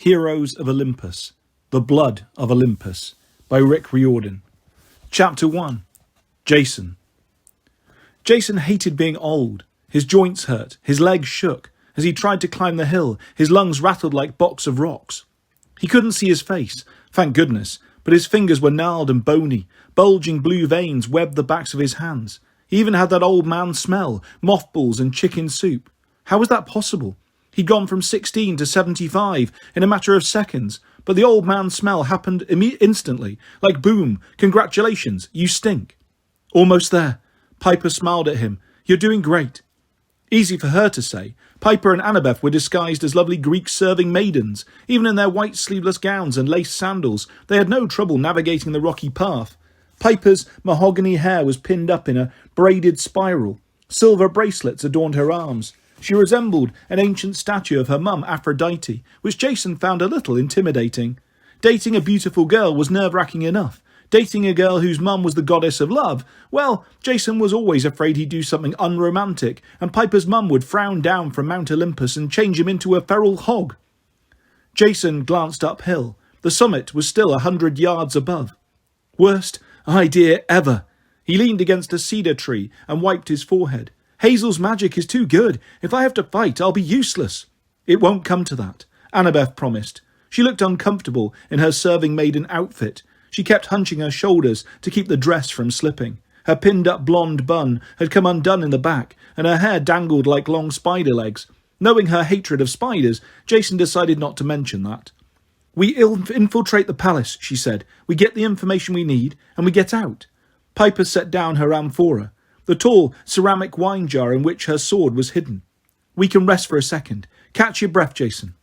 Heroes of Olympus, The Blood of Olympus, by Riordan. Chapter 1. Jason. Jason hated being old. His joints hurt, his legs shook. As he tried to climb the hill, his lungs rattled like blocks of rocks. He couldn't see his face, thank goodness, but his fingers were gnarled and bony. Bulging blue veins webbed the backs of his hands. He even had that old man smell, mothballs and chicken soup. How was that possible? He'd gone from 16 to 75 in a matter of seconds, but the old man smell happened instantly, like boom, congratulations, you stink. Almost there. Piper smiled at him. You're doing great. Easy for her to say. Piper and Annabeth were disguised as lovely Greek-serving maidens. Even in their white sleeveless gowns and lace sandals, they had no trouble navigating the rocky path. Piper's mahogany hair was pinned up in a braided spiral. Silver bracelets adorned her arms. She resembled an ancient statue of her mum Aphrodite, which Jason found a little intimidating. Dating a beautiful girl was nerve-wracking enough. Dating a girl whose mum was the goddess of love, well, Jason was always afraid he'd do something unromantic, and Piper's mum would frown down from Mount Olympus and change him into a feral hog. Jason glanced uphill. The summit was still 100 yards above. Worst idea ever. He leaned against a cedar tree and wiped his forehead. Hazel's magic is too good. If I have to fight, I'll be useless. It won't come to that, Annabeth promised. She looked uncomfortable in her serving maiden outfit. She kept hunching her shoulders to keep the dress from slipping. Her pinned-up blonde bun had come undone in the back, and her hair dangled like long spider legs. Knowing her hatred of spiders, Jason decided not to mention that. We infiltrate the palace, she said. We get the information we need, and we get out. Piper set down her amphora, the tall ceramic wine jar in which her sword was hidden. We can rest for a second. Catch your breath, Jason.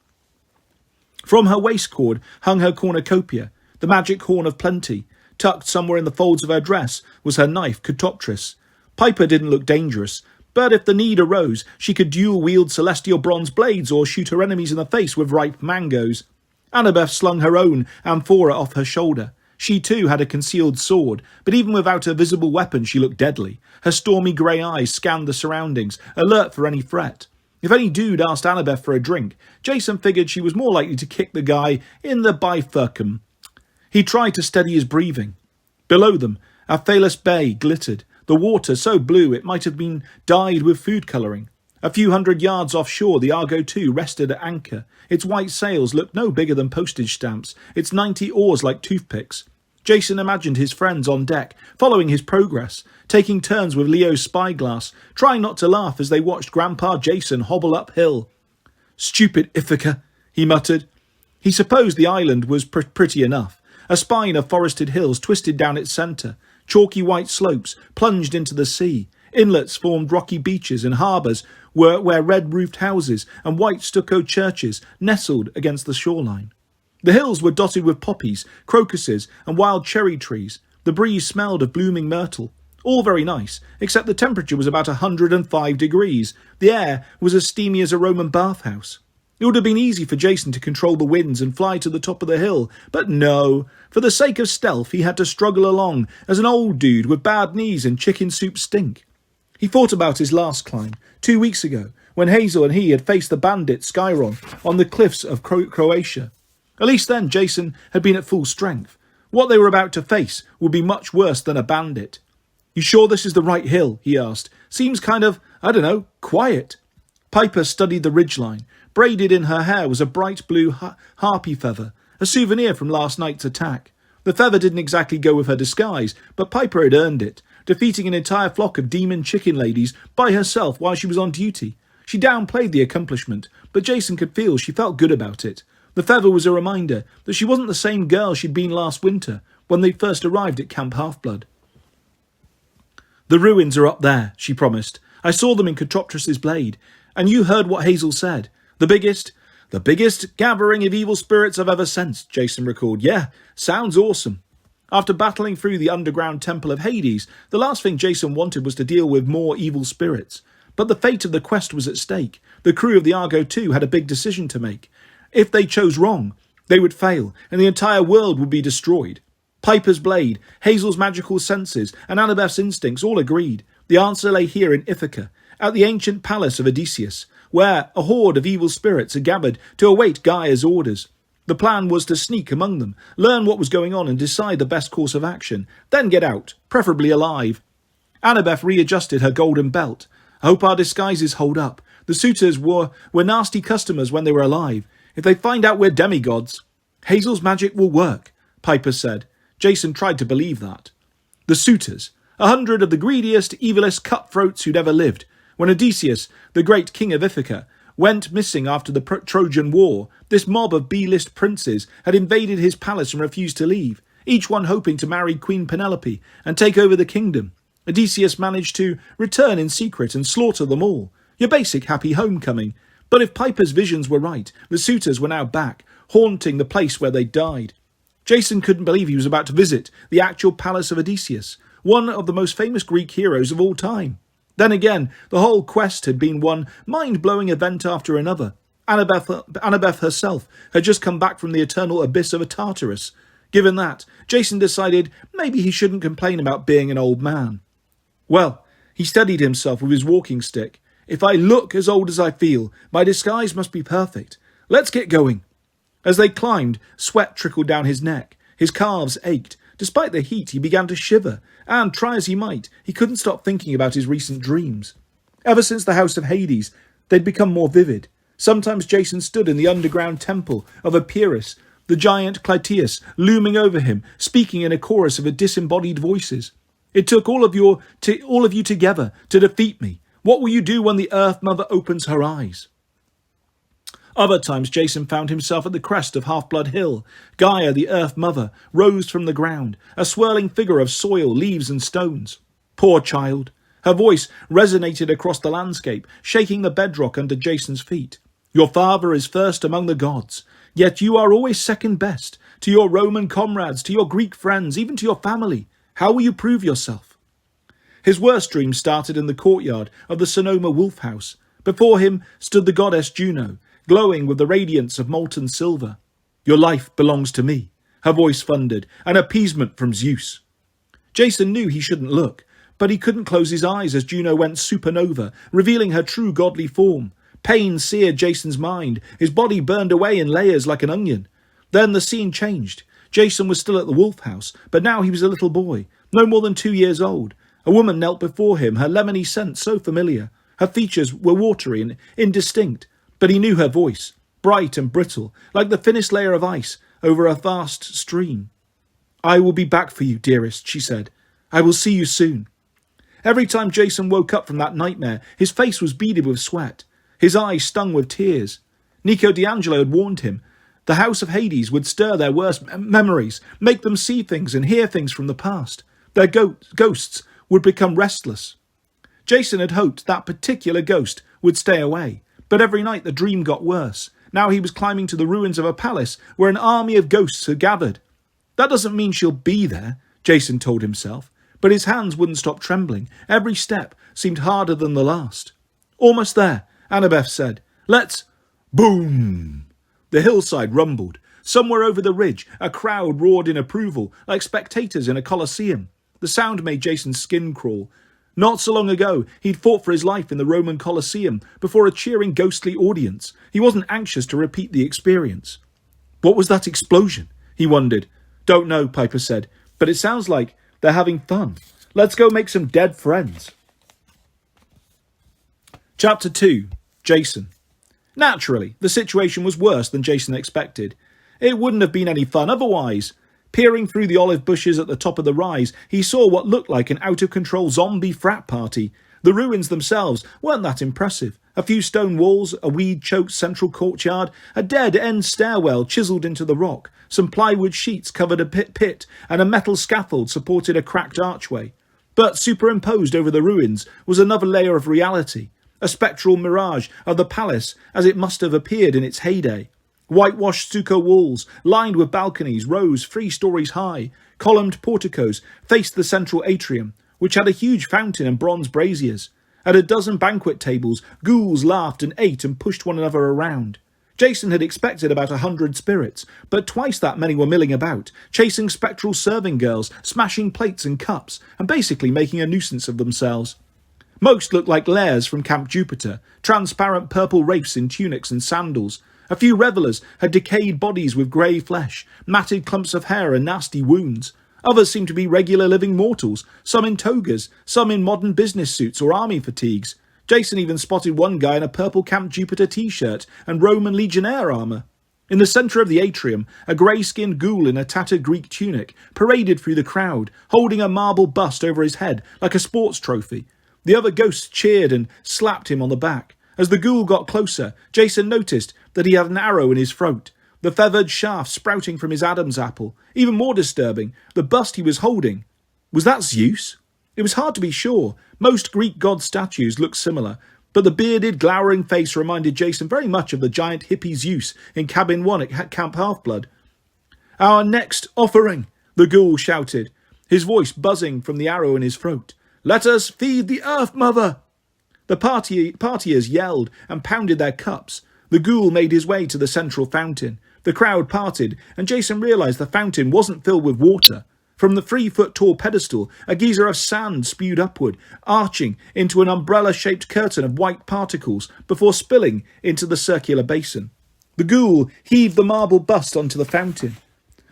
From her waistcord hung her cornucopia, the magic horn of plenty. Tucked somewhere in the folds of her dress was her knife Catoptris. Piper didn't look dangerous, but if the need arose, she could dual-wield celestial bronze blades or shoot her enemies in the face with ripe mangoes. Annabeth slung her own amphora off her shoulder. She too had a concealed sword, but even without her visible weapon she looked deadly. Her stormy grey eyes scanned the surroundings, alert for any threat. If any dude asked Annabeth for a drink, Jason figured she was more likely to kick the guy in the bifurcum. He tried to steady his breathing. Below them, Aphalus Bay glittered, the water so blue it might have been dyed with food colouring. A few hundred yards offshore, the Argo II rested at anchor. Its white sails looked no bigger than postage stamps, its 90 oars like toothpicks. Jason imagined his friends on deck, following his progress, taking turns with Leo's spyglass, trying not to laugh as they watched Grandpa Jason hobble uphill. Stupid Ithaca, he muttered. He supposed the island was pretty enough. A spine of forested hills twisted down its centre. Chalky white slopes plunged into the sea. Inlets formed rocky beaches, and harbours where red-roofed houses and white stucco churches nestled against the shoreline. The hills were dotted with poppies, crocuses and wild cherry trees. The breeze smelled of blooming myrtle. All very nice, except the temperature was about 105 degrees. The air was as steamy as a Roman bathhouse. It would have been easy for Jason to control the winds and fly to the top of the hill, but no. For the sake of stealth, he had to struggle along as an old dude with bad knees and chicken soup stink. He thought about his last climb, 2 weeks ago, when Hazel and he had faced the bandit Skyron on the cliffs of Croatia. At least then Jason had been at full strength. What they were about to face would be much worse than a bandit. You sure this is the right hill? He asked. Seems kind of, quiet. Piper studied the ridgeline. Braided in her hair was a bright blue harpy feather, a souvenir from last night's attack. The feather didn't exactly go with her disguise, but Piper had earned it, defeating an entire flock of demon chicken ladies by herself while she was on duty. She downplayed the accomplishment, but Jason could feel she felt good about it. The feather was a reminder that she wasn't the same girl she'd been last winter when they first arrived at Camp Half-Blood. The ruins are up there, she promised. I saw them in Catoptris' blade, and you heard what Hazel said. The biggest gathering of evil spirits I've ever sensed, Jason recalled. Yeah, sounds awesome. After battling through the underground temple of Hades, the last thing Jason wanted was to deal with more evil spirits. But the fate of the quest was at stake. The crew of the Argo II had a big decision to make. If they chose wrong, they would fail, and the entire world would be destroyed. Piper's blade, Hazel's magical senses, and Annabeth's instincts all agreed. The answer lay here in Ithaca, at the ancient palace of Odysseus, where a horde of evil spirits had gathered to await Gaia's orders. The plan was to sneak among them, learn what was going on and decide the best course of action, then get out, preferably alive. Annabeth readjusted her golden belt. I hope our disguises hold up. The suitors were nasty customers when they were alive. If they find out we're demigods... Hazel's magic will work, Piper said. Jason tried to believe that. The suitors, 100 of the greediest, evilest cutthroats who'd ever lived. When Odysseus, the great king of Ithaca, went missing after the Trojan War, this mob of B-list princes had invaded his palace and refused to leave, each one hoping to marry Queen Penelope and take over the kingdom. Odysseus managed to return in secret and slaughter them all. Your basic happy homecoming. But if Piper's visions were right, the suitors were now back, haunting the place where they died. Jason couldn't believe he was about to visit the actual palace of Odysseus, one of the most famous Greek heroes of all time. Then again, the whole quest had been one mind-blowing event after another. Annabeth herself had just come back from the eternal abyss of a Tartarus. Given that, Jason decided maybe he shouldn't complain about being an old man. Well, he steadied himself with his walking stick. If I look as old as I feel, my disguise must be perfect. Let's get going. As they climbed, sweat trickled down his neck. His calves ached. Despite the heat, he began to shiver, and, try as he might, he couldn't stop thinking about his recent dreams. Ever since the House of Hades, they'd become more vivid. Sometimes Jason stood in the underground temple of Epirus, the giant Clytius looming over him, speaking in a chorus of disembodied voices. It took all of you together to defeat me. What will you do when the Earth Mother opens her eyes? Other times Jason found himself at the crest of Half-Blood Hill. Gaia, the Earth Mother, rose from the ground, a swirling figure of soil, leaves and stones. Poor child. Her voice resonated across the landscape, shaking the bedrock under Jason's feet. Your father is first among the gods, yet you are always second best, to your Roman comrades, to your Greek friends, even to your family. How will you prove yourself? His worst dream started in the courtyard of the Sonoma Wolf House. Before him stood the goddess Juno, glowing with the radiance of molten silver. Your life belongs to me, her voice thundered, an appeasement from Zeus. Jason knew he shouldn't look, but he couldn't close his eyes as Juno went supernova, revealing her true godly form. Pain seared Jason's mind. His body burned away in layers like an onion. Then the scene changed. Jason was still at the Wolf House, but now he was a little boy, no more than 2 years old. A woman knelt before him, her lemony scent so familiar. Her features were watery and indistinct, but he knew her voice, bright and brittle, like the thinnest layer of ice over a vast stream. I will be back for you, dearest, she said. I will see you soon. Every time Jason woke up from that nightmare, his face was beaded with sweat. His eyes stung with tears. Nico D'Angelo had warned him. The House of Hades would stir their worst memories, make them see things and hear things from the past. Their ghosts would become restless. Jason had hoped that particular ghost would stay away, but every night the dream got worse. Now he was climbing to the ruins of a palace where an army of ghosts had gathered. That doesn't mean she'll be there, Jason told himself, but his hands wouldn't stop trembling. Every step seemed harder than the last. Almost there, Annabeth said. Let's... Boom! The hillside rumbled. Somewhere over the ridge, a crowd roared in approval, like spectators in a coliseum. The sound made Jason's skin crawl. Not so long ago, he'd fought for his life in the Roman Colosseum before a cheering ghostly audience. He wasn't anxious to repeat the experience. What was that explosion? He wondered. Don't know, Piper said, but it sounds like they're having fun. Let's go make some dead friends. Chapter 2. Jason. Naturally, the situation was worse than Jason expected. It wouldn't have been any fun otherwise. Peering through the olive bushes at the top of the rise, he saw what looked like an out-of-control zombie frat party. The ruins themselves weren't that impressive. A few stone walls, a weed-choked central courtyard, a dead-end stairwell chiselled into the rock, some plywood sheets covered a pit, and a metal scaffold supported a cracked archway. But superimposed over the ruins was another layer of reality, a spectral mirage of the palace as it must have appeared in its heyday. Whitewashed stucco walls, lined with balconies, rose 3 stories high. Columned porticos faced the central atrium, which had a huge fountain and bronze braziers. At a dozen banquet tables, ghouls laughed and ate and pushed one another around. Jason had expected about 100 spirits, but twice that many were milling about, chasing spectral serving girls, smashing plates and cups, and basically making a nuisance of themselves. Most looked like lairs from Camp Jupiter, transparent purple wraiths in tunics and sandals. A few revellers had decayed bodies with grey flesh, matted clumps of hair and nasty wounds. Others seemed to be regular living mortals, some in togas, some in modern business suits or army fatigues. Jason even spotted one guy in a purple Camp Jupiter t-shirt and Roman legionnaire armour. In the centre of the atrium, a grey-skinned ghoul in a tattered Greek tunic paraded through the crowd, holding a marble bust over his head like a sports trophy. The other ghosts cheered and slapped him on the back. As the ghoul got closer, Jason noticed that he had an arrow in his throat, the feathered shaft sprouting from his Adam's apple. Even more disturbing, the bust he was holding. Was that Zeus? It was hard to be sure. Most Greek god statues looked similar, but the bearded, glowering face reminded Jason very much of the giant hippie Zeus in Cabin 1 at Camp Half-Blood. "Our next offering," the ghoul shouted, his voice buzzing from the arrow in his throat. "Let us feed the Earth Mother!" The partiers yelled and pounded their cups. The ghoul made his way to the central fountain. The crowd parted, and Jason realised the fountain wasn't filled with water. From the 3-foot-tall pedestal, a geyser of sand spewed upward, arching into an umbrella-shaped curtain of white particles before spilling into the circular basin. The ghoul heaved the marble bust onto the fountain.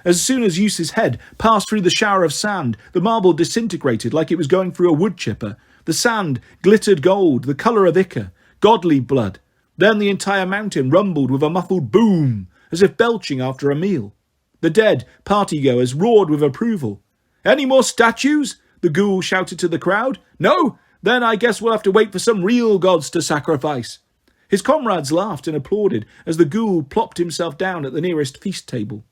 As soon as Zeus's head passed through the shower of sand, the marble disintegrated like it was going through a wood chipper. The sand glittered gold, the colour of ichor, godly blood. Then the entire mountain rumbled with a muffled boom, as if belching after a meal. The dead partygoers roared with approval. "Any more statues?" the ghoul shouted to the crowd. "No? Then I guess we'll have to wait for some real gods to sacrifice." His comrades laughed and applauded as the ghoul plopped himself down at the nearest feast table.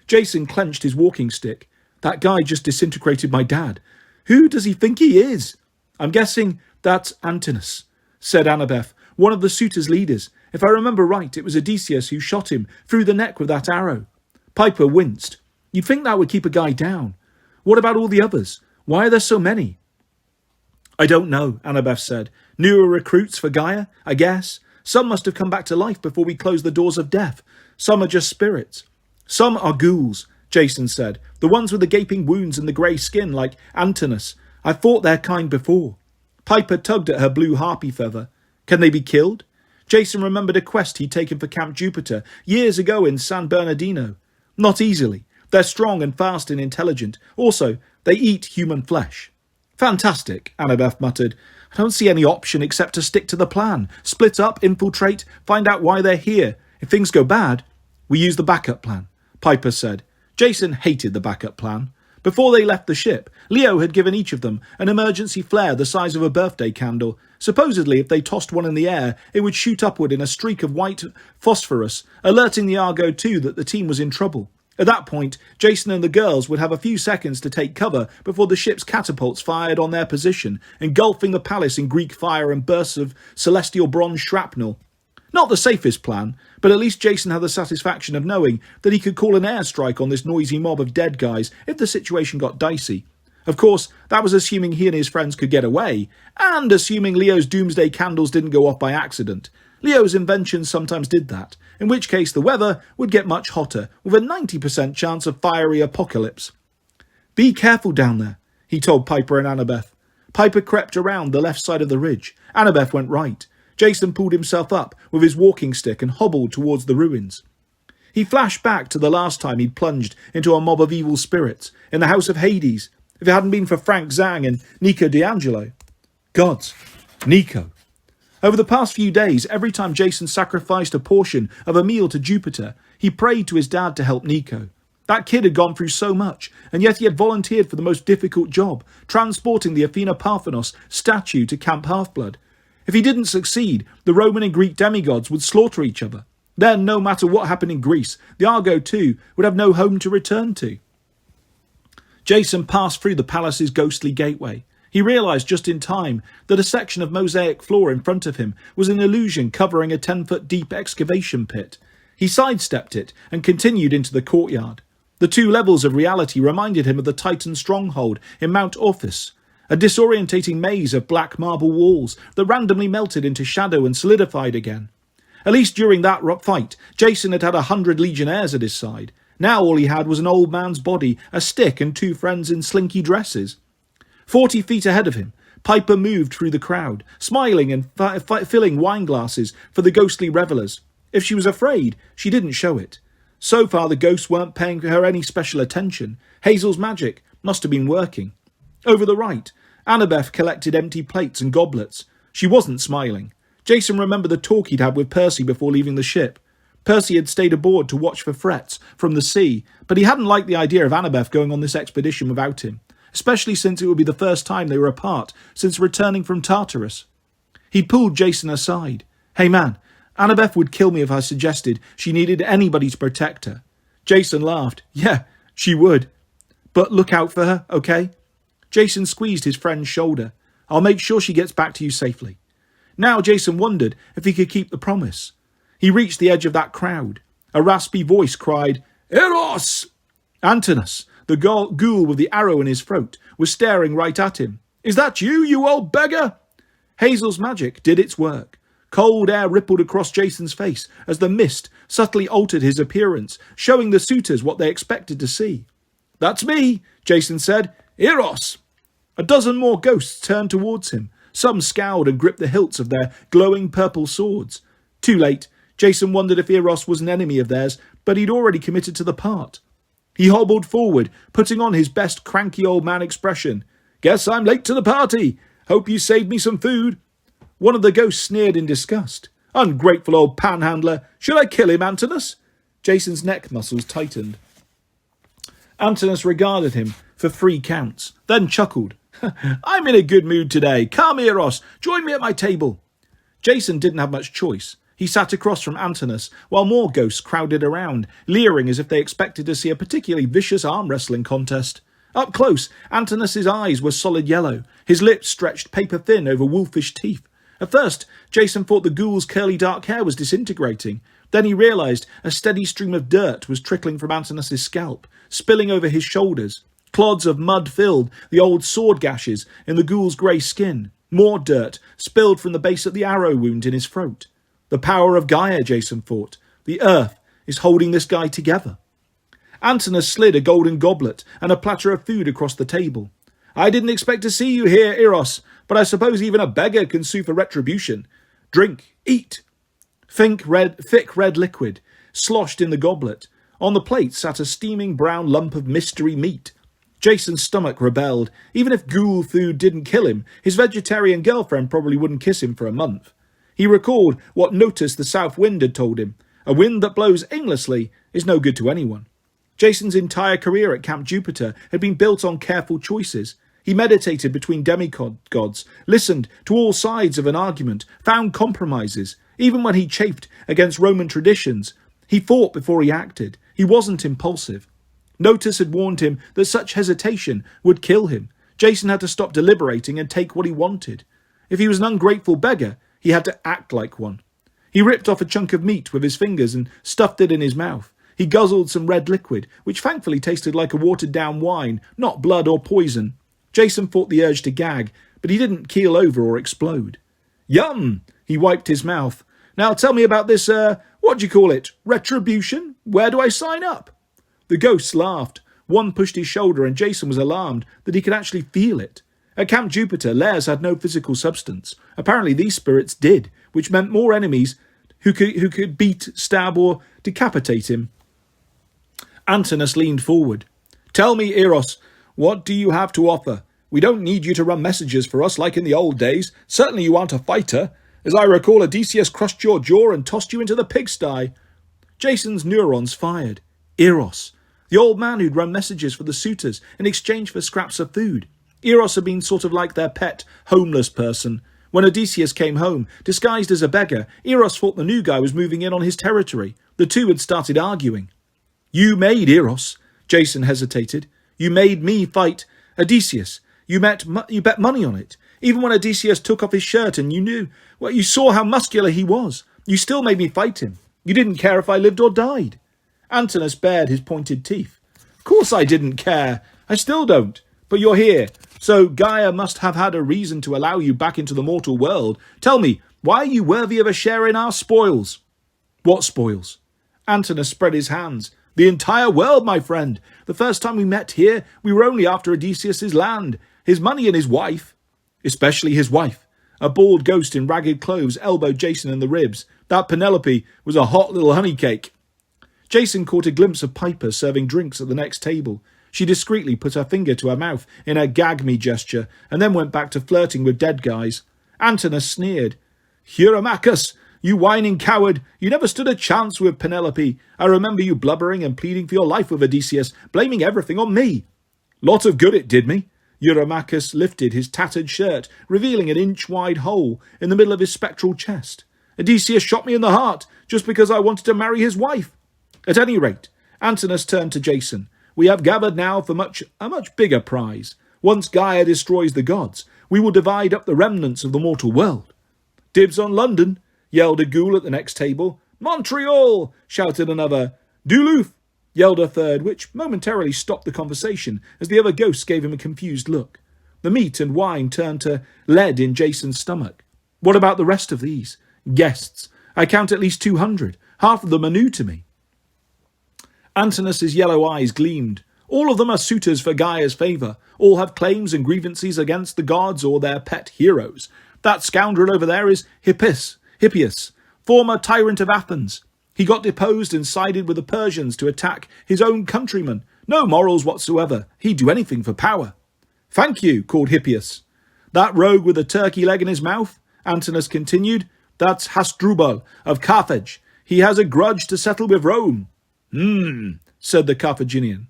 Jason clenched his walking stick. "That guy just disintegrated my dad. Who does he think he is?" "I'm guessing that's Antinous," said Annabeth, one of the suitors' leaders. "If I remember right, it was Odysseus who shot him through the neck with that arrow." Piper winced. "You'd think that would keep a guy down. What about all the others? Why are there so many?" "I don't know," Annabeth said. "Newer recruits for Gaia, I guess. Some must have come back to life before we closed the doors of death. Some are just spirits." "Some are ghouls," Jason said. "The ones with the gaping wounds and the grey skin, like Antinous. I've fought their kind before." Piper tugged at her blue harpy feather. "Can they be killed?" Jason remembered a quest he'd taken for Camp Jupiter years ago in San Bernardino. "Not easily. They're strong and fast and intelligent. Also, they eat human flesh." "Fantastic," Annabeth muttered. "I don't see any option except to stick to the plan. Split up, infiltrate, find out why they're here. If things go bad, we use the backup plan," Piper said. Jason hated the backup plan. Before they left the ship, Leo had given each of them an emergency flare the size of a birthday candle. Supposedly, if they tossed one in the air, it would shoot upward in a streak of white phosphorus, alerting the Argo 2 that the team was in trouble. At that point, Jason and the girls would have a few seconds to take cover before the ship's catapults fired on their position, engulfing the palace in Greek fire and bursts of celestial bronze shrapnel. Not the safest plan, but at least Jason had the satisfaction of knowing that he could call an airstrike on this noisy mob of dead guys if the situation got dicey. Of course, that was assuming he and his friends could get away, and assuming Leo's doomsday candles didn't go off by accident. Leo's inventions sometimes did that, in which case the weather would get much hotter, with a 90% chance of fiery apocalypse. "Be careful down there," he told Piper and Annabeth. Piper crept around the left side of the ridge. Annabeth went right. Jason pulled himself up with his walking stick and hobbled towards the ruins. He flashed back to the last time he'd plunged into a mob of evil spirits, in the House of Hades, if it hadn't been for Frank Zhang and Nico D'Angelo. Gods, Nico. Over the past few days, every time Jason sacrificed a portion of a meal to Jupiter, he prayed to his dad to help Nico. That kid had gone through so much, and yet he had volunteered for the most difficult job, transporting the Athena Parthenos statue to Camp Half-Blood. If he didn't succeed, the Roman and Greek demigods would slaughter each other. Then, no matter what happened in Greece, the Argo 2 would have no home to return to. Jason passed through the palace's ghostly gateway. He realised just in time that a section of mosaic floor in front of him was an illusion covering a 10-foot deep excavation pit. He sidestepped it and continued into the courtyard. The two levels of reality reminded him of the Titan stronghold in Mount Orpheus, a disorientating maze of black marble walls that randomly melted into shadow and solidified again. At least during that fight, Jason had had 100 legionnaires at his side. Now all he had was an old man's body, a stick and two friends in slinky dresses. 40 feet ahead of him, Piper moved through the crowd, smiling and filling wine glasses for the ghostly revellers. If she was afraid, she didn't show it. So far, the ghosts weren't paying her any special attention. Hazel's magic must have been working. Over the right, Annabeth collected empty plates and goblets. She wasn't smiling. Jason remembered the talk he'd had with Percy before leaving the ship. Percy had stayed aboard to watch for threats from the sea, but he hadn't liked the idea of Annabeth going on this expedition without him, especially since it would be the first time they were apart since returning from Tartarus. He pulled Jason aside. "Hey man, Annabeth would kill me if I suggested she needed anybody to protect her." Jason laughed. "Yeah, she would. But look out for her, okay?" Jason squeezed his friend's shoulder. "I'll make sure she gets back to you safely." Now Jason wondered if he could keep the promise. He reached the edge of that crowd. A raspy voice cried, "Eros!" Antinous, the ghoul with the arrow in his throat, was staring right at him. "Is that you, you old beggar?" Hazel's magic did its work. Cold air rippled across Jason's face as the mist subtly altered his appearance, showing the suitors what they expected to see. "That's me," Jason said. "Eros!" A dozen more ghosts turned towards him. Some scowled and gripped the hilts of their glowing purple swords. Too late. Jason wondered if Eros was an enemy of theirs, but he'd already committed to the part. He hobbled forward, putting on his best cranky old man expression. "Guess I'm late to the party. Hope you saved me some food." One of the ghosts sneered in disgust. "Ungrateful old panhandler. Should I kill him, Antinous?" Jason's neck muscles tightened. Antinous regarded him for 3 counts, then chuckled. "I'm in a good mood today. Come, Eros, join me at my table." Jason didn't have much choice. He sat across from Antinous, while more ghosts crowded around, leering as if they expected to see a particularly vicious arm wrestling contest. Up close, Antinous' eyes were solid yellow, his lips stretched paper-thin over wolfish teeth. At first, Jason thought the ghoul's curly dark hair was disintegrating. Then he realised a steady stream of dirt was trickling from Antinous' scalp, spilling over his shoulders. Clods of mud filled the old sword gashes in the ghoul's grey skin. More dirt spilled from the base of the arrow wound in his throat. The power of Gaia, Jason thought. The earth is holding this guy together. Antinous slid a golden goblet and a platter of food across the table. "I didn't expect to see you here, Eros, but I suppose even a beggar can sue for retribution. Drink, eat." Thick red liquid sloshed in the goblet. On the plate sat a steaming brown lump of mystery meat. Jason's stomach rebelled. Even if ghoul food didn't kill him, his vegetarian girlfriend probably wouldn't kiss him for a month. He recalled what Notice the south wind had told him. A wind that blows aimlessly is no good to anyone. Jason's entire career at Camp Jupiter had been built on careful choices. He meditated between demigods, listened to all sides of an argument, found compromises. Even when he chafed against Roman traditions, he thought before he acted. He wasn't impulsive. Notice had warned him that such hesitation would kill him. Jason had to stop deliberating and take what he wanted. If he was an ungrateful beggar, he had to act like one. He ripped off a chunk of meat with his fingers and stuffed it in his mouth. He guzzled some red liquid, which thankfully tasted like a watered-down wine, not blood or poison. Jason fought the urge to gag, but he didn't keel over or explode. "Yum!" He wiped his mouth. "Now tell me about this, what do you call it? Retribution? Where do I sign up?" The ghosts laughed. One pushed his shoulder and Jason was alarmed that he could actually feel it. At Camp Jupiter, lairs had no physical substance. Apparently these spirits did, which meant more enemies who could beat, stab or decapitate him. Antinous leaned forward. "Tell me, Eros, what do you have to offer? We don't need you to run messages for us like in the old days. Certainly you aren't a fighter. As I recall, Odysseus crushed your jaw and tossed you into the pigsty." Jason's neurons fired. Eros, the old man who'd run messages for the suitors in exchange for scraps of food. Eros had been sort of like their pet, homeless person. When Odysseus came home, disguised as a beggar, Eros thought the new guy was moving in on his territory. The two had started arguing. "You made Eros," Jason hesitated. "You made me fight Odysseus. You bet money on it. Even when Odysseus took off his shirt and you saw how muscular he was. You still made me fight him. You didn't care if I lived or died." Antinous bared his pointed teeth. "Of course I didn't care. I still don't. But you're here. So Gaia must have had a reason to allow you back into the mortal world. Tell me, why are you worthy of a share in our spoils?" "What spoils?" Antinous spread his hands. "The entire world, my friend. The first time we met here, we were only after Odysseus' land, his money and his wife." "Especially his wife." A bald ghost in ragged clothes elbowed Jason in the ribs. That Penelope was a hot little honey cake. Jason caught a glimpse of Piper serving drinks at the next table. She discreetly put her finger to her mouth in a gag-me gesture, and then went back to flirting with dead guys. Antinous sneered. Eurymachus, you whining coward, you never stood a chance with Penelope. I remember you blubbering and pleading for your life with Odysseus, blaming everything on me. Lot of good it did me. Eurymachus lifted his tattered shirt, revealing an inch-wide hole in the middle of his spectral chest. Odysseus shot me in the heart, just because I wanted to marry his wife. At any rate, Antinous turned to Jason. We have gathered now for a much bigger prize. Once Gaia destroys the gods, we will divide up the remnants of the mortal world. Dibs on London, yelled a ghoul at the next table. Montreal, shouted another. Duluth, yelled a third, which momentarily stopped the conversation as the other ghosts gave him a confused look. The meat and wine turned to lead in Jason's stomach. What about the rest of these? Guests. I count at least 200. Half of them are new to me. Antinous' yellow eyes gleamed. All of them are suitors for Gaia's favour. All have claims and grievances against the gods or their pet heroes. That scoundrel over there is Hippias, former tyrant of Athens. He got deposed and sided with the Persians to attack his own countrymen. No morals whatsoever. He'd do anything for power. Thank you, called Hippias. That rogue with a turkey leg in his mouth, Antinous continued, that's Hasdrubal of Carthage. He has a grudge to settle with Rome. Said the Carthaginian.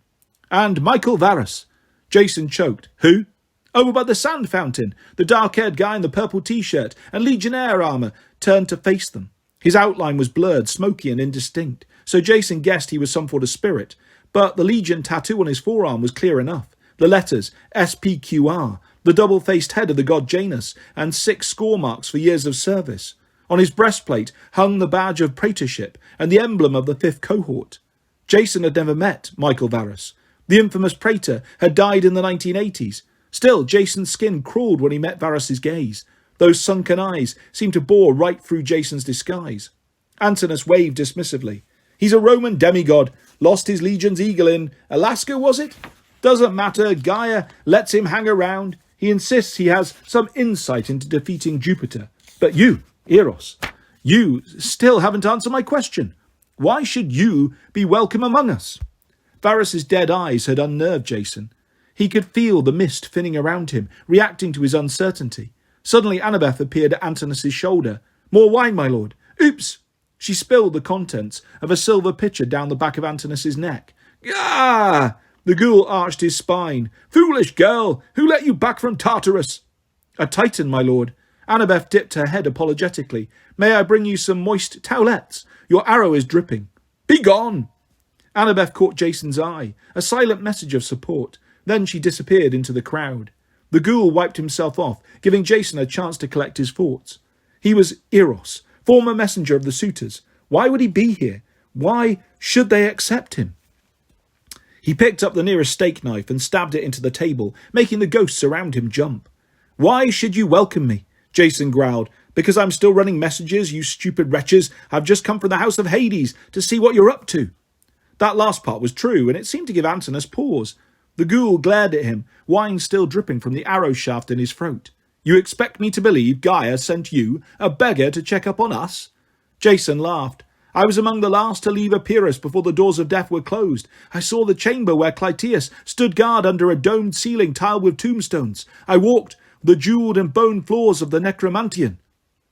And Michael Varus. Jason choked. Who? Over by the sand fountain. The dark-haired guy in the purple t-shirt and legionnaire armour turned to face them. His outline was blurred, smoky and indistinct, so Jason guessed he was some sort of spirit. But the legion tattoo on his forearm was clear enough. The letters, SPQR, the double-faced head of the god Janus, and 6 score marks for years of service. On his breastplate hung the badge of praetorship and the emblem of the 5th cohort. Jason had never met Michael Varus. The infamous praetor had died in the 1980s. Still, Jason's skin crawled when he met Varus's gaze. Those sunken eyes seemed to bore right through Jason's disguise. Antinous waved dismissively. He's a Roman demigod. Lost his legion's eagle in Alaska, was it? Doesn't matter. Gaia lets him hang around. He insists he has some insight into defeating Jupiter. But you, Eros, you still haven't answered my question. Why should you be welcome among us? Varus's dead eyes had unnerved Jason. He could feel the mist thinning around him, reacting to his uncertainty. Suddenly Annabeth appeared at Antinous' shoulder. More wine, my lord. Oops! She spilled the contents of a silver pitcher down the back of Antinous' neck. Ah! The ghoul arched his spine. Foolish girl! Who let you back from Tartarus? A titan, my lord. Annabeth dipped her head apologetically. May I bring you some moist towelettes? Your arrow is dripping. Be gone! Annabeth caught Jason's eye, a silent message of support. Then she disappeared into the crowd. The ghoul wiped himself off, giving Jason a chance to collect his thoughts. He was Eros, former messenger of the suitors. Why would he be here? Why should they accept him? He picked up the nearest steak knife and stabbed it into the table, making the ghosts around him jump. Why should you welcome me? Jason growled. Because I'm still running messages, you stupid wretches. I've just come from the house of Hades to see what you're up to. That last part was true, and it seemed to give Antinous pause. The ghoul glared at him, wine still dripping from the arrow shaft in his throat. You expect me to believe Gaia sent you, a beggar, to check up on us? Jason laughed. I was among the last to leave Epirus before the doors of death were closed. I saw the chamber where Clytius stood guard under a domed ceiling tiled with tombstones. I walked the jewelled and bone floors of the Necromantian.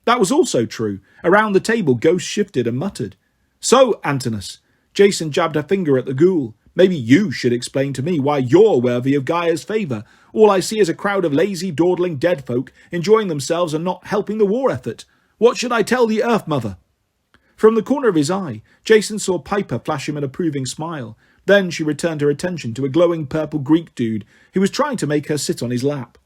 That was also true. Around the table, ghosts shifted and muttered. So, Antinous, Jason jabbed a finger at the ghoul. Maybe you should explain to me why you're worthy of Gaia's favour. All I see is a crowd of lazy, dawdling dead folk enjoying themselves and not helping the war effort. What should I tell the Earth Mother? From the corner of his eye, Jason saw Piper flash him an approving smile. Then she returned her attention to a glowing purple Greek dude who was trying to make her sit on his lap.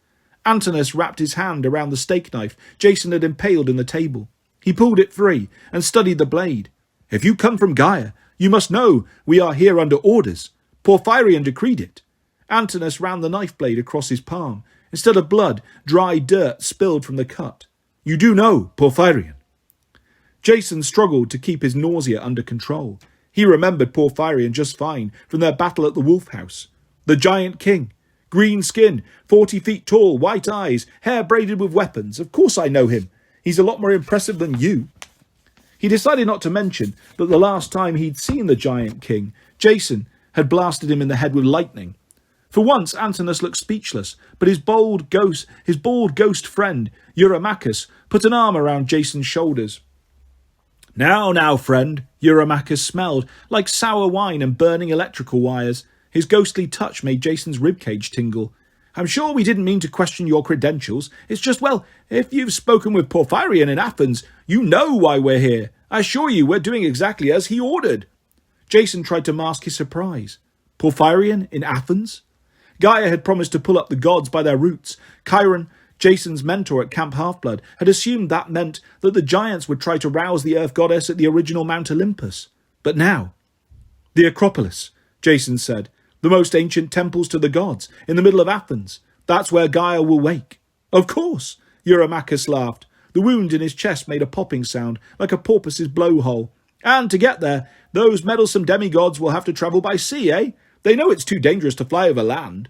Antinous wrapped his hand around the steak knife Jason had impaled in the table. He pulled it free and studied the blade. If you come from Gaia, you must know we are here under orders. Porphyrion decreed it. Antinous ran the knife blade across his palm. Instead of blood, dry dirt spilled from the cut. You do know, Porphyrion. Jason struggled to keep his nausea under control. He remembered Porphyrion just fine from their battle at the Wolf House. The Giant King. Green skin, 40 feet tall, white eyes, hair braided with weapons. Of course I know him. He's a lot more impressive than you. He decided not to mention that the last time he'd seen the Giant King, Jason had blasted him in the head with lightning. For once, Antinous looked speechless, but his bald ghost friend, Eurymachus, put an arm around Jason's shoulders. Now, friend, Eurymachus smelled like sour wine and burning electrical wires. His ghostly touch made Jason's ribcage tingle. I'm sure we didn't mean to question your credentials. It's just, well, if you've spoken with Porphyrion in Athens, you know why we're here. I assure you we're doing exactly as he ordered. Jason tried to mask his surprise. Porphyrion in Athens? Gaia had promised to pull up the gods by their roots. Chiron, Jason's mentor at Camp Half-Blood, had assumed that meant that the giants would try to rouse the earth goddess at the original Mount Olympus. But now, the Acropolis, Jason said, the most ancient temples to the gods, in the middle of Athens. That's where Gaia will wake. Of course, Eurymachus laughed. The wound in his chest made a popping sound, like a porpoise's blowhole. And to get there, those meddlesome demigods will have to travel by sea, eh? They know it's too dangerous to fly over land.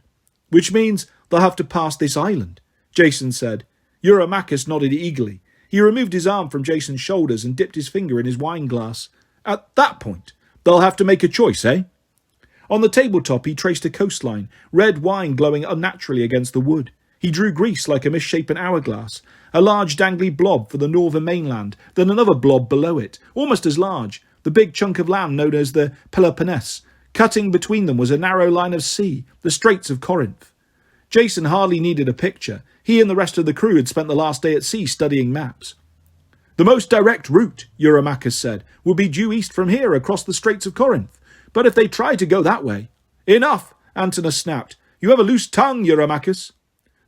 Which means they'll have to pass this island, Jason said. Eurymachus nodded eagerly. He removed his arm from Jason's shoulders and dipped his finger in his wine glass. At that point, they'll have to make a choice, eh? On the tabletop he traced a coastline, red wine glowing unnaturally against the wood. He drew Greece like a misshapen hourglass, a large dangly blob for the northern mainland, then another blob below it, almost as large, the big chunk of land known as the Peloponnese. Cutting between them was a narrow line of sea, the Straits of Corinth. Jason hardly needed a picture. He and the rest of the crew had spent the last day at sea studying maps. The most direct route, Eurymachus said, will be due east from here across the Straits of Corinth. But if they try to go that way... Enough, Antinous snapped. You have a loose tongue, Eurymachus.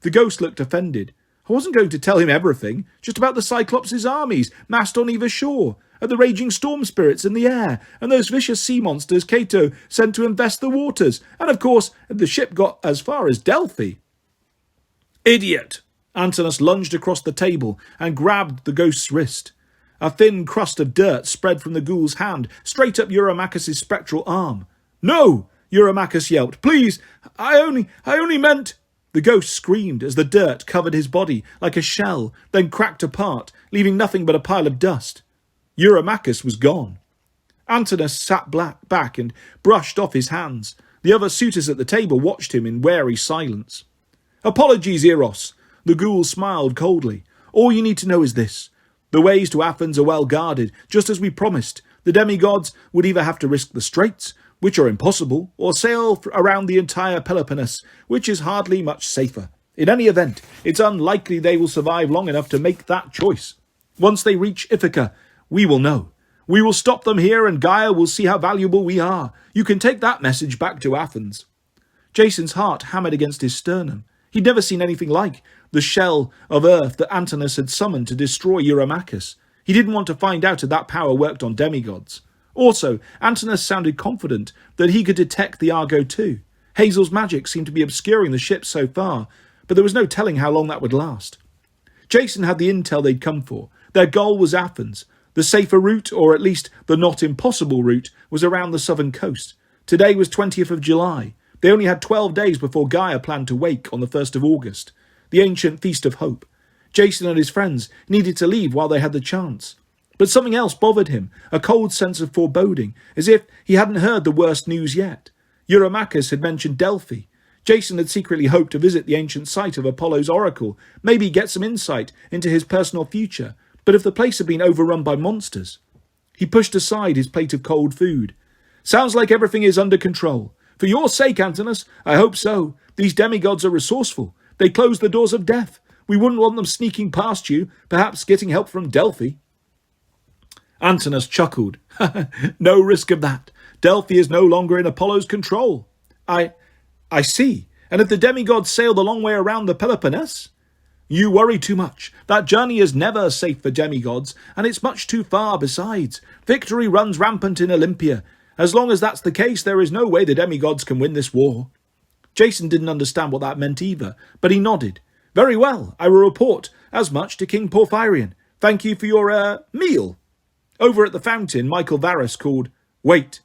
The ghost looked offended. I wasn't going to tell him everything, just about the Cyclops' armies, massed on either shore, and the raging storm spirits in the air, and those vicious sea monsters Cato sent to infest the waters, and of course the ship got as far as Delphi. Idiot! Antinous lunged across the table and grabbed the ghost's wrist. A thin crust of dirt spread from the ghoul's hand, straight up Eurymachus' spectral arm. No! Eurymachus yelped. Please! I only meant... The ghost screamed as the dirt covered his body like a shell, then cracked apart, leaving nothing but a pile of dust. Eurymachus was gone. Antinous sat back and brushed off his hands. The other suitors at the table watched him in wary silence. Apologies, Eros. The ghoul smiled coldly. All you need to know is this. The ways to Athens are well guarded, just as we promised. The demigods would either have to risk the straits, which are impossible, or sail around the entire Peloponnese, which is hardly much safer. In any event, it's unlikely they will survive long enough to make that choice. Once they reach Ithaca, we will know. We will stop them here and Gaia will see how valuable we are. You can take that message back to Athens. Jason's heart hammered against his sternum. He'd never seen anything like the shell of earth that Antinous had summoned to destroy Eurymachus. He didn't want to find out if that power worked on demigods. Also, Antinous sounded confident that he could detect the Argo too. Hazel's magic seemed to be obscuring the ship so far, but there was no telling how long that would last. Jason had the intel they'd come for. Their goal was Athens. The safer route, or at least the not impossible route, was around the southern coast. Today was 20th of July. They only had 12 days before Gaia planned to wake on the 1st of August, the ancient Feast of Hope. Jason and his friends needed to leave while they had the chance. But something else bothered him, a cold sense of foreboding, as if he hadn't heard the worst news yet. Eurymachus had mentioned Delphi. Jason had secretly hoped to visit the ancient site of Apollo's oracle, maybe get some insight into his personal future, but if the place had been overrun by monsters... He pushed aside his plate of cold food. Sounds like everything is under control. For your sake, Antinous, I hope so. These demigods are resourceful. They close the doors of death. We wouldn't want them sneaking past you, perhaps getting help from Delphi. Antinous chuckled. No risk of that. Delphi is no longer in Apollo's control. I see. And if the demigods sail the long way around the Peloponnese? You worry too much. That journey is never safe for demigods, and it's much too far besides. Victory runs rampant in Olympia. As long as that's the case, there is no way the demigods can win this war. Jason didn't understand what that meant either, but he nodded. Very well, I will report as much to King Porphyrion. Thank you for your, meal. Over at the fountain, Michael Varus called, Wait.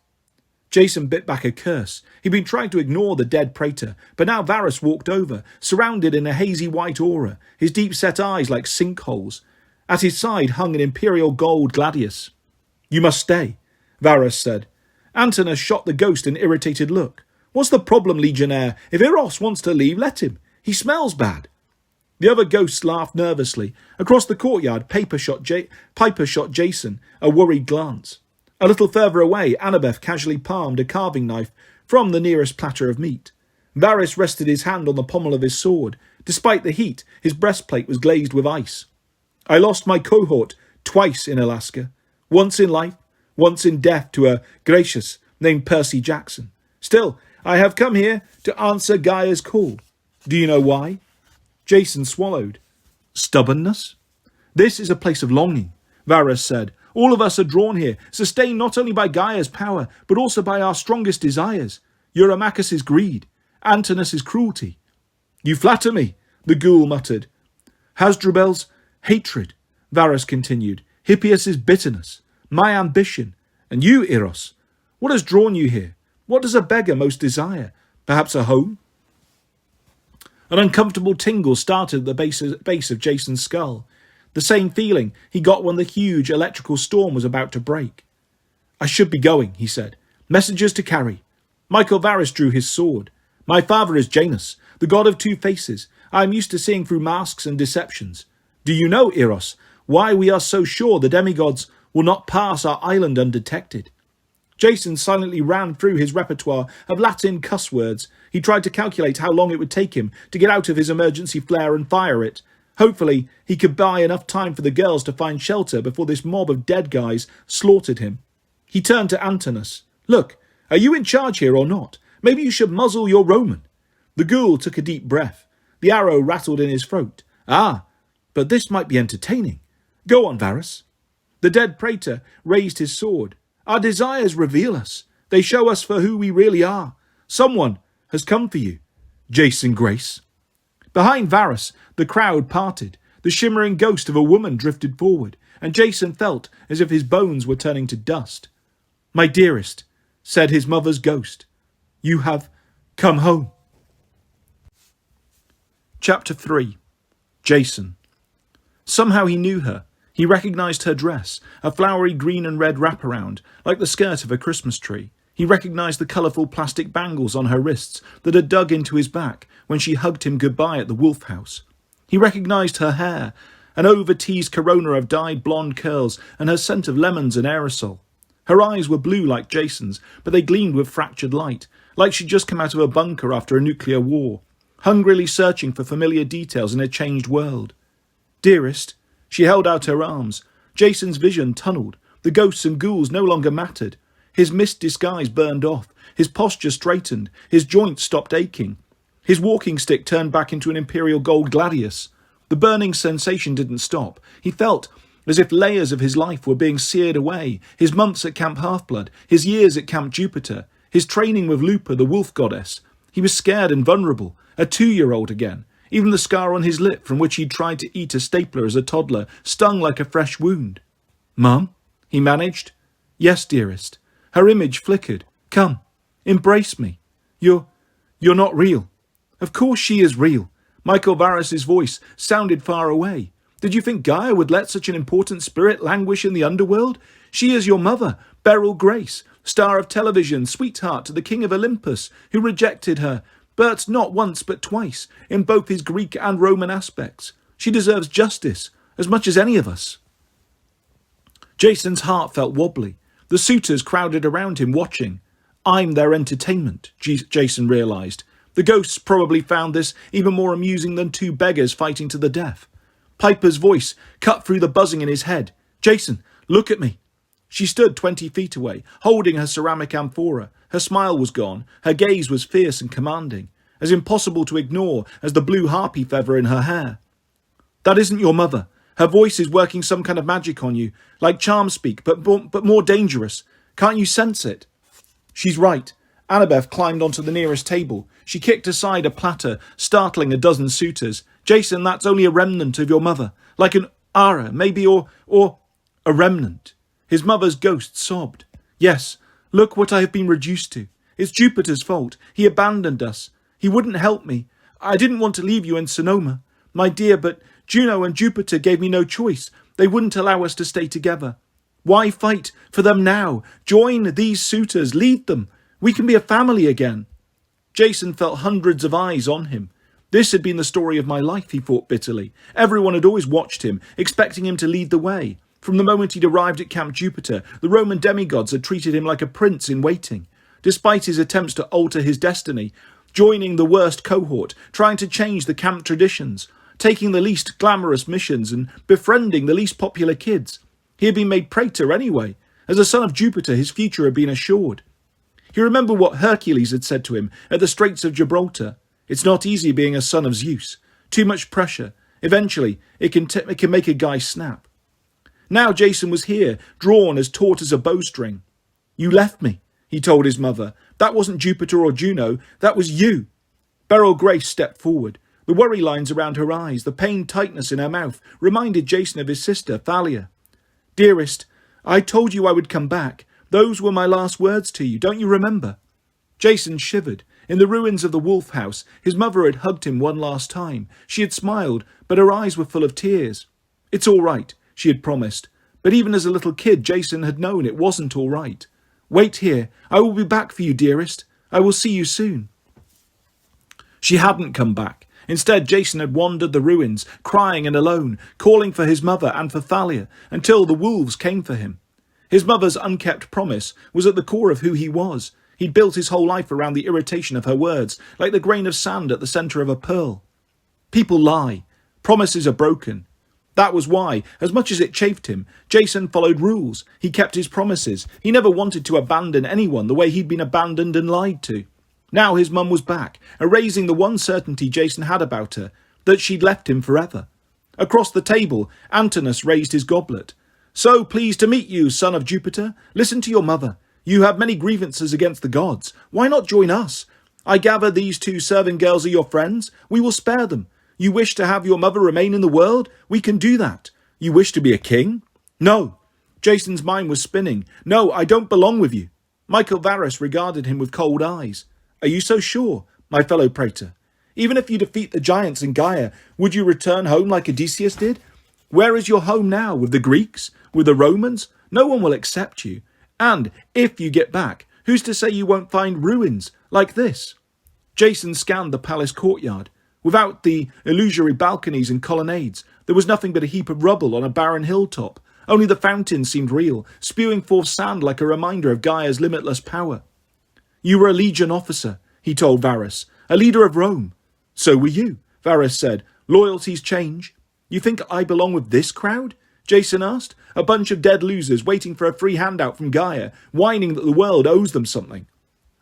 Jason bit back a curse. He'd been trying to ignore the dead praetor, but now Varus walked over, surrounded in a hazy white aura, his deep-set eyes like sinkholes. At his side hung an imperial gold gladius. "You must stay," Varus said. Antinous shot the ghost an irritated look. "What's the problem, Legionnaire? If Eros wants to leave, let him. He smells bad." The other ghosts laughed nervously. Across the courtyard, Piper shot Jason a worried glance. A little further away, Annabeth casually palmed a carving knife from the nearest platter of meat. Varus rested his hand on the pommel of his sword. Despite the heat, his breastplate was glazed with ice. "I lost my cohort twice in Alaska. Once in life, once in death to a gracious named Percy Jackson. Still, I have come here to answer Gaia's call. Do you know why?" Jason swallowed. "Stubbornness?" "This is a place of longing," Varus said. "All of us are drawn here, sustained not only by Gaia's power, but also by our strongest desires. Eurymachus' greed, Antinous' cruelty." "You flatter me," the ghoul muttered. "Hasdrubal's hatred," Varus continued. "Hippias' bitterness, my ambition. And you, Eros, what has drawn you here? What does a beggar most desire? Perhaps a home?" An uncomfortable tingle started at the base of Jason's skull. The same feeling he got when the huge electrical storm was about to break. "I should be going," he said. "Messages to carry." Michael Varus drew his sword. "My father is Janus, the god of two faces. I am used to seeing through masks and deceptions. Do you know, Eros, why we are so sure the demigods will not pass our island undetected?" Jason silently ran through his repertoire of Latin cuss words. He tried to calculate how long it would take him to get out of his emergency flare and fire it. Hopefully, he could buy enough time for the girls to find shelter before this mob of dead guys slaughtered him. He turned to Antinous. "Look, are you in charge here or not? Maybe you should muzzle your Roman." The ghoul took a deep breath. The arrow rattled in his throat. "Ah, but this might be entertaining. Go on, Varus." The dead praetor raised his sword. "Our desires reveal us. They show us for who we really are. Someone has come for you, Jason Grace." Behind Varus, the crowd parted. The shimmering ghost of a woman drifted forward, and Jason felt as if his bones were turning to dust. "My dearest," said his mother's ghost, "you have come home." Chapter 3. Jason. Somehow he knew her. He recognised her dress, a flowery green and red wraparound, like the skirt of a Christmas tree. He recognised the colourful plastic bangles on her wrists that had dug into his back when she hugged him goodbye at the Wolf House. He recognised her hair, an over-teased corona of dyed blonde curls, and her scent of lemons and aerosol. Her eyes were blue like Jason's, but they gleamed with fractured light, like she'd just come out of a bunker after a nuclear war, hungrily searching for familiar details in a changed world. "Dearest," she held out her arms. Jason's vision tunnelled. The ghosts and ghouls no longer mattered. His mist disguise burned off. His posture straightened. His joints stopped aching. His walking stick turned back into an imperial gold gladius. The burning sensation didn't stop. He felt as if layers of his life were being seared away. His months at Camp Half-Blood, his years at Camp Jupiter, his training with Lupa, the wolf goddess. He was scared and vulnerable, a 2-year-old again. Even the scar on his lip, from which he'd tried to eat a stapler as a toddler, stung like a fresh wound. "Mum?" he managed. "Yes, dearest." Her image flickered. "Come, embrace me. You're not real." Of course she is real. Michael Varus's voice sounded far away. "Did you think Gaia would let such an important spirit languish in the underworld? She is your mother, Beryl Grace, star of television, sweetheart to the king of Olympus, who rejected her, but not once but twice, in both his Greek and Roman aspects. She deserves justice, as much as any of us." Jason's heart felt wobbly. The suitors crowded around him, watching. "I'm their entertainment," Jason realised. The ghosts probably found this even more amusing than two beggars fighting to the death. Piper's voice cut through the buzzing in his head. "Jason, look at me." She stood 20 feet away, holding her ceramic amphora. Her smile was gone. Her gaze was fierce and commanding, as impossible to ignore as the blue harpy feather in her hair. "That isn't your mother. Her voice is working some kind of magic on you, like charm speak, but more dangerous. Can't you sense it?" "She's right." Annabeth climbed onto the nearest table. She kicked aside a platter, startling a dozen suitors. "Jason, that's only a remnant of your mother. Like an Ara, maybe, or a remnant." His mother's ghost sobbed. "Yes, Look what I have been reduced to. It's Jupiter's fault. He abandoned us. He wouldn't help me. I didn't want to leave you in Sonoma, my dear, but Juno and Jupiter gave me no choice. They wouldn't allow us to stay together. Why fight for them now? Join these suitors. Lead them. We can be a family again." Jason felt hundreds of eyes on him. This had been the story of my life, he thought bitterly. Everyone had always watched him, expecting him to lead the way. From the moment he'd arrived at Camp Jupiter, the Roman demigods had treated him like a prince in waiting. Despite his attempts to alter his destiny, joining the worst cohort, trying to change the camp traditions, taking the least glamorous missions and befriending the least popular kids, he had been made praetor anyway. As a son of Jupiter, his future had been assured. He remembered what Hercules had said to him at the Straits of Gibraltar. It's not easy being a son of Zeus. Too much pressure. Eventually, it can make a guy snap. Now Jason was here, drawn as taut as a bowstring. "You left me," he told his mother. "That wasn't Jupiter or Juno. That was you." Beryl Grace stepped forward. The worry lines around her eyes, the pained tightness in her mouth, reminded Jason of his sister, Thalia. "Dearest, I told you I would come back. Those were my last words to you. Don't you remember?" Jason shivered. In the ruins of the wolf house, his mother had hugged him one last time. She had smiled, but her eyes were full of tears. "It's all right," she had promised. But even as a little kid, Jason had known it wasn't all right. "Wait here. I will be back for you, dearest. I will see you soon." She hadn't come back. Instead, Jason had wandered the ruins, crying and alone, calling for his mother and for Thalia, until the wolves came for him. His mother's unkept promise was at the core of who he was. He'd built his whole life around the irritation of her words, like the grain of sand at the centre of a pearl. People lie. Promises are broken. That was why, as much as it chafed him, Jason followed rules. He kept his promises. He never wanted to abandon anyone the way he'd been abandoned and lied to. Now his mum was back, erasing the one certainty Jason had about her, that she'd left him forever. Across the table, Antinous raised his goblet. "So pleased to meet you, son of Jupiter. Listen to your mother. You have many grievances against the gods. Why not join us? I gather these 2 serving girls are your friends. We will spare them. You wish to have your mother remain in the world? We can do that. You wish to be a king? No." Jason's mind was spinning. "No, I don't belong with you." Michael Varus regarded him with cold eyes. "Are you so sure, my fellow praetor? Even if you defeat the giants in Gaia, would you return home like Odysseus did? Where is your home now? With the Greeks? With the Romans? No one will accept you. And if you get back, who's to say you won't find ruins like this?" Jason scanned the palace courtyard. Without the illusory balconies and colonnades, there was nothing but a heap of rubble on a barren hilltop. Only the fountain seemed real, spewing forth sand like a reminder of Gaia's limitless power. "You were a legion officer," he told Varus, "a leader of Rome." "So were you," Varus said. "Loyalties change." "You think I belong with this crowd?" Jason asked. "A bunch of dead losers waiting for a free handout from Gaia, whining that the world owes them something."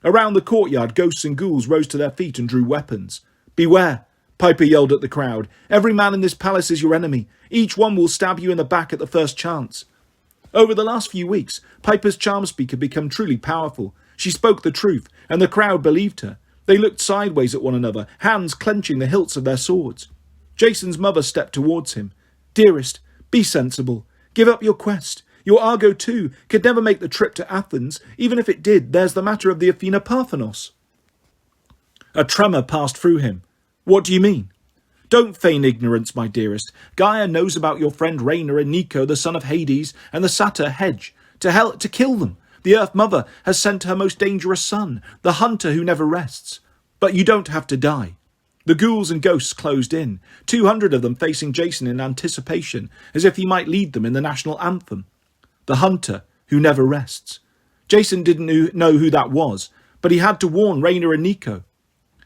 Around the courtyard, ghosts and ghouls rose to their feet and drew weapons. "Beware," Piper yelled at the crowd. "Every man in this palace is your enemy. Each one will stab you in the back at the first chance." Over the last few weeks, Piper's charm speak had become truly powerful. She spoke the truth, and the crowd believed her. They looked sideways at one another, hands clenching the hilts of their swords. Jason's mother stepped towards him. "Dearest, be sensible. Give up your quest. Your Argo too could never make the trip to Athens. Even if it did, there's the matter of the Athena Parthenos." A tremor passed through him. "What do you mean?" "Don't feign ignorance, my dearest. Gaia knows about your friend Raina and Nico, the son of Hades, and the satyr Hedge. To kill them. The Earth Mother has sent her most dangerous son, the hunter who never rests. But you don't have to die." The ghouls and ghosts closed in, 200 of them facing Jason in anticipation, as if he might lead them in the national anthem. The hunter who never rests. Jason didn't know who that was, but he had to warn Raina and Nico,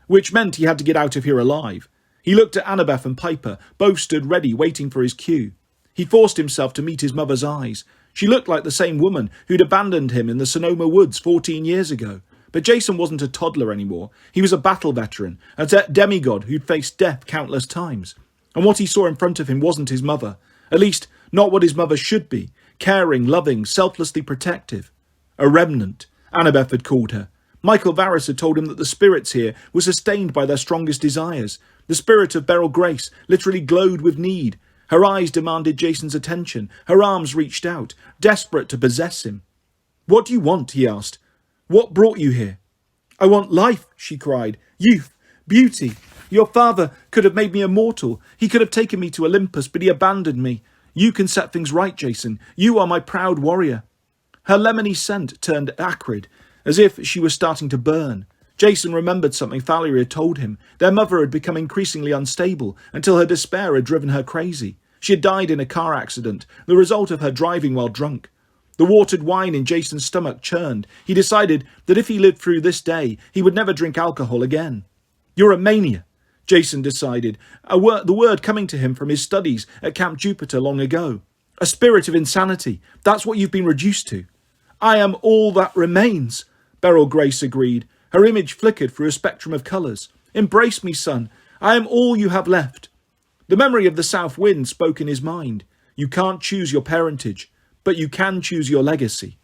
which meant he had to get out of here alive. He looked at Annabeth and Piper, both stood ready, waiting for his cue. He forced himself to meet his mother's eyes. She looked like the same woman who'd abandoned him in the Sonoma woods 14 years ago. But Jason wasn't a toddler anymore. He was a battle veteran, a demigod who'd faced death countless times. And what he saw in front of him wasn't his mother. At least, not what his mother should be. Caring, loving, selflessly protective. A remnant, Annabeth had called her. Michael Varus had told him that the spirits here were sustained by their strongest desires. The spirit of Beryl Grace literally glowed with need. Her eyes demanded Jason's attention. Her arms reached out, desperate to possess him. "What do you want?" he asked. What brought you here?" "I want life," she cried. "Youth, beauty. Your father could have made me immortal. He could have taken me to Olympus, but he abandoned me. You can set things right, Jason. You are my proud warrior." Her lemony scent turned acrid, as if she was starting to burn. Jason remembered something Valerie had told him. Their mother had become increasingly unstable until her despair had driven her crazy. She had died in a car accident, the result of her driving while drunk. The watered wine in Jason's stomach churned. He decided that if he lived through this day, he would never drink alcohol again. "You're a mania," Jason decided, the word coming to him from his studies at Camp Jupiter long ago. "A spirit of insanity. That's what you've been reduced to." "I am all that remains," Beryl Grace agreed. Her image flickered through a spectrum of colours. "Embrace me, son. I am all you have left." The memory of the south wind spoke in his mind. You can't choose your parentage, but you can choose your legacy.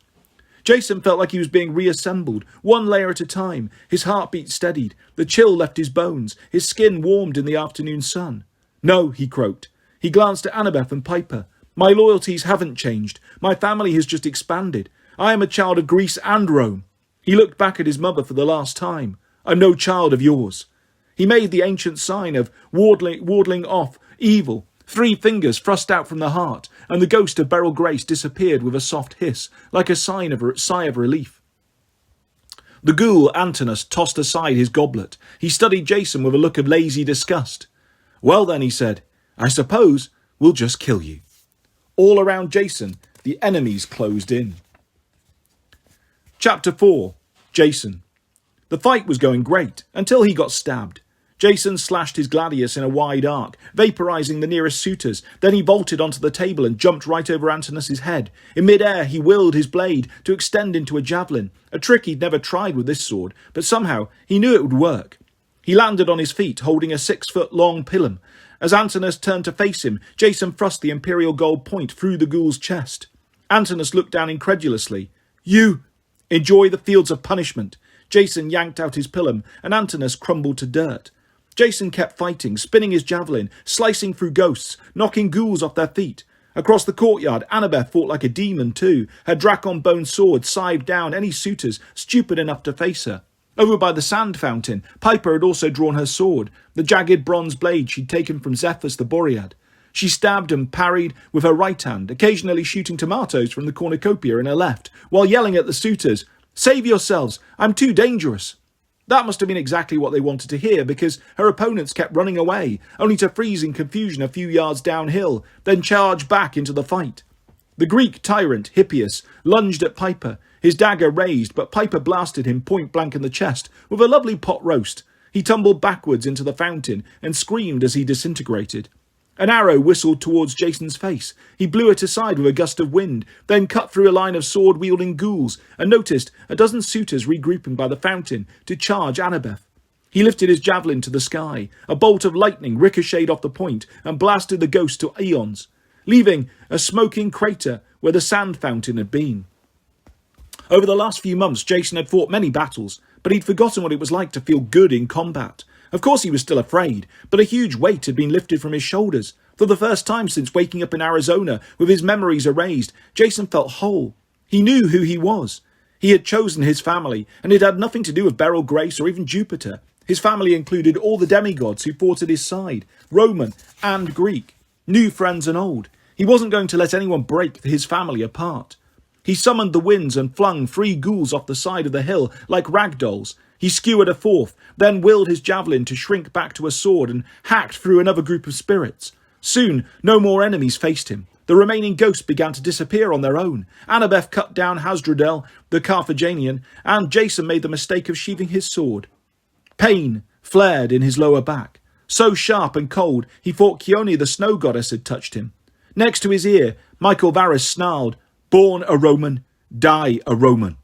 Jason felt like he was being reassembled, one layer at a time. His heartbeat steadied. The chill left his bones. His skin warmed in the afternoon sun. "No," he croaked. He glanced at Annabeth and Piper. "My loyalties haven't changed. My family has just expanded. I am a child of Greece and Rome." He looked back at his mother for the last time. "I'm no child of yours." He made the ancient sign of warding off evil. 3 fingers thrust out from the heart, and the ghost of Beryl Grace disappeared with a soft hiss, like a sigh of relief. The ghoul Antinous tossed aside his goblet. He studied Jason with a look of lazy disgust. "Well then," he said, "I suppose we'll just kill you." All around Jason, the enemies closed in. Chapter 4. Jason. The fight was going great, until he got stabbed. Jason slashed his gladius in a wide arc, vaporizing the nearest suitors. Then he vaulted onto the table and jumped right over Antinous' head. In mid-air, he whirled his blade to extend into a javelin, a trick he'd never tried with this sword, but somehow he knew it would work. He landed on his feet, holding a 6-foot-long pilum. As Antinous turned to face him, Jason thrust the imperial gold point through the ghoul's chest. Antinous looked down incredulously. "You enjoy the fields of punishment." Jason yanked out his pilum, and Antinous crumbled to dirt. Jason kept fighting, spinning his javelin, slicing through ghosts, knocking ghouls off their feet. Across the courtyard, Annabeth fought like a demon too. Her dragon-bone sword scythed down any suitors stupid enough to face her. Over by the sand fountain, Piper had also drawn her sword, the jagged bronze blade she'd taken from Zephyrus the Boread. She stabbed and parried with her right hand, occasionally shooting tomatoes from the cornucopia in her left, while yelling at the suitors, "Save yourselves! I'm too dangerous!" That must have been exactly what they wanted to hear, because her opponents kept running away, only to freeze in confusion a few yards downhill, then charge back into the fight. The Greek tyrant, Hippias, lunged at Piper, his dagger raised, but Piper blasted him point-blank in the chest with a lovely pot roast. He tumbled backwards into the fountain and screamed as he disintegrated. An arrow whistled towards Jason's face. He blew it aside with a gust of wind, then cut through a line of sword-wielding ghouls and noticed a dozen suitors regrouping by the fountain to charge Annabeth. He lifted his javelin to the sky. A bolt of lightning ricocheted off the point and blasted the ghost to eons, leaving a smoking crater where the sand fountain had been. Over the last few months, Jason had fought many battles, but he'd forgotten what it was like to feel good in combat. Of course he was still afraid, but a huge weight had been lifted from his shoulders. For the first time since waking up in Arizona, with his memories erased, Jason felt whole. He knew who he was. He had chosen his family, and it had nothing to do with Beryl Grace or even Jupiter. His family included all the demigods who fought at his side, Roman and Greek, new friends and old. He wasn't going to let anyone break his family apart. He summoned the winds and flung 3 ghouls off the side of the hill like ragdolls. He skewered a 4th, then willed his javelin to shrink back to a sword and hacked through another group of spirits. Soon, no more enemies faced him. The remaining ghosts began to disappear on their own. Annabeth cut down Hasdrubal, the Carthaginian, and Jason made the mistake of sheathing his sword. Pain flared in his lower back. So sharp and cold, he thought Chione the snow goddess had touched him. Next to his ear, Michael Varus snarled, "Born a Roman, die a Roman."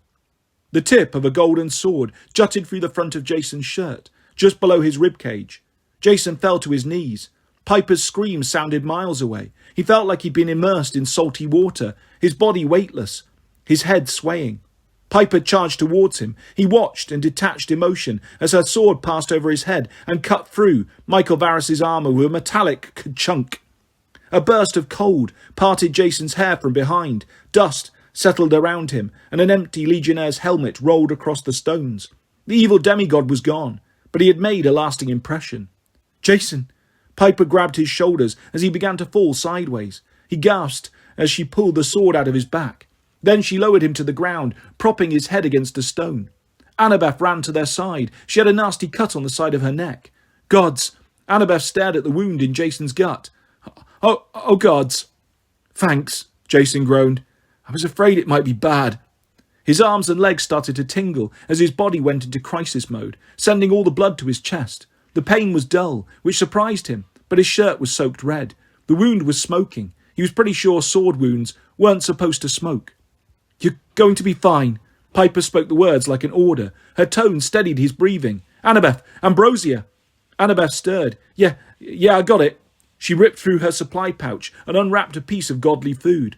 The tip of a golden sword jutted through the front of Jason's shirt, just below his ribcage. Jason fell to his knees. Piper's scream sounded miles away. He felt like he'd been immersed in salty water, his body weightless, his head swaying. Piper charged towards him. He watched in detached emotion as her sword passed over his head and cut through Michael Varus's armour with a metallic chunk. A burst of cold parted Jason's hair from behind. Dust settled around him, and an empty legionnaire's helmet rolled across the stones. The evil demigod was gone, but he had made a lasting impression. "Jason!" Piper grabbed his shoulders as he began to fall sideways. He gasped as she pulled the sword out of his back. Then she lowered him to the ground, propping his head against a stone. Annabeth ran to their side. She had a nasty cut on the side of her neck. "Gods!" Annabeth stared at the wound in Jason's gut. Oh, gods!" "Thanks," Jason groaned. "I was afraid it might be bad." His arms and legs started to tingle as his body went into crisis mode, sending all the blood to his chest. The pain was dull, which surprised him, but his shirt was soaked red. The wound was smoking. He was pretty sure sword wounds weren't supposed to smoke. "You're going to be fine." Piper spoke the words like an order. Her tone steadied his breathing. "Annabeth! Ambrosia!" Annabeth stirred. Yeah, I got it." She ripped through her supply pouch and unwrapped a piece of godly food.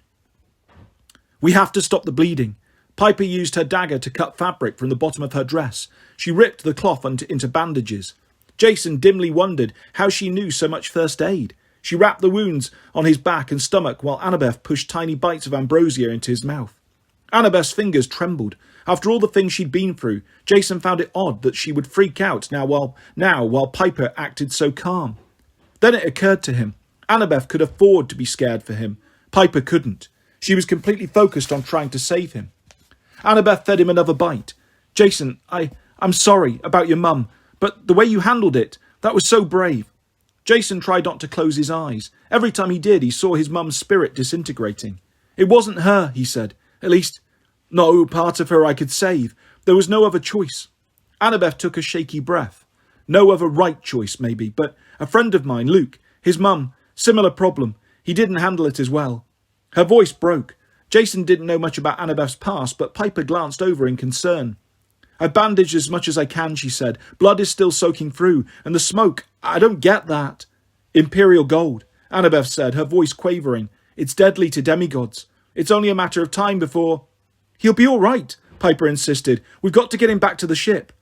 "We have to stop the bleeding." Piper used her dagger to cut fabric from the bottom of her dress. She ripped the cloth into bandages. Jason dimly wondered how she knew so much first aid. She wrapped the wounds on his back and stomach while Annabeth pushed tiny bites of ambrosia into his mouth. Annabeth's fingers trembled. After all the things she'd been through, Jason found it odd that she would freak out now while Piper acted so calm. Then it occurred to him. Annabeth could afford to be scared for him. Piper couldn't. She was completely focused on trying to save him. Annabeth fed him another bite. "Jason, I'm sorry about your mum, but the way you handled it, that was so brave." Jason tried not to close his eyes. Every time he did, he saw his mum's spirit disintegrating. "It wasn't her," he said. "At least, no part of her I could save. There was no other choice." Annabeth took a shaky breath. "No other right choice, maybe, but a friend of mine, Luke, his mum, similar problem. He didn't handle it as well." Her voice broke. Jason didn't know much about Annabeth's past, but Piper glanced over in concern. "I've bandaged as much as I can," she said. "Blood is still soaking through, and the smoke, I don't get that." "Imperial gold," Annabeth said, her voice quavering. "It's deadly to demigods. It's only a matter of time before—" "He'll be all right," Piper insisted. "We've got to get him back to the ship."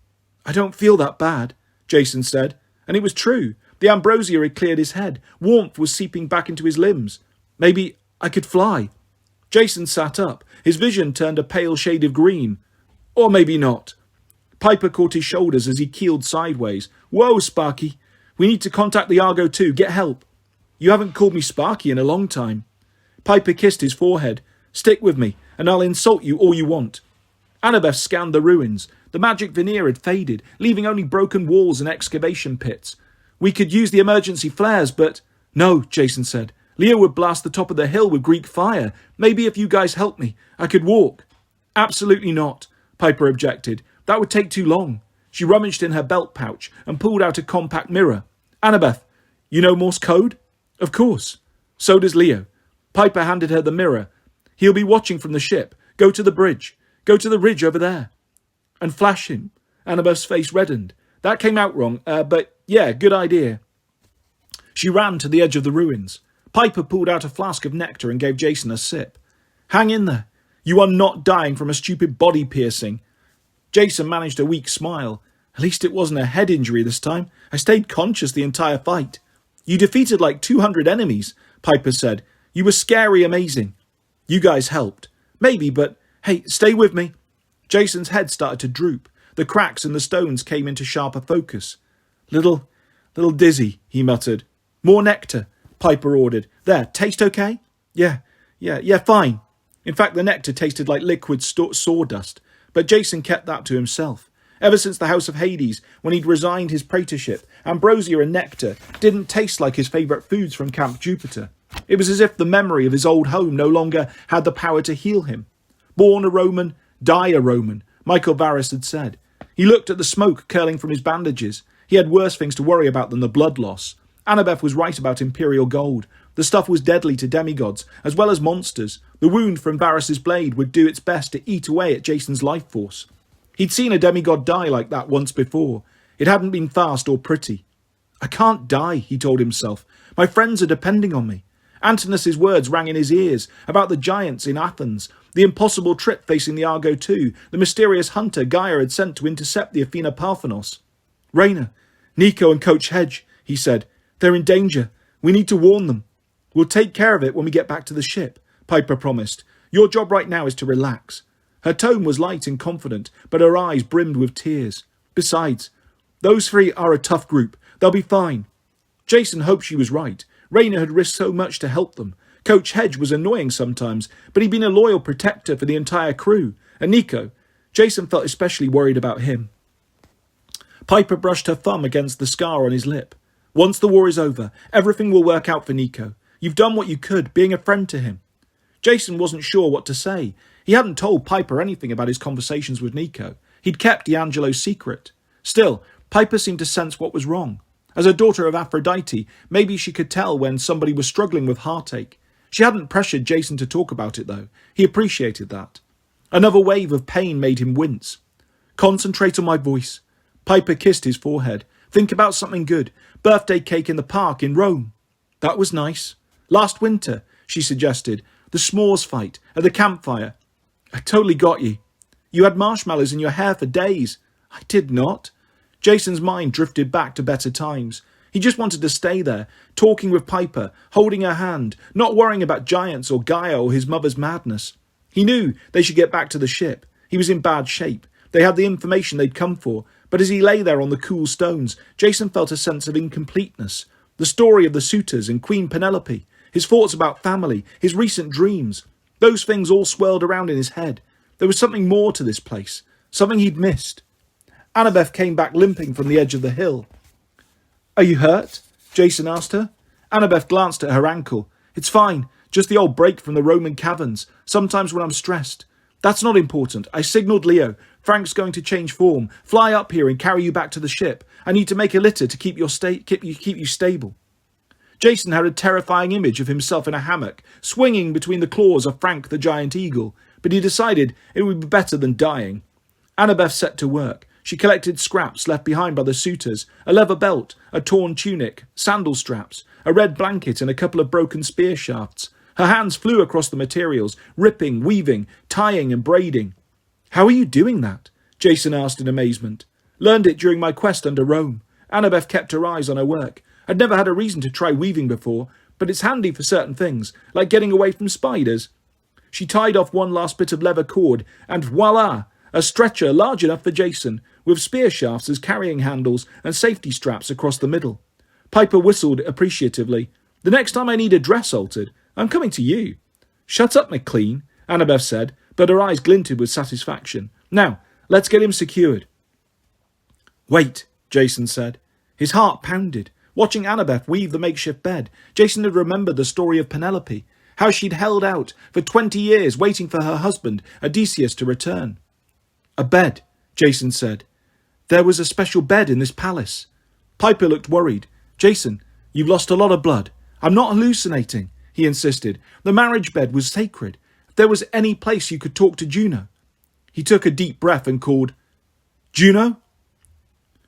"I don't feel that bad," Jason said. And it was true. The ambrosia had cleared his head. Warmth was seeping back into his limbs. "Maybe I could fly." Jason sat up. His vision turned a pale shade of green. Or maybe not. Piper caught his shoulders as he keeled sideways. "Whoa, Sparky. We need to contact the Argo too. Get help." "You haven't called me Sparky in a long time." Piper kissed his forehead. "Stick with me, and I'll insult you all you want." Annabeth scanned the ruins. The magic veneer had faded, leaving only broken walls and excavation pits. "We could use the emergency flares, but—" "No," Jason said. "Leo would blast the top of the hill with Greek fire. Maybe if you guys help me, I could walk." "Absolutely not," Piper objected. "That would take too long." She rummaged in her belt pouch and pulled out a compact mirror. "Annabeth, you know Morse code?" "Of course." "So does Leo." Piper handed her the mirror. "He'll be watching from the ship. Go to the bridge. Go to the ridge over there." "And flash him." Annabeth's face reddened. "That came out wrong, but yeah, good idea." She ran to the edge of the ruins. Piper pulled out a flask of nectar and gave Jason a sip. "Hang in there. You are not dying from a stupid body piercing." Jason managed a weak smile. "At least it wasn't a head injury this time. I stayed conscious the entire fight." "You defeated like 200 enemies," Piper said. "You were scary amazing." "You guys helped." "Maybe, but hey, stay with me." Jason's head started to droop. The cracks in the stones came into sharper focus. Little dizzy," he muttered. "More nectar," Piper ordered. "There, taste okay?" Yeah, fine." In fact, the nectar tasted like liquid sawdust, but Jason kept that to himself. Ever since the House of Hades, when he'd resigned his praetorship, ambrosia and nectar didn't taste like his favourite foods from Camp Jupiter. It was as if the memory of his old home no longer had the power to heal him. "Born a Roman, die a Roman," Michael Varys had said. He looked at the smoke curling from his bandages. He had worse things to worry about than the blood loss. Annabeth was right about Imperial gold. The stuff was deadly to demigods, as well as monsters. The wound from Varys' blade would do its best to eat away at Jason's life force. He'd seen a demigod die like that once before. It hadn't been fast or pretty. "I can't die," he told himself. "My friends are depending on me." Antinous' words rang in his ears about the giants in Athens, the impossible trip facing the Argo II, the mysterious hunter Gaia had sent to intercept the Athena Parthenos. "Rayna, Nico and Coach Hedge," he said. "They're in danger. We need to warn them." "We'll take care of it when we get back to the ship," Piper promised. Your job right now is to relax." Her tone was light and confident, but her eyes brimmed with tears. "Besides, those three are a tough group. They'll be fine." Jason hoped she was right. Rayner had risked so much to help them. Coach Hedge was annoying sometimes, but he'd been a loyal protector for the entire crew. And Nico, Jason felt especially worried about him. Piper brushed her thumb against the scar on his lip. "Once the war is over, everything will work out for Nico. You've done what you could, being a friend to him." Jason wasn't sure what to say. He hadn't told Piper anything about his conversations with Nico. He'd kept D'Angelo's secret. Still, Piper seemed to sense what was wrong. As a daughter of Aphrodite, maybe she could tell when somebody was struggling with heartache. She hadn't pressured Jason to talk about it, though. He appreciated that. Another wave of pain made him wince. "Concentrate on my voice." Piper kissed his forehead. "Think about something good. Birthday cake in the park in Rome." "That was nice." "Last winter," she suggested. "The s'mores fight at the campfire." "I totally got you." "You had marshmallows in your hair for days." "I did not." Jason's mind drifted back to better times. He just wanted to stay there, talking with Piper, holding her hand, not worrying about giants or Gaia or his mother's madness. He knew they should get back to the ship. He was in bad shape. They had the information they'd come for, but as he lay there on the cool stones, Jason felt a sense of incompleteness. The story of the suitors and Queen Penelope, his thoughts about family, his recent dreams, those things all swirled around in his head. There was something more to this place, something he'd missed. Annabeth came back limping from the edge of the hill. "Are you hurt?" Jason asked her. Annabeth glanced at her ankle. "It's fine, just the old break from the Roman caverns, sometimes when I'm stressed." "That's not important. I signalled Leo. Frank's going to change form, fly up here and carry you back to the ship. I need to make a litter to keep you stable." Jason had a terrifying image of himself in a hammock, swinging between the claws of Frank the giant eagle, but he decided it would be better than dying. Annabeth set to work. She collected scraps left behind by the suitors, a leather belt, a torn tunic, sandal straps, a red blanket and a couple of broken spear shafts. Her hands flew across the materials, ripping, weaving, tying and braiding. "How are you doing that?" Jason asked in amazement. "Learned it during my quest under Rome." Annabeth kept her eyes on her work. "I'd never had a reason to try weaving before, but it's handy for certain things, like getting away from spiders." She tied off one last bit of leather cord, and voila! A stretcher large enough for Jason, with spear shafts as carrying handles and safety straps across the middle. Piper whistled appreciatively. "The next time I need a dress altered, I'm coming to you." "Shut up, McLean," Annabeth said, but her eyes glinted with satisfaction. "Now, let's get him secured." "Wait," Jason said. His heart pounded. Watching Annabeth weave the makeshift bed, Jason had remembered the story of Penelope, how she'd held out for 20 years waiting for her husband, Odysseus, to return. "A bed," Jason said. "There was a special bed in this palace." Piper looked worried. "Jason, you've lost a lot of blood." "I'm not hallucinating," he insisted. "The marriage bed was sacred. If there was any place you could talk to Juno." He took a deep breath and called, "Juno?"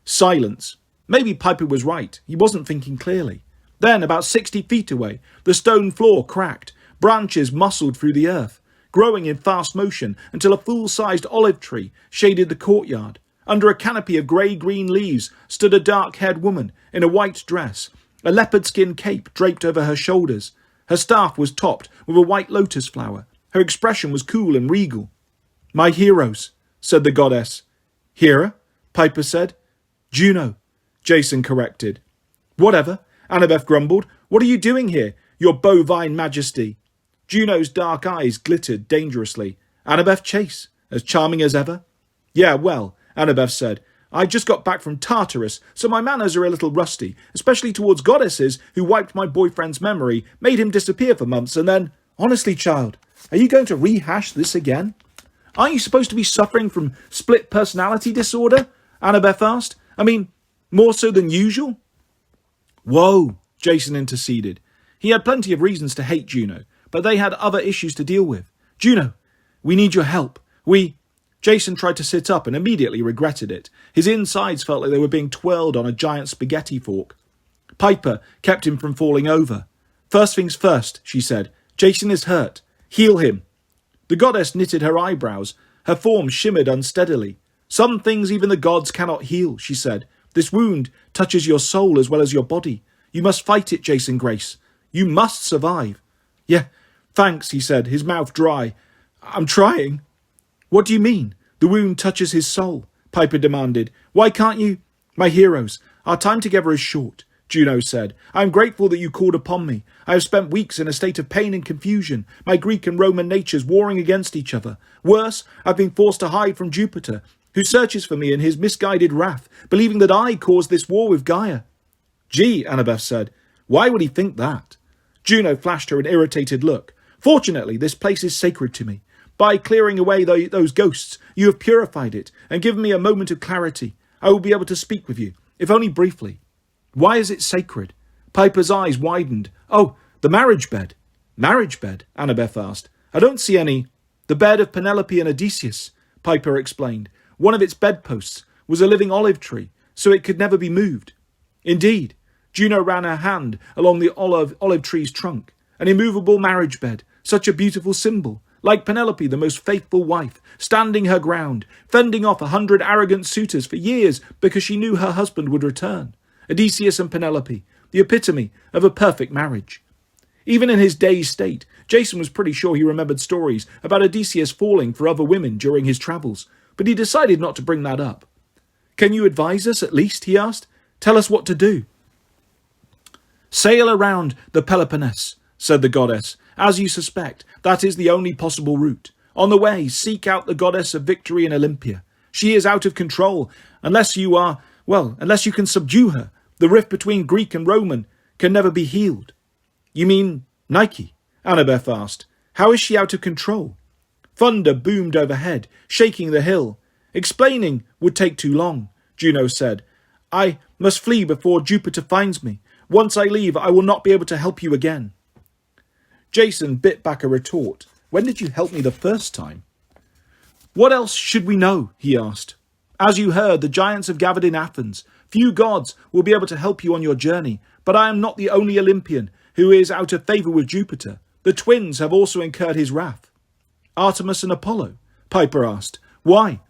Silence. Maybe Piper was right. He wasn't thinking clearly. Then, about 60 feet away, the stone floor cracked. Branches muscled through the earth, growing in fast motion until a full-sized olive tree shaded the courtyard. Under a canopy of grey-green leaves stood a dark-haired woman in a white dress, a leopard-skin cape draped over her shoulders. Her staff was topped with a white lotus flower. Her expression was cool and regal. "My heroes," said the goddess. "Hera?" Piper said. "Juno," Jason corrected. "Whatever," Annabeth grumbled. "What are you doing here, your bovine majesty?" Juno's dark eyes glittered dangerously. "Annabeth Chase, as charming as ever?" "Yeah, well," Annabeth said, "I just got back from Tartarus, so my manners are a little rusty, especially towards goddesses who wiped my boyfriend's memory, made him disappear for months, and then..." "Honestly, child, are you going to rehash this again?" "Aren't you supposed to be suffering from split personality disorder?" Annabeth asked. "I mean, more so than usual?" "Whoa," Jason interceded. He had plenty of reasons to hate Juno, but they had other issues to deal with. "Juno, we need your help. Jason tried to sit up and immediately regretted it. His insides felt like they were being twirled on a giant spaghetti fork. Piper kept him from falling over. "First things first," she said. "Jason is hurt. Heal him." The goddess knitted her eyebrows. Her form shimmered unsteadily. "Some things even the gods cannot heal," she said. "This wound touches your soul as well as your body. You must fight it, Jason Grace. You must survive." "Yeah, thanks," he said, his mouth dry. I'm trying." "What do you mean? The wound touches his soul," Piper demanded. "Why can't you—" "My heroes, our time together is short," Juno said. "I am grateful that you called upon me. I have spent weeks in a state of pain and confusion, my Greek and Roman natures warring against each other. Worse, I've been forced to hide from Jupiter, who searches for me in his misguided wrath, believing that I caused this war with Gaia." "Gee," Annabeth said, "why would he think that?" Juno flashed her an irritated look. "Fortunately, this place is sacred to me. By clearing away those ghosts, you have purified it and given me a moment of clarity. I will be able to speak with you, if only briefly." "Why is it sacred?" Piper's eyes widened. "Oh, the marriage bed." "Marriage bed?" Annabeth asked. "I don't see any—" "The bed of Penelope and Odysseus," Piper explained. "One of its bedposts was a living olive tree, so it could never be moved." "Indeed." Juno ran her hand along the olive tree's trunk. "An immovable marriage bed, such a beautiful symbol. Like Penelope, the most faithful wife, standing her ground, fending off 100 arrogant suitors for years because she knew her husband would return. Odysseus and Penelope, the epitome of a perfect marriage." Even in his dazed state, Jason was pretty sure he remembered stories about Odysseus falling for other women during his travels, but he decided not to bring that up. "Can you advise us, at least?" he asked. "Tell us what to do." "Sail around the Peloponnese," said the goddess. "As you suspect, that is the only possible route. On the way, seek out the goddess of victory in Olympia. She is out of control. Unless you can subdue her, the rift between Greek and Roman can never be healed." "You mean Nike?" Annabeth asked. "How is she out of control?" Thunder boomed overhead, shaking the hill. "Explaining would take too long," Juno said. "I must flee before Jupiter finds me. Once I leave, I will not be able to help you again." Jason bit back a retort. "When did you help me the first time?" "What else should we know?" he asked. "As you heard, the giants have gathered in Athens. Few gods will be able to help you on your journey, but I am not the only Olympian who is out of favour with Jupiter. The twins have also incurred his wrath." "Artemis and Apollo?" Piper asked. "Why?"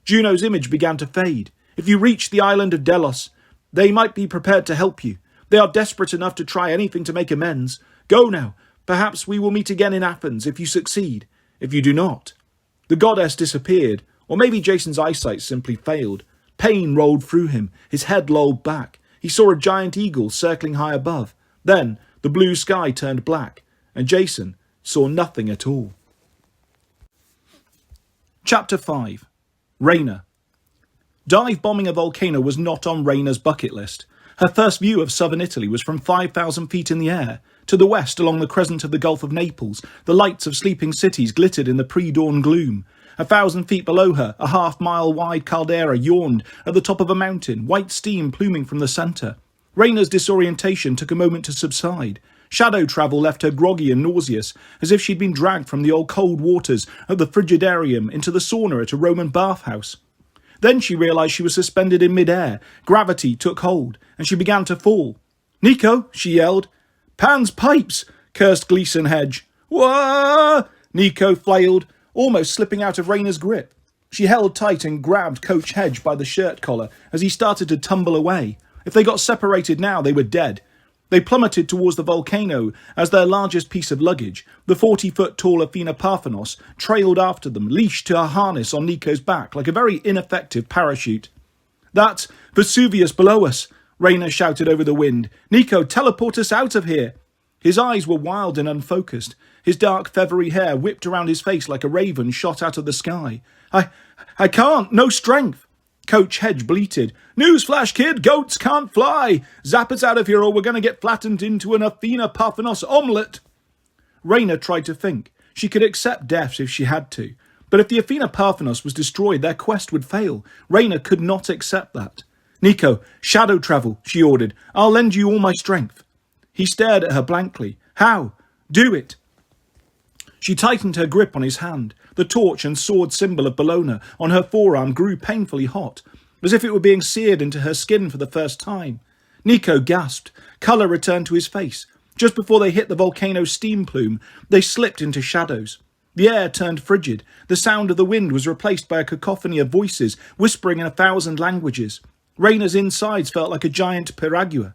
Juno's image began to fade. "If you reach the island of Delos, they might be prepared to help you. They are desperate enough to try anything to make amends. Go now. Perhaps we will meet again in Athens if you succeed. If you do not." The goddess disappeared, or maybe Jason's eyesight simply failed. Pain rolled through him, his head lolled back. He saw a giant eagle circling high above. Then the blue sky turned black, and Jason saw nothing at all. Chapter 5. Raina. Dive bombing a volcano was not on Raina's bucket list. Her first view of southern Italy was from 5,000 feet in the air. To the west, along the crescent of the Gulf of Naples, the lights of sleeping cities glittered in the pre-dawn gloom. 1,000 feet below her, a half-mile-wide caldera yawned at the top of a mountain, white steam pluming from the centre. Raina's disorientation took a moment to subside. Shadow travel left her groggy and nauseous, as if she'd been dragged from the old cold waters of the frigidarium into the sauna at a Roman bathhouse. Then she realised she was suspended in mid-air. Gravity took hold, and she began to fall. "Nico!" she yelled. "Pan's pipes!" cursed Gleason Hedge. "Whoa!" Nico flailed, almost slipping out of Raina's grip. She held tight and grabbed Coach Hedge by the shirt collar as he started to tumble away. If they got separated now, they were dead. They plummeted towards the volcano as their largest piece of luggage, the 40-foot-tall Athena Parthenos, trailed after them, leashed to a harness on Nico's back like a very ineffective parachute. "That's Vesuvius below us," Raina shouted over the wind. "Nico, teleport us out of here." His eyes were wild and unfocused. His dark, feathery hair whipped around his face like a raven shot out of the sky. I can't. No strength." Coach Hedge bleated. "Newsflash, kid. Goats can't fly. Zap us out of here or we're going to get flattened into an Athena Parthenos omelette." Raina tried to think. She could accept death if she had to. But if the Athena Parthenos was destroyed, their quest would fail. Raina could not accept that. "Nico, shadow travel," she ordered. "I'll lend you all my strength." He stared at her blankly. "How? Do it." She tightened her grip on his hand. The torch and sword symbol of Bologna on her forearm grew painfully hot, as if it were being seared into her skin for the first time. Nico gasped. Colour returned to his face. Just before they hit the volcano's steam plume, they slipped into shadows. The air turned frigid. The sound of the wind was replaced by a cacophony of voices, whispering in 1,000 languages. Raina's insides felt like a giant piragua.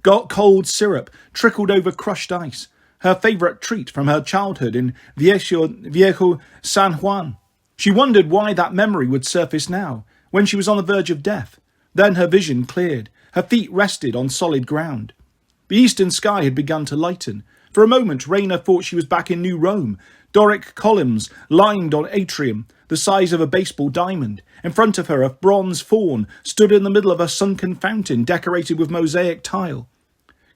Got cold syrup trickled over crushed ice. her favourite treat from her childhood in Viejo San Juan. She wondered why that memory would surface now, when she was on the verge of death. Then her vision cleared. Her feet rested on solid ground. The eastern sky had begun to lighten. For a moment, Raina thought she was back in New Rome. Doric columns lined an atrium the size of a baseball diamond. In front of her, a bronze faun stood in the middle of a sunken fountain decorated with mosaic tile.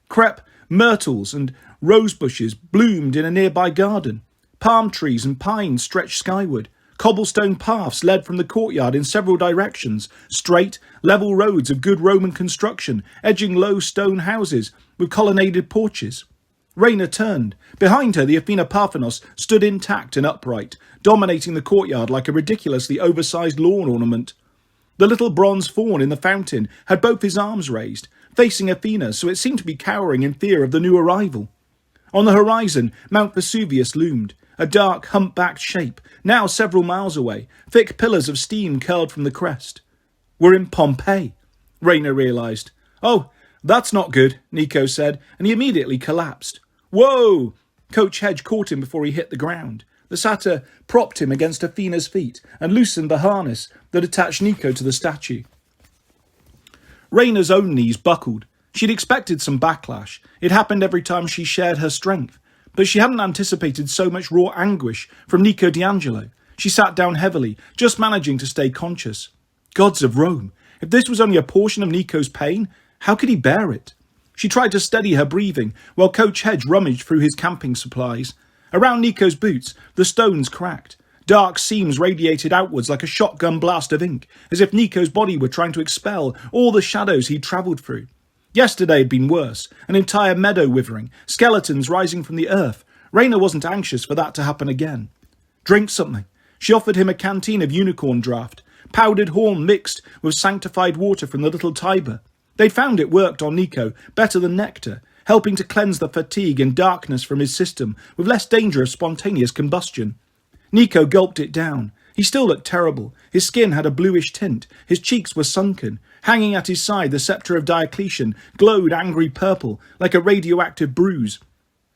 Crepe myrtles and rose bushes bloomed in a nearby garden. Palm trees and pines stretched skyward. Cobblestone paths led from the courtyard in several directions, straight, level roads of good Roman construction, edging low stone houses with colonnaded porches. Raina turned. Behind her, the Athena Parthenos stood intact and upright, dominating the courtyard like a ridiculously oversized lawn ornament. The little bronze faun in the fountain had both his arms raised, facing Athena, so it seemed to be cowering in fear of the new arrival. On the horizon, Mount Vesuvius loomed, a dark, humpbacked shape, now several miles away. Thick pillars of steam curled from the crest. We're in Pompeii, Raina realised. Oh, that's not good, Nico said, and he immediately collapsed. Whoa! Coach Hedge caught him before he hit the ground. The satyr propped him against Athena's feet and loosened the harness that attached Nico to the statue. Raina's own knees buckled. She'd expected some backlash. It happened every time she shared her strength. But she hadn't anticipated so much raw anguish from Nico D'Angelo. She sat down heavily, just managing to stay conscious. Gods of Rome! If this was only a portion of Nico's pain, how could he bear it? She tried to steady her breathing while Coach Hedge rummaged through his camping supplies. Around Nico's boots, the stones cracked. Dark seams radiated outwards like a shotgun blast of ink, as if Nico's body were trying to expel all the shadows he'd travelled through. Yesterday had been worse, an entire meadow withering, skeletons rising from the earth. Raina wasn't anxious for that to happen again. Drink something. She offered him a canteen of unicorn draught, powdered horn mixed with sanctified water from the little Tiber. They found it worked on Nico better than nectar, helping to cleanse the fatigue and darkness from his system with less danger of spontaneous combustion. Nico gulped it down. He still looked terrible. His skin had a bluish tint. His cheeks were sunken. Hanging at his side, the sceptre of Diocletian glowed angry purple, like a radioactive bruise.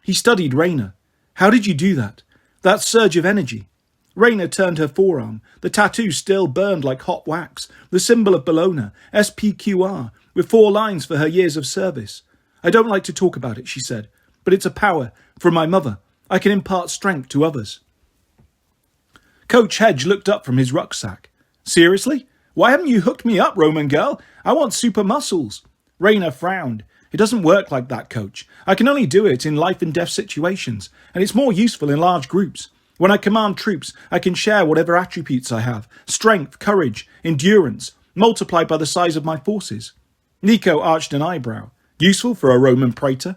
He studied Raina. How did you do that? That surge of energy. Raina turned her forearm. The tattoo still burned like hot wax. The symbol of Bologna, SPQR, with 4 lines for her years of service. I don't like to talk about it, she said, but it's a power from my mother. I can impart strength to others. Coach Hedge looked up from his rucksack. Seriously? Why haven't you hooked me up, Roman girl? I want super muscles. Raina frowned. It doesn't work like that, Coach. I can only do it in life and death situations, and it's more useful in large groups. When I command troops, I can share whatever attributes I have. Strength, courage, endurance, multiplied by the size of my forces. Nico arched an eyebrow. Useful for a Roman praetor?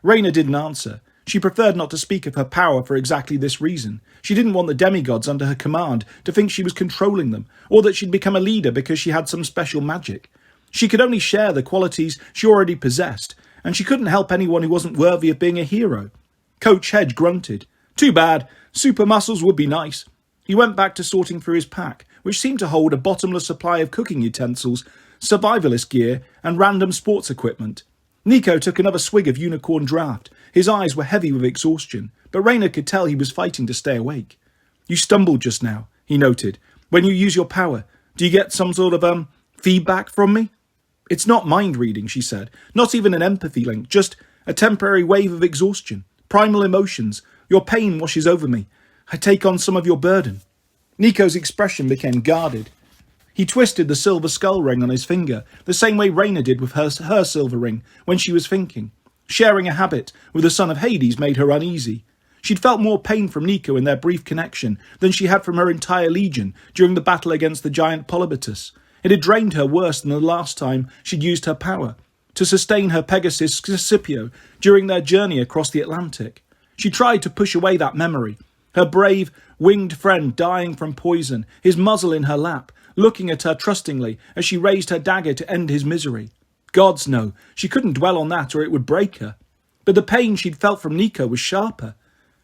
Raina didn't answer. She preferred not to speak of her power for exactly this reason. She didn't want the demigods under her command to think she was controlling them, or that she'd become a leader because she had some special magic. She could only share the qualities she already possessed, and she couldn't help anyone who wasn't worthy of being a hero. Coach Hedge grunted. Too bad. Super muscles would be nice. He went back to sorting through his pack, which seemed to hold a bottomless supply of cooking utensils, survivalist gear, and random sports equipment. Nico took another swig of unicorn draught. His eyes were heavy with exhaustion, but Raina could tell he was fighting to stay awake. You stumbled just now, he noted. When you use your power, do you get some sort of, feedback from me? It's not mind reading, she said. Not even an empathy link, just a temporary wave of exhaustion. Primal emotions. Your pain washes over me. I take on some of your burden. Nico's expression became guarded. He twisted the silver skull ring on his finger, the same way Raina did with her silver ring when she was thinking. Sharing a habit with the son of Hades made her uneasy. She'd felt more pain from Nico in their brief connection than she had from her entire legion during the battle against the giant Polybatus. It had drained her worse than the last time she'd used her power to sustain her Pegasus Scipio during their journey across the Atlantic. She tried to push away that memory. Her brave, winged friend dying from poison, his muzzle in her lap, looking at her trustingly as she raised her dagger to end his misery. Gods no, she couldn't dwell on that or it would break her. But the pain she'd felt from Nico was sharper.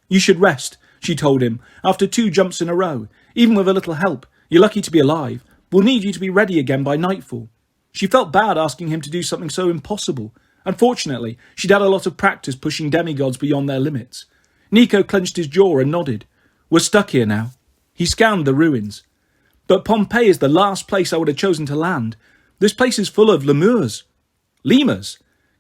You should rest, she told him, after 2 jumps in a row. Even with a little help, you're lucky to be alive. We'll need you to be ready again by nightfall. She felt bad asking him to do something so impossible. Unfortunately, she'd had a lot of practice pushing demigods beyond their limits. Nico clenched his jaw and nodded. We're stuck here now. He scanned the ruins. But Pompeii is the last place I would have chosen to land. This place is full of lemurs. Lemurs?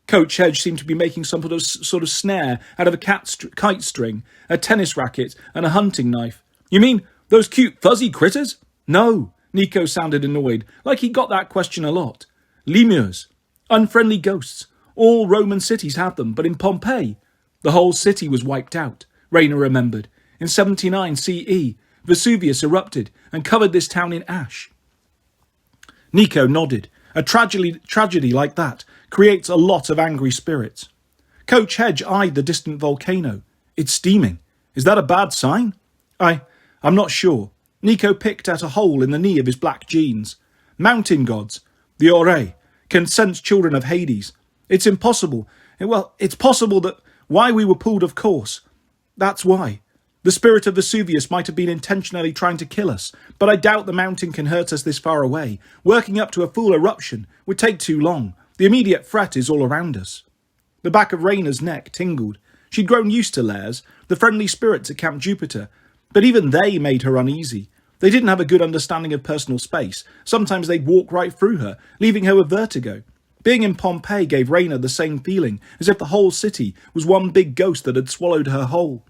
Coach Hedge seemed to be making some sort of snare out of a kite string, a tennis racket, and a hunting knife. You mean those cute fuzzy critters? No, Nico sounded annoyed, like he got that question a lot. Lemurs. Unfriendly ghosts. All Roman cities have them, but in Pompeii, the whole city was wiped out, Rayner remembered. In 79 CE, Vesuvius erupted and covered this town in ash. Nico nodded. A tragedy like that creates a lot of angry spirits. Coach Hedge eyed the distant volcano. It's steaming. Is that a bad sign? I'm not sure. Nico picked at a hole in the knee of his black jeans. Mountain gods, the Ore, can sense children of Hades. It's impossible. It's possible that why we were pulled, of course. That's why. The spirit of Vesuvius might have been intentionally trying to kill us, but I doubt the mountain can hurt us this far away. Working up to a full eruption would take too long. The immediate threat is all around us. The back of Rayner's neck tingled. She'd grown used to Lairs, the friendly spirits at Camp Jupiter, but even they made her uneasy. They didn't have a good understanding of personal space. Sometimes they'd walk right through her, leaving her with vertigo. Being in Pompeii gave Rayner the same feeling, as if the whole city was one big ghost that had swallowed her whole.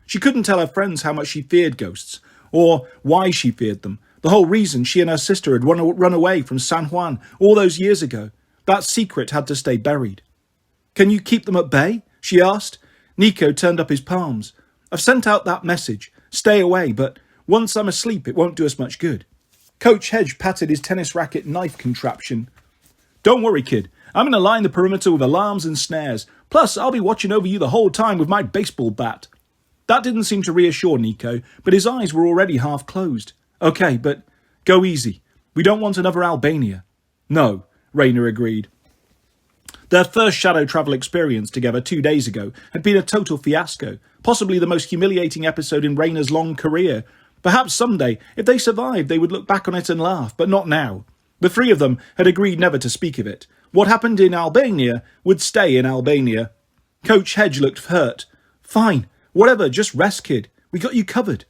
She couldn't tell her friends how much she feared ghosts, or why she feared them. The whole reason she and her sister had run away from San Juan all those years ago. That secret had to stay buried. Can you keep them at bay? She asked. Nico turned up his palms. I've sent out that message. Stay away, but once I'm asleep it won't do us much good. Coach Hedge patted his tennis racket knife contraption. Don't worry, kid. I'm going to line the perimeter with alarms and snares. Plus, I'll be watching over you the whole time with my baseball bat. That didn't seem to reassure Nico, but his eyes were already half closed. Okay, but go easy. We don't want another Albania. No, Rayner agreed. Their first shadow travel experience together 2 days ago had been a total fiasco, possibly the most humiliating episode in Rayner's long career. Perhaps someday, if they survived, they would look back on it and laugh, but not now. The three of them had agreed never to speak of it. What happened in Albania would stay in Albania. Coach Hedge looked hurt. Fine. Whatever, just rest, kid. We got you covered.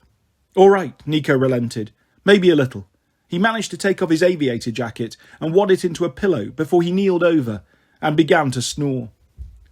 All right, Nico relented. Maybe a little. He managed to take off his aviator jacket and wad it into a pillow before he kneeled over and began to snore.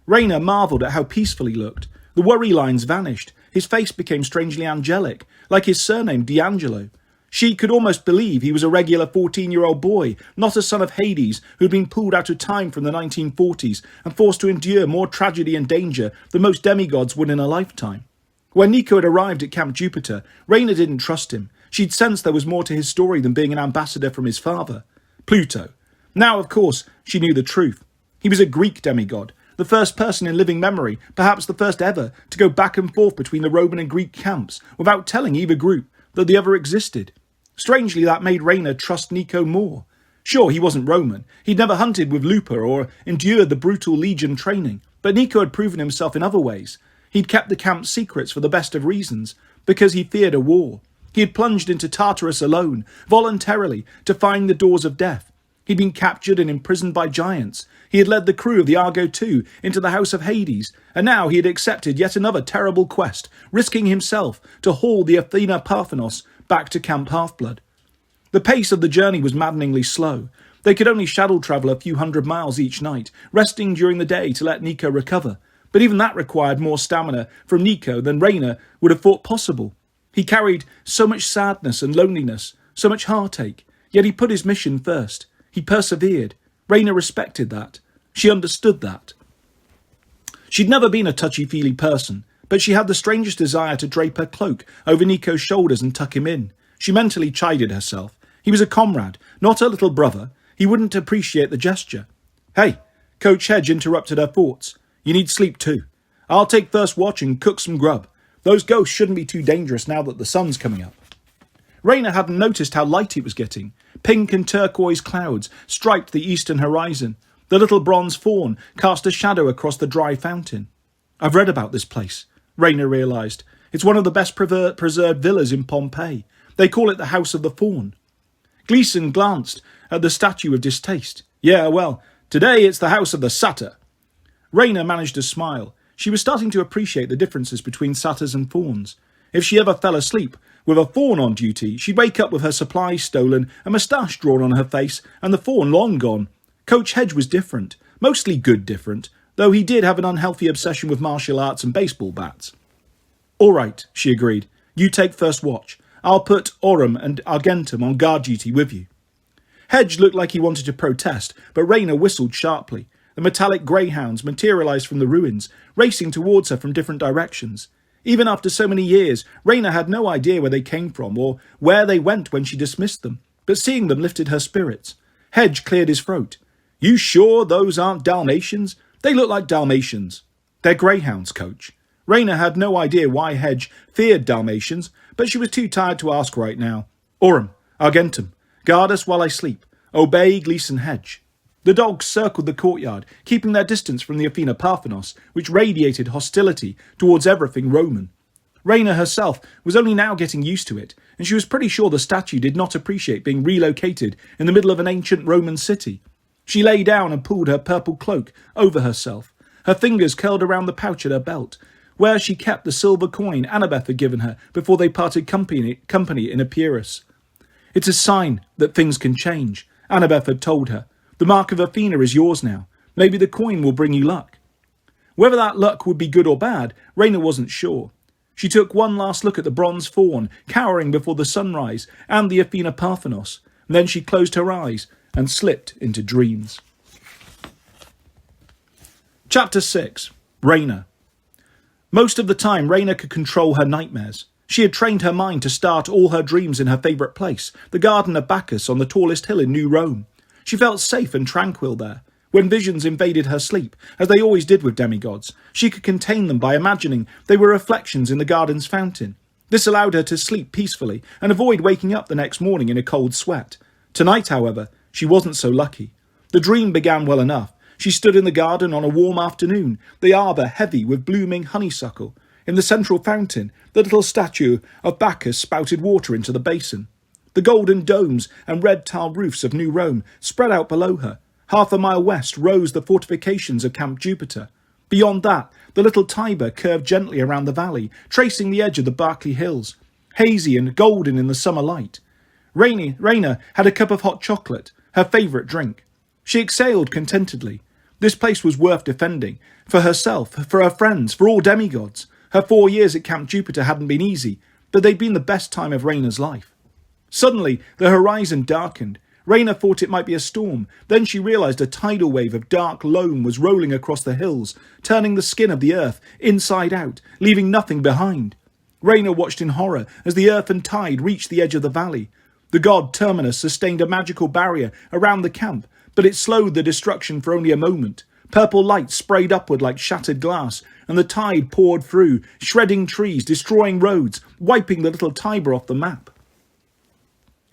Rayner marvelled at how peaceful he looked. The worry lines vanished. His face became strangely angelic, like his surname D'Angelo. She could almost believe he was a regular 14-year-old boy, not a son of Hades who'd been pulled out of time from the 1940s and forced to endure more tragedy and danger than most demigods would in a lifetime. When Nico had arrived at Camp Jupiter, Rayner didn't trust him. She'd sensed there was more to his story than being an ambassador from his father, Pluto. Now, of course, she knew the truth. He was a Greek demigod, the first person in living memory, perhaps the first ever, to go back and forth between the Roman and Greek camps without telling either group that the other existed. Strangely, that made Rayner trust Nico more. Sure, he wasn't Roman. He'd never hunted with Lupa or endured the brutal legion training, but Nico had proven himself in other ways. He'd kept the camp's secrets for the best of reasons, because he feared a war. He had plunged into Tartarus alone, voluntarily, to find the doors of death. He'd been captured and imprisoned by giants. He had led the crew of the Argo II into the house of Hades, and now he had accepted yet another terrible quest, risking himself to haul the Athena Parthenos back to Camp Half-Blood. The pace of the journey was maddeningly slow. They could only shuttle travel a few hundred miles each night, resting during the day to let Nico recover. But even that required more stamina from Nico than Rayner would have thought possible. He carried so much sadness and loneliness, so much heartache, yet he put his mission first. He persevered. Rayner respected that. She understood that. She'd never been a touchy-feely person, but she had the strangest desire to drape her cloak over Nico's shoulders and tuck him in. She mentally chided herself. He was a comrade, not her little brother. He wouldn't appreciate the gesture. Hey, Coach Hedge interrupted her thoughts. You need sleep too. I'll take first watch and cook some grub. Those ghosts shouldn't be too dangerous now that the sun's coming up. Rayner hadn't noticed how light it was getting. Pink and turquoise clouds striped the eastern horizon. The little bronze faun cast a shadow across the dry fountain. I've read about this place, Rayner realised. It's one of the best preserved villas in Pompeii. They call it the House of the Faun. Gleason glanced at the statue of distaste. Yeah, well, today it's the House of the Satyr. Rayna managed a smile. She was starting to appreciate the differences between satyrs and fauns. If she ever fell asleep with a faun on duty, she'd wake up with her supplies stolen, a moustache drawn on her face, and the faun long gone. Coach Hedge was different, mostly good different, though he did have an unhealthy obsession with martial arts and baseball bats. "All right," she agreed. "You take first watch. I'll put Aurum and Argentum on guard duty with you." Hedge looked like he wanted to protest, but Rayna whistled sharply. The metallic greyhounds materialised from the ruins, racing towards her from different directions. Even after so many years, Rayna had no idea where they came from or where they went when she dismissed them, but seeing them lifted her spirits. Hedge cleared his throat. "You sure those aren't Dalmatians? They look like Dalmatians." "They're greyhounds, Coach." Rayna had no idea why Hedge feared Dalmatians, but she was too tired to ask right now. "Aurum, Argentum, guard us while I sleep. Obey Gleason Hedge." The dogs circled the courtyard, keeping their distance from the Athena Parthenos, which radiated hostility towards everything Roman. Rayna herself was only now getting used to it, and she was pretty sure the statue did not appreciate being relocated in the middle of an ancient Roman city. She lay down and pulled her purple cloak over herself. Her fingers curled around the pouch at her belt, where she kept the silver coin Annabeth had given her before they parted company in Epirus. "It's a sign that things can change," Annabeth had told her. "The mark of Athena is yours now. Maybe the coin will bring you luck." Whether that luck would be good or bad, Rayna wasn't sure. She took one last look at the bronze faun, cowering before the sunrise, and the Athena Parthenos, and then she closed her eyes and slipped into dreams. Chapter 6. Rayna. Most of the time, Rayna could control her nightmares. She had trained her mind to start all her dreams in her favourite place, the Garden of Bacchus on the tallest hill in New Rome. She felt safe and tranquil there. When visions invaded her sleep, as they always did with demigods, she could contain them by imagining they were reflections in the garden's fountain. This allowed her to sleep peacefully and avoid waking up the next morning in a cold sweat. Tonight, however, she wasn't so lucky. The dream began well enough. She stood in the garden on a warm afternoon, the arbour heavy with blooming honeysuckle. In the central fountain, the little statue of Bacchus spouted water into the basin. The golden domes and red-tiled roofs of New Rome spread out below her. Half a mile west rose the fortifications of Camp Jupiter. Beyond that, the little Tiber curved gently around the valley, tracing the edge of the Berkeley Hills, hazy and golden in the summer light. Rayna had a cup of hot chocolate, her favourite drink. She exhaled contentedly. This place was worth defending, for herself, for her friends, for all demigods. Her 4 years at Camp Jupiter hadn't been easy, but they'd been the best time of Rayna's life. Suddenly, the horizon darkened. Rayna thought it might be a storm. Then she realised a tidal wave of dark loam was rolling across the hills, turning the skin of the earth inside out, leaving nothing behind. Rayna watched in horror as the earth and tide reached the edge of the valley. The god Terminus sustained a magical barrier around the camp, but it slowed the destruction for only a moment. Purple light sprayed upward like shattered glass, and the tide poured through, shredding trees, destroying roads, wiping the little Tiber off the map.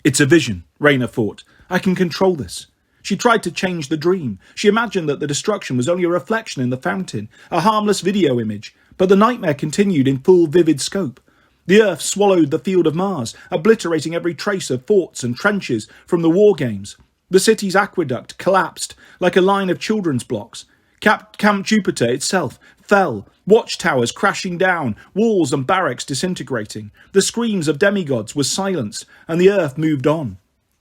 "It's a vision," Rayna thought. "I can control this." She tried to change the dream. She imagined that the destruction was only a reflection in the fountain, a harmless video image, but the nightmare continued in full vivid scope. The earth swallowed the field of Mars, obliterating every trace of forts and trenches from the war games. The city's aqueduct collapsed like a line of children's blocks. Camp Jupiter itself fell, watchtowers crashing down, walls and barracks disintegrating. The screams of demigods were silenced, and the earth moved on.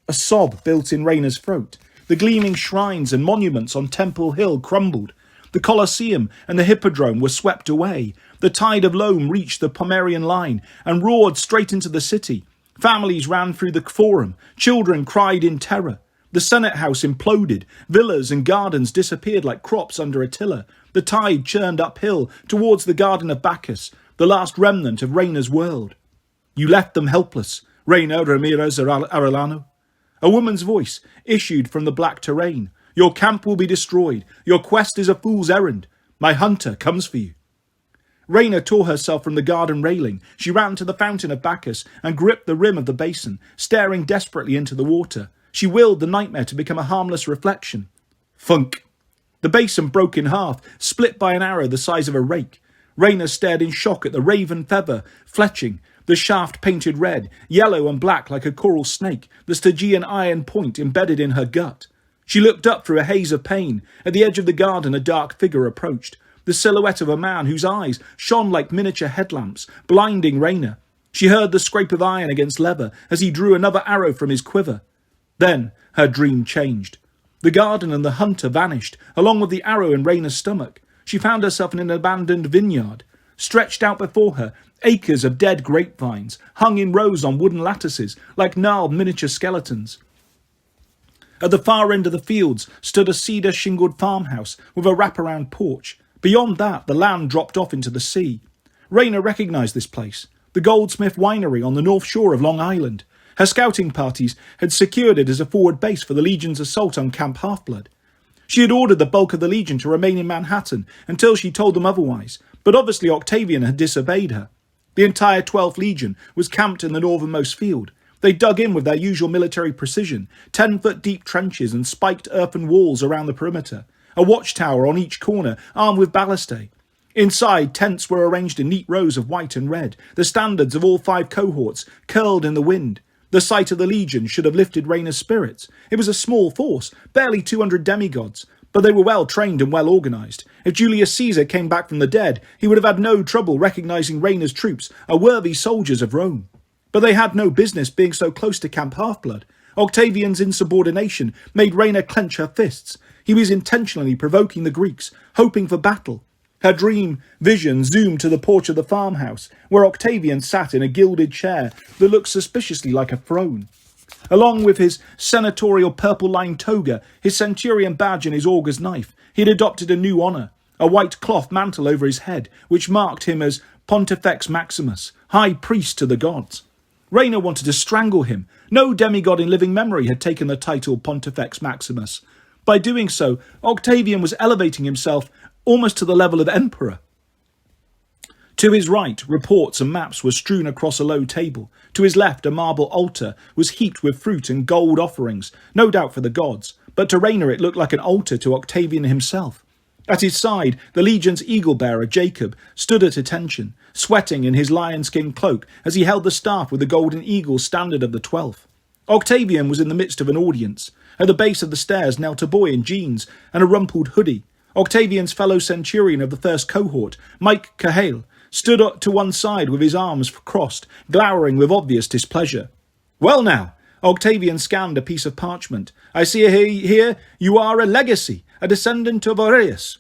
A sob built in Rayna's throat. The gleaming shrines and monuments on Temple Hill crumbled. The Colosseum and the Hippodrome were swept away. The tide of loam reached the Pomerian line and roared straight into the city. Families ran through the Forum. Children cried in terror. The Senate House imploded. Villas and gardens disappeared like crops under a tiller. The tide churned uphill towards the Garden of Bacchus, the last remnant of Rayna's world. "You left them helpless, Rayna Ramirez Arellano." A woman's voice issued from the black terrain. "Your camp will be destroyed. Your quest is a fool's errand. My hunter comes for you." Rayna tore herself from the garden railing. She ran to the fountain of Bacchus and gripped the rim of the basin, staring desperately into the water. She willed the nightmare to become a harmless reflection. Thunk! The basin broke in half, split by an arrow the size of a rake. Rayna stared in shock at the raven feather fletching, the shaft painted red, yellow and black like a coral snake, the Stygian iron point embedded in her gut. She looked up through a haze of pain. At the edge of the garden, a dark figure approached, the silhouette of a man whose eyes shone like miniature headlamps, blinding Raina. She heard the scrape of iron against leather as he drew another arrow from his quiver. Then her dream changed. The garden and the hunter vanished, along with the arrow in Raina's stomach. She found herself in an abandoned vineyard. Stretched out before her, acres of dead grapevines, hung in rows on wooden lattices, like gnarled miniature skeletons. At the far end of the fields stood a cedar-shingled farmhouse with a wraparound porch. Beyond that, the land dropped off into the sea. Raina recognised this place, the Goldsmith Winery on the north shore of Long Island. Her scouting parties had secured it as a forward base for the Legion's assault on Camp Half-Blood. She had ordered the bulk of the Legion to remain in Manhattan until she told them otherwise, but obviously Octavian had disobeyed her. The entire 12th Legion was camped in the northernmost field. They dug in with their usual military precision, 10-foot deep trenches and spiked earthen walls around the perimeter, a watchtower on each corner armed with ballistae. Inside, tents were arranged in neat rows of white and red, the standards of all 5 cohorts curled in the wind. The sight of the Legion should have lifted Raina's spirits. It was a small force, barely 200 demigods, but they were well trained and well organised. If Julius Caesar came back from the dead, he would have had no trouble recognising Raina's troops as worthy soldiers of Rome. But they had no business being so close to Camp Half-Blood. Octavian's insubordination made Raina clench her fists. He was intentionally provoking the Greeks, hoping for battle. Her dream vision zoomed to the porch of the farmhouse, where Octavian sat in a gilded chair that looked suspiciously like a throne. Along with his senatorial purple-lined toga, his centurion badge and his augur's knife, he had adopted a new honour, a white cloth mantle over his head, which marked him as Pontifex Maximus, high priest to the gods. Raina wanted to strangle him. No demigod in living memory had taken the title Pontifex Maximus. By doing so, Octavian was elevating himself almost to the level of emperor. To his right, reports and maps were strewn across a low table. To his left, a marble altar was heaped with fruit and gold offerings, no doubt for the gods, but to Raina it looked like an altar to Octavian himself. At his side, the Legion's eagle-bearer, Jacob, stood at attention, sweating in his lion-skin cloak as he held the staff with the golden eagle standard of the 12th. Octavian was in the midst of an audience. At the base of the stairs knelt a boy in jeans and a rumpled hoodie. Octavian's fellow centurion of the first cohort, Mike Cahill, stood to one side with his arms crossed, glowering with obvious displeasure. "Well now," Octavian scanned a piece of parchment. "I see here you are a legacy, a descendant of Aureus."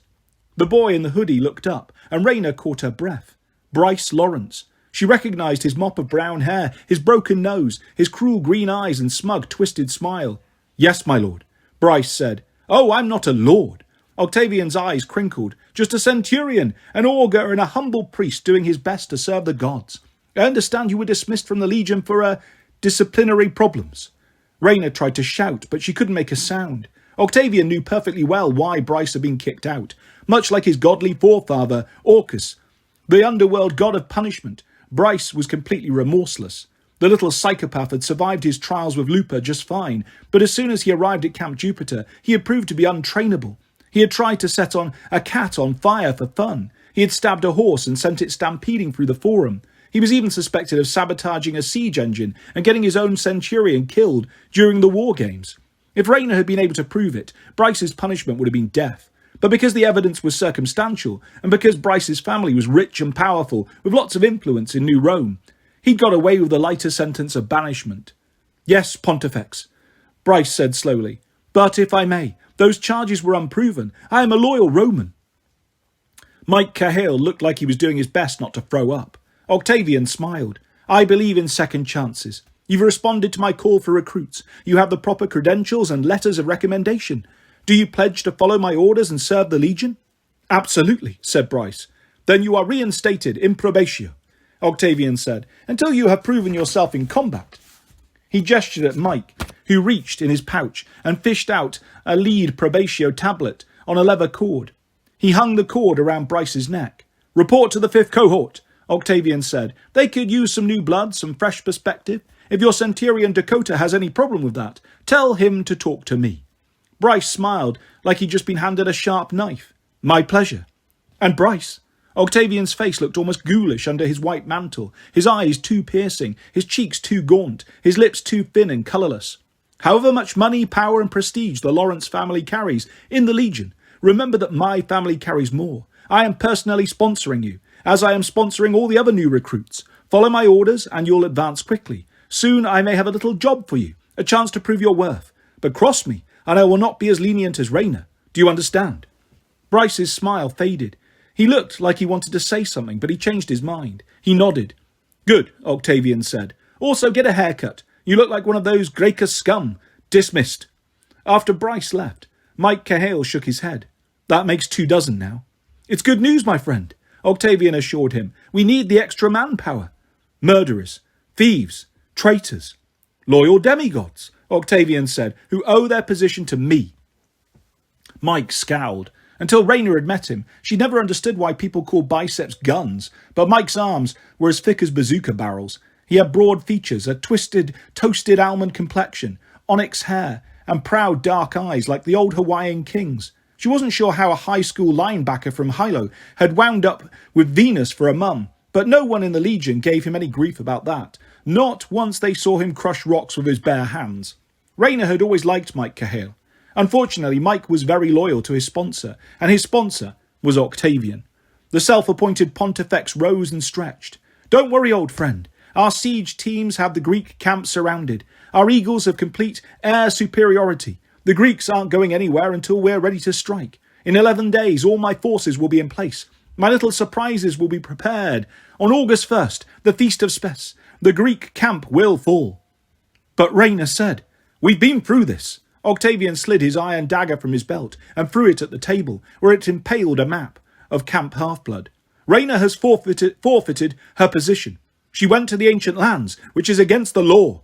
The boy in the hoodie looked up, and Raina caught her breath. Bryce Lawrence. She recognised his mop of brown hair, his broken nose, his cruel green eyes and smug, twisted smile. "Yes, my lord," Bryce said. "Oh, I'm not a lord." Octavian's eyes crinkled. "Just a centurion, an augur and a humble priest doing his best to serve the gods. I understand you were dismissed from the Legion for, disciplinary problems." Raina tried to shout, but she couldn't make a sound. Octavian knew perfectly well why Bryce had been kicked out. Much like his godly forefather, Orcus, the underworld god of punishment, Bryce was completely remorseless. The little psychopath had survived his trials with Lupa just fine, but as soon as he arrived at Camp Jupiter, he had proved to be untrainable. He had tried to set on a cat on fire for fun. He had stabbed a horse and sent it stampeding through the forum. He was even suspected of sabotaging a siege engine and getting his own centurion killed during the war games. If Raina had been able to prove it, Bryce's punishment would have been death. But because the evidence was circumstantial, and because Bryce's family was rich and powerful, with lots of influence in New Rome, he'd got away with the lighter sentence of banishment. "Yes, Pontifex," Bryce said slowly, "but if I may, those charges were unproven. I am a loyal Roman." Mike Cahill looked like he was doing his best not to throw up. Octavian smiled. "I believe in second chances. You've responded to my call for recruits. You have the proper credentials and letters of recommendation. Do you pledge to follow my orders and serve the Legion?" "Absolutely," said Bryce. "Then you are reinstated in probatio," Octavian said, "until you have proven yourself in combat." He gestured at Mike, who reached in his pouch and fished out a lead probatio tablet on a leather cord. He hung the cord around Bryce's neck. "Report to the 5th cohort," Octavian said. "They could use some new blood, some fresh perspective. If your centurion Dakota has any problem with that, tell him to talk to me." Bryce smiled like he'd just been handed a sharp knife. "My pleasure." And Bryce? Octavian's face looked almost ghoulish under his white mantle, his eyes too piercing, his cheeks too gaunt, his lips too thin and colourless. However much money, power and prestige the Lawrence family carries in the Legion, remember that my family carries more. I am personally sponsoring you, as I am sponsoring all the other new recruits. Follow my orders and you'll advance quickly. Soon I may have a little job for you, a chance to prove your worth. But cross me, and I will not be as lenient as Rayner. Do you understand? Bryce's smile faded. He looked like he wanted to say something, but he changed his mind. He nodded. Good, Octavian said. Also get a haircut. You look like one of those Graker scum. Dismissed. After Bryce left, Mike Cahill shook his head. That makes 24 now. It's good news, my friend, Octavian assured him. We need the extra manpower. Murderers, thieves, traitors, loyal demigods, Octavian said, who owe their position to me. Mike scowled. Until Rayner had met him, she'd never understood why people called biceps guns, but Mike's arms were as thick as bazooka barrels. He had broad features, a twisted, toasted almond complexion, onyx hair, and proud dark eyes like the old Hawaiian kings. She wasn't sure how a high school linebacker from Hilo had wound up with Venus for a mum, but no one in the Legion gave him any grief about that, not once they saw him crush rocks with his bare hands. Rayner had always liked Mike Cahill. Unfortunately, Mike was very loyal to his sponsor, and his sponsor was Octavian. The self-appointed pontifex rose and stretched. Don't worry, old friend. Our siege teams have the Greek camp surrounded. Our eagles have complete air superiority. The Greeks aren't going anywhere until we're ready to strike. In 11 days, all my forces will be in place. My little surprises will be prepared. On August 1st, the Feast of Spes, the Greek camp will fall. But Rayner said, We've been through this. Octavian slid his iron dagger from his belt and threw it at the table, where it impaled a map of Camp Half-Blood. Rayner has forfeited her position. She went to the ancient lands, which is against the law.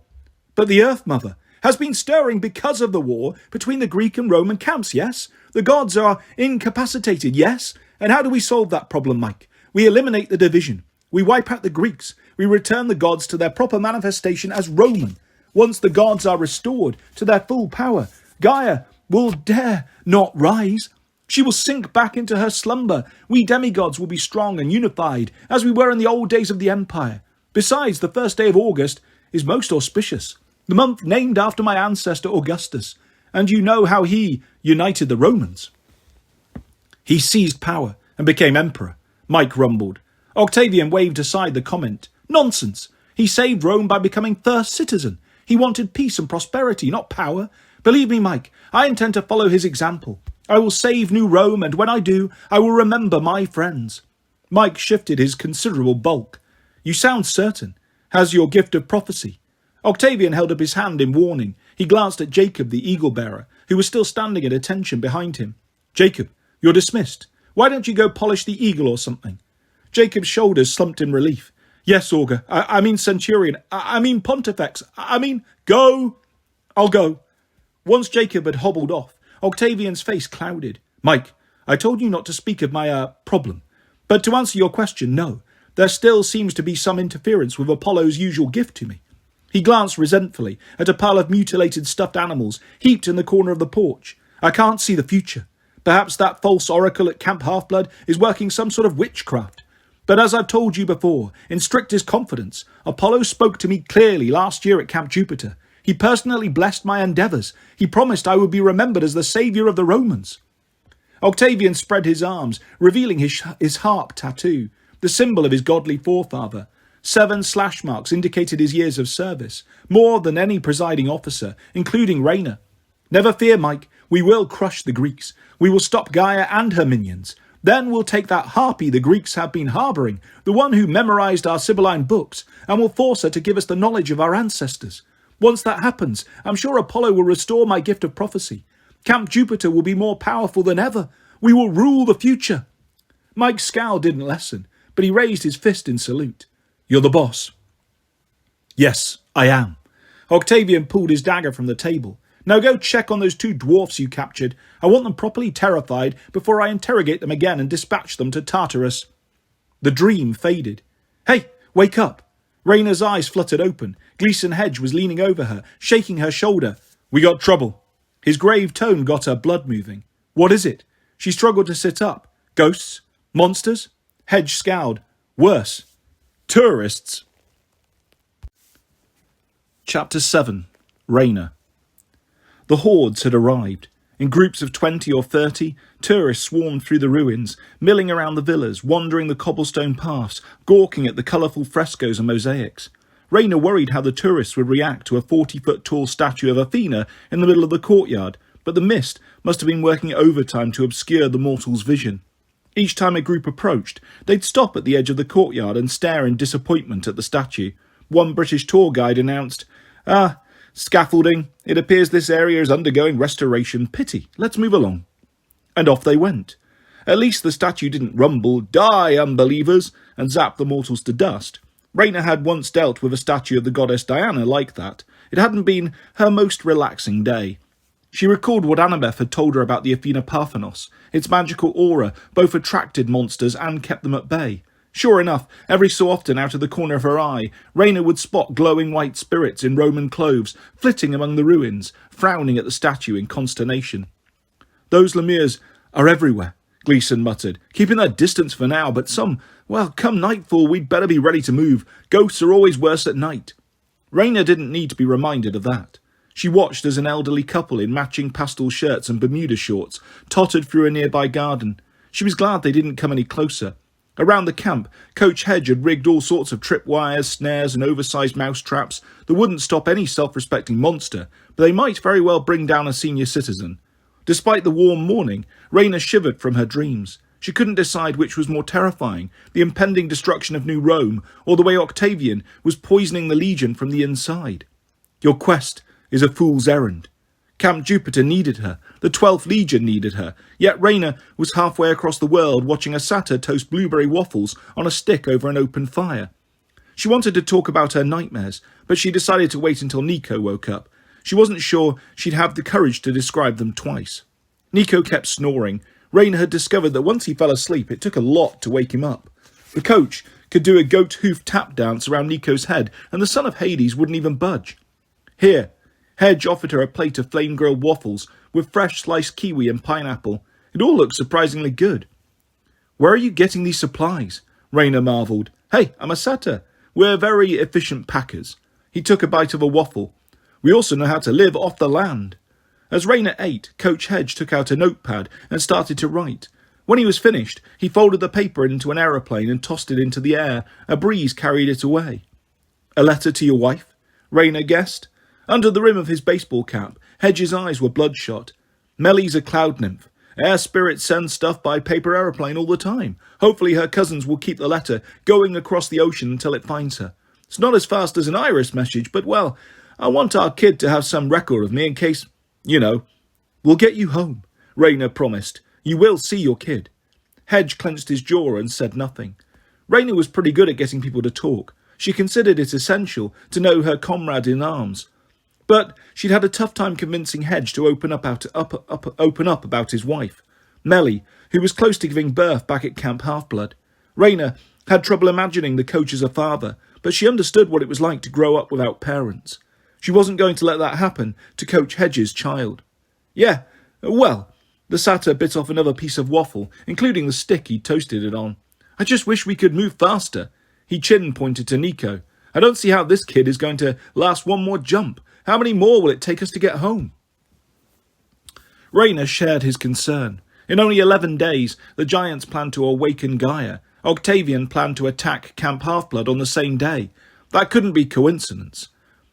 But the Earth Mother has been stirring because of the war between the Greek and Roman camps, yes? The gods are incapacitated, yes? And how do we solve that problem, Mike? We eliminate the division. We wipe out the Greeks. We return the gods to their proper manifestation as Roman. Once the gods are restored to their full power, Gaia will dare not rise. She will sink back into her slumber. We demigods will be strong and unified, as we were in the old days of the Empire. Besides, the first day of August is most auspicious, the month named after my ancestor Augustus, and you know how he united the Romans. He seized power and became emperor, Mike rumbled. Octavian waved aside the comment. Nonsense! He saved Rome by becoming first citizen. He wanted peace and prosperity, not power. Believe me, Mike, I intend to follow his example. I will save New Rome, and when I do, I will remember my friends. Mike shifted his considerable bulk. You sound certain. Has your gift of prophecy? Octavian held up his hand in warning. He glanced at Jacob, the eagle-bearer, who was still standing at attention behind him. Jacob, you're dismissed. Why don't you go polish the eagle or something? Jacob's shoulders slumped in relief. Yes, Augur. I mean Centurion. I mean Pontifex. Go. I'll go. Once Jacob had hobbled off, Octavian's face clouded. Mike, I told you not to speak of my, problem. But to answer your question, no. There still seems to be some interference with Apollo's usual gift to me. He glanced resentfully at a pile of mutilated stuffed animals heaped in the corner of the porch. I can't see the future. Perhaps that false oracle at Camp Half-Blood is working some sort of witchcraft. But as I've told you before, in strictest confidence, Apollo spoke to me clearly last year at Camp Jupiter. He personally blessed my endeavours. He promised I would be remembered as the saviour of the Romans. Octavian spread his arms, revealing his harp tattoo, the symbol of his godly forefather. 7 slash marks indicated his years of service, more than any presiding officer, including Rayner. Never fear, Mike, we will crush the Greeks. We will stop Gaia and her minions. Then we'll take that harpy the Greeks have been harbouring, the one who memorised our Sibylline books, and we'll force her to give us the knowledge of our ancestors. Once that happens, I'm sure Apollo will restore my gift of prophecy. Camp Jupiter will be more powerful than ever. We will rule the future. Mike's scowl didn't lessen, but he raised his fist in salute. You're the boss. Yes, I am. Octavian pulled his dagger from the table. Now go check on those 2 dwarfs you captured. I want them properly terrified before I interrogate them again and dispatch them to Tartarus. The dream faded. Hey, wake up. Rayner's eyes fluttered open. Gleason Hedge was leaning over her, shaking her shoulder. We got trouble. His grave tone got her blood moving. What is it? She struggled to sit up. Ghosts? Monsters? Hedge scowled. Worse. Tourists. Chapter 7. Rayner. The hordes had arrived. In groups of 20 or 30, tourists swarmed through the ruins, milling around the villas, wandering the cobblestone paths, gawking at the colourful frescoes and mosaics. Raina worried how the tourists would react to a 40-foot-tall statue of Athena in the middle of the courtyard, but the mist must have been working overtime to obscure the mortal's vision. Each time a group approached, they'd stop at the edge of the courtyard and stare in disappointment at the statue. One British tour guide announced, "Scaffolding. It appears this area is undergoing restoration. Pity. Let's move along." And off they went. At least the statue didn't rumble, "Die, unbelievers," and zap the mortals to dust. Raina had once dealt with a statue of the goddess Diana like that. It hadn't been her most relaxing day. She recalled what Annabeth had told her about the Athena Parthenos. Its magical aura both attracted monsters and kept them at bay. Sure enough, every so often out of the corner of her eye, Raina would spot glowing white spirits in Roman clothes flitting among the ruins, frowning at the statue in consternation. "Those lemures are everywhere," Gleason muttered, "keeping their distance for now, but come nightfall we'd better be ready to move. Ghosts are always worse at night." Raina didn't need to be reminded of that. She watched as an elderly couple in matching pastel shirts and Bermuda shorts tottered through a nearby garden. She was glad they didn't come any closer. Around the camp, Coach Hedge had rigged all sorts of tripwires, snares and oversized mouse traps that wouldn't stop any self-respecting monster, but they might very well bring down a senior citizen. Despite the warm morning, Raina shivered from her dreams. She couldn't decide which was more terrifying, the impending destruction of New Rome, or the way Octavian was poisoning the Legion from the inside. Your quest is a fool's errand. Camp Jupiter needed her, the 12th Legion needed her, yet Raina was halfway across the world watching a satyr toast blueberry waffles on a stick over an open fire. She wanted to talk about her nightmares, but she decided to wait until Nico woke up. She wasn't sure she'd have the courage to describe them twice. Nico kept snoring. Raina had discovered that once he fell asleep, it took a lot to wake him up. The coach could do a goat hoof tap dance around Nico's head, and the son of Hades wouldn't even budge. "Here." Hedge offered her a plate of flame-grilled waffles with fresh sliced kiwi and pineapple. It all looked surprisingly good. "Where are you getting these supplies?" Raina marvelled. "Hey, I'm a satyr. We're very efficient packers." He took a bite of a waffle. "We also know how to live off the land." As Raina ate, Coach Hedge took out a notepad and started to write. When he was finished, he folded the paper into an aeroplane and tossed it into the air. A breeze carried it away. "A letter to your wife?" Raina guessed. Under the rim of his baseball cap, Hedge's eyes were bloodshot. "Mellie's a cloud nymph. Air spirits send stuff by paper aeroplane all the time. Hopefully her cousins will keep the letter going across the ocean until it finds her. It's not as fast as an iris message, but, well, I want our kid to have some record of me in case, We'll get you home," Raina promised. "You will see your kid." Hedge clenched his jaw and said nothing. Raina was pretty good at getting people to talk. She considered it essential to know her comrade in arms. But she'd had a tough time convincing Hedge to open up about his wife, Mellie, who was close to giving birth back at Camp Half-Blood. Raina had trouble imagining the coach as a father, but she understood what it was like to grow up without parents. She wasn't going to let that happen to Coach Hedge's child. "Yeah, well," the satyr bit off another piece of waffle, including the stick he'd toasted it on. "I just wish we could move faster." He chin-pointed to Nico. "I don't see how this kid is going to last one more jump. How many more will it take us to get home?" Raina shared his concern. In only 11 days, the giants planned to awaken Gaia. Octavian planned to attack Camp Half-Blood on the same day. That couldn't be coincidence.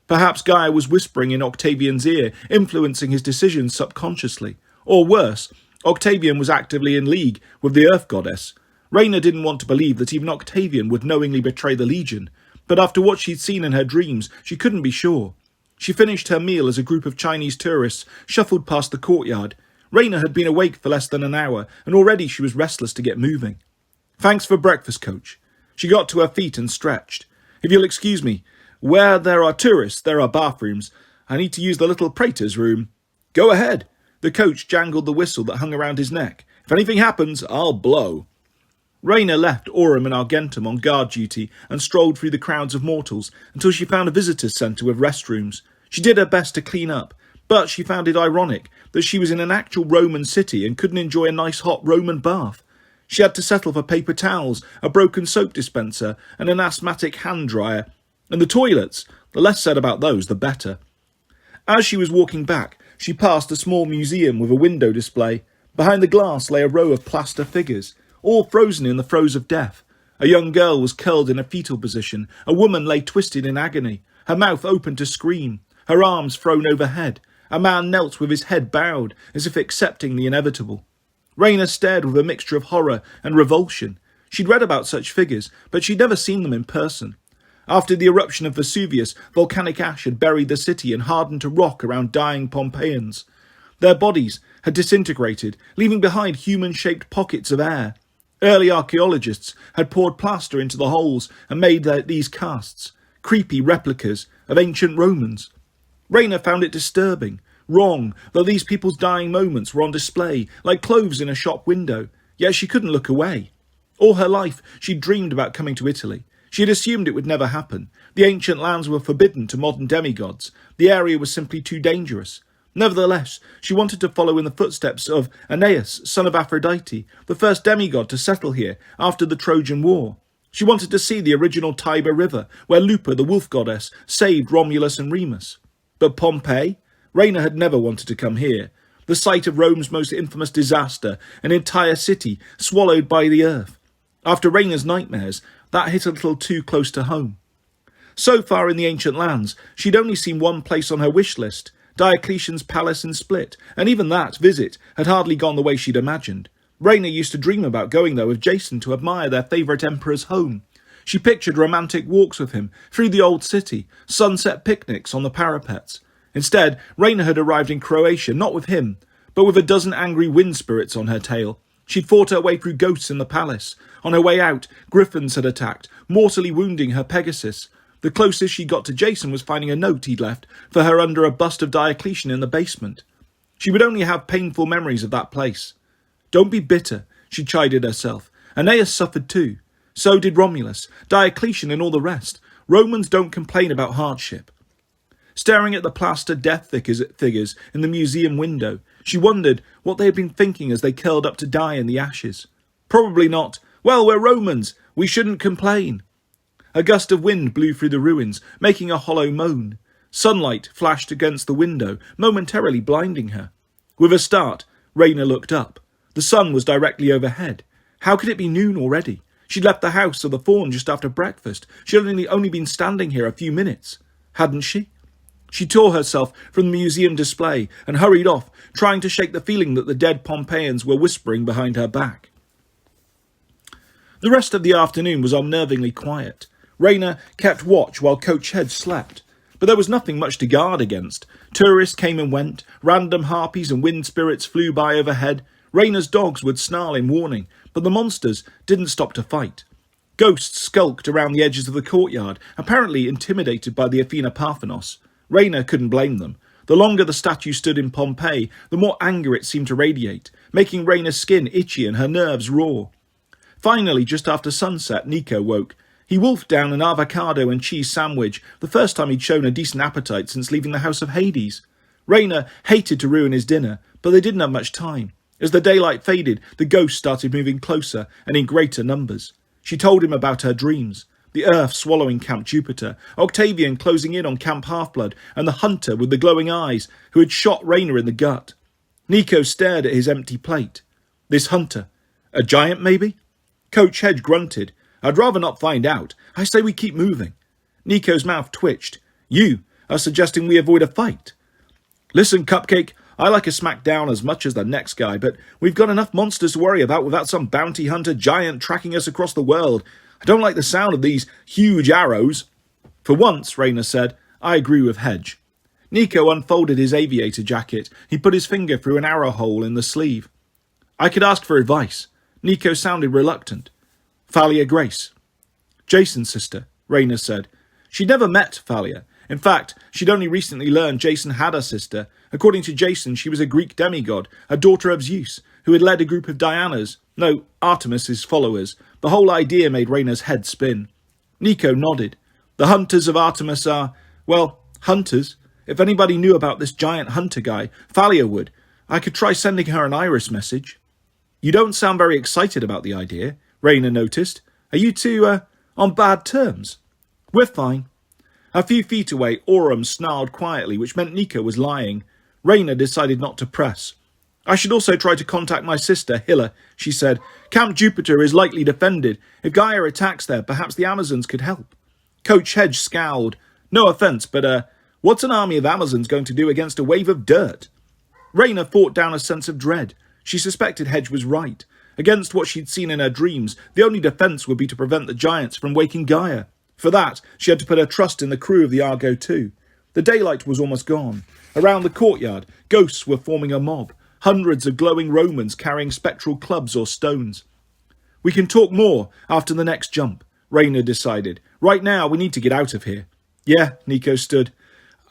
Perhaps Gaia was whispering in Octavian's ear, influencing his decisions subconsciously. Or worse, Octavian was actively in league with the Earth Goddess. Raina didn't want to believe that even Octavian would knowingly betray the Legion, but after what she'd seen in her dreams, she couldn't be sure. She finished her meal as a group of Chinese tourists shuffled past the courtyard. Raina had been awake for less than an hour, and already she was restless to get moving. "Thanks for breakfast, Coach." She got to her feet and stretched. "If you'll excuse me, where there are tourists, there are bathrooms. I need to use the little praetor's room." "Go ahead." The coach jangled the whistle that hung around his neck. "If anything happens, I'll blow." Raina left Aurum and Argentum on guard duty and strolled through the crowds of mortals until she found a visitors' centre with restrooms. She did her best to clean up, but she found it ironic that she was in an actual Roman city and couldn't enjoy a nice hot Roman bath. She had to settle for paper towels, a broken soap dispenser, and an asthmatic hand dryer. And the toilets, the less said about those, the better. As she was walking back, she passed a small museum with a window display. Behind the glass lay a row of plaster figures, all frozen in the throes of death. A young girl was curled in a fetal position. A woman lay twisted in agony, her mouth open to scream, her arms thrown overhead. A man knelt with his head bowed, as if accepting the inevitable. Raina stared with a mixture of horror and revulsion. She'd read about such figures, but she'd never seen them in person. After the eruption of Vesuvius, volcanic ash had buried the city and hardened to rock around dying Pompeians. Their bodies had disintegrated, leaving behind human-shaped pockets of air. Early archaeologists had poured plaster into the holes and made these casts, creepy replicas of ancient Romans. Raina found it disturbing, wrong, that these people's dying moments were on display like clothes in a shop window, yet she couldn't look away. All her life she'd dreamed about coming to Italy. She had assumed it would never happen. The ancient lands were forbidden to modern demigods. The area was simply too dangerous. Nevertheless, she wanted to follow in the footsteps of Aeneas, son of Aphrodite, the first demigod to settle here after the Trojan War. She wanted to see the original Tiber River, where Lupa, the wolf goddess, saved Romulus and Remus. But Pompeii? Raina had never wanted to come here. The site of Rome's most infamous disaster, an entire city swallowed by the earth. After Raina's nightmares, that hit a little too close to home. So far in the ancient lands, she'd only seen one place on her wish list, Diocletian's palace in Split, and even that visit had hardly gone the way she'd imagined. Raina used to dream about going there with Jason to admire their favourite emperor's home. She pictured romantic walks with him through the old city, sunset picnics on the parapets. Instead, Raina had arrived in Croatia, not with him, but with a dozen angry wind spirits on her tail. She'd fought her way through ghosts in the palace. On her way out, griffins had attacked, mortally wounding her Pegasus. The closest she got to Jason was finding a note he'd left for her under a bust of Diocletian in the basement. She would only have painful memories of that place. Don't be bitter, she chided herself. Aeneas suffered too. So did Romulus, Diocletian and all the rest. Romans don't complain about hardship. Staring at the plaster death figures in the museum window, she wondered what they had been thinking as they curled up to die in the ashes. Probably not, well, we're Romans, we shouldn't complain. A gust of wind blew through the ruins, making a hollow moan. Sunlight flashed against the window, momentarily blinding her. With a start, Raina looked up. The sun was directly overhead. How could it be noon already? She'd left the house of the Fawn just after breakfast. She'd only been standing here a few minutes. Hadn't she? She tore herself from the museum display and hurried off, trying to shake the feeling that the dead Pompeians were whispering behind her back. The rest of the afternoon was unnervingly quiet. Raina kept watch while Coach Hedge slept, but there was nothing much to guard against. Tourists came and went, random harpies and wind spirits flew by overhead. Raina's dogs would snarl in warning, but the monsters didn't stop to fight. Ghosts skulked around the edges of the courtyard, apparently intimidated by the Athena Parthenos. Raina couldn't blame them. The longer the statue stood in Pompeii, the more anger it seemed to radiate, making Raina's skin itchy and her nerves raw. Finally, just after sunset, Nico woke. He wolfed down an avocado and cheese sandwich, the first time he'd shown a decent appetite since leaving the house of Hades. Raina hated to ruin his dinner, but they didn't have much time. As the daylight faded, the ghosts started moving closer and in greater numbers. She told him about her dreams. The Earth swallowing Camp Jupiter, Octavian closing in on Camp Half-Blood, and the hunter with the glowing eyes who had shot Raina in the gut. Nico stared at his empty plate. This hunter. A giant, maybe? Coach Hedge grunted. I'd rather not find out. I say we keep moving. Nico's mouth twitched. You are suggesting we avoid a fight. Listen, Cupcake, I like a smackdown as much as the next guy, but we've got enough monsters to worry about without some bounty hunter giant tracking us across the world. I don't like the sound of these huge arrows. For once, Raina said, I agree with Hedge. Nico unfolded his aviator jacket. He put his finger through an arrow hole in the sleeve. I could ask for advice. Nico sounded reluctant. Thalia Grace. Jason's sister, Raina said. She'd never met Thalia. In fact, she'd only recently learned Jason had a sister. According to Jason, she was a Greek demigod, a daughter of Zeus, who had led a group of Artemis's followers. The whole idea made Raina's head spin. Nico nodded. The hunters of Artemis are, well, hunters. If anybody knew about this giant hunter guy, Thalia would. I could try sending her an iris message. You don't sound very excited about the idea, Raina noticed. Are you two, on bad terms? We're fine. A few feet away, Aurum snarled quietly, which meant Nico was lying. Rayna decided not to press. I should also try to contact my sister, Hilla, she said. Camp Jupiter is lightly defended. If Gaia attacks there, perhaps the Amazons could help. Coach Hedge scowled. No offence, but what's an army of Amazons going to do against a wave of dirt? Rayna fought down a sense of dread. She suspected Hedge was right. Against what she'd seen in her dreams, the only defence would be to prevent the giants from waking Gaia. For that, she had to put her trust in the crew of the Argo too. The daylight was almost gone. Around the courtyard, ghosts were forming a mob. Hundreds of glowing Romans carrying spectral clubs or stones. We can talk more after the next jump, Rayna decided. Right now, we need to get out of here. Yeah, Nico stood.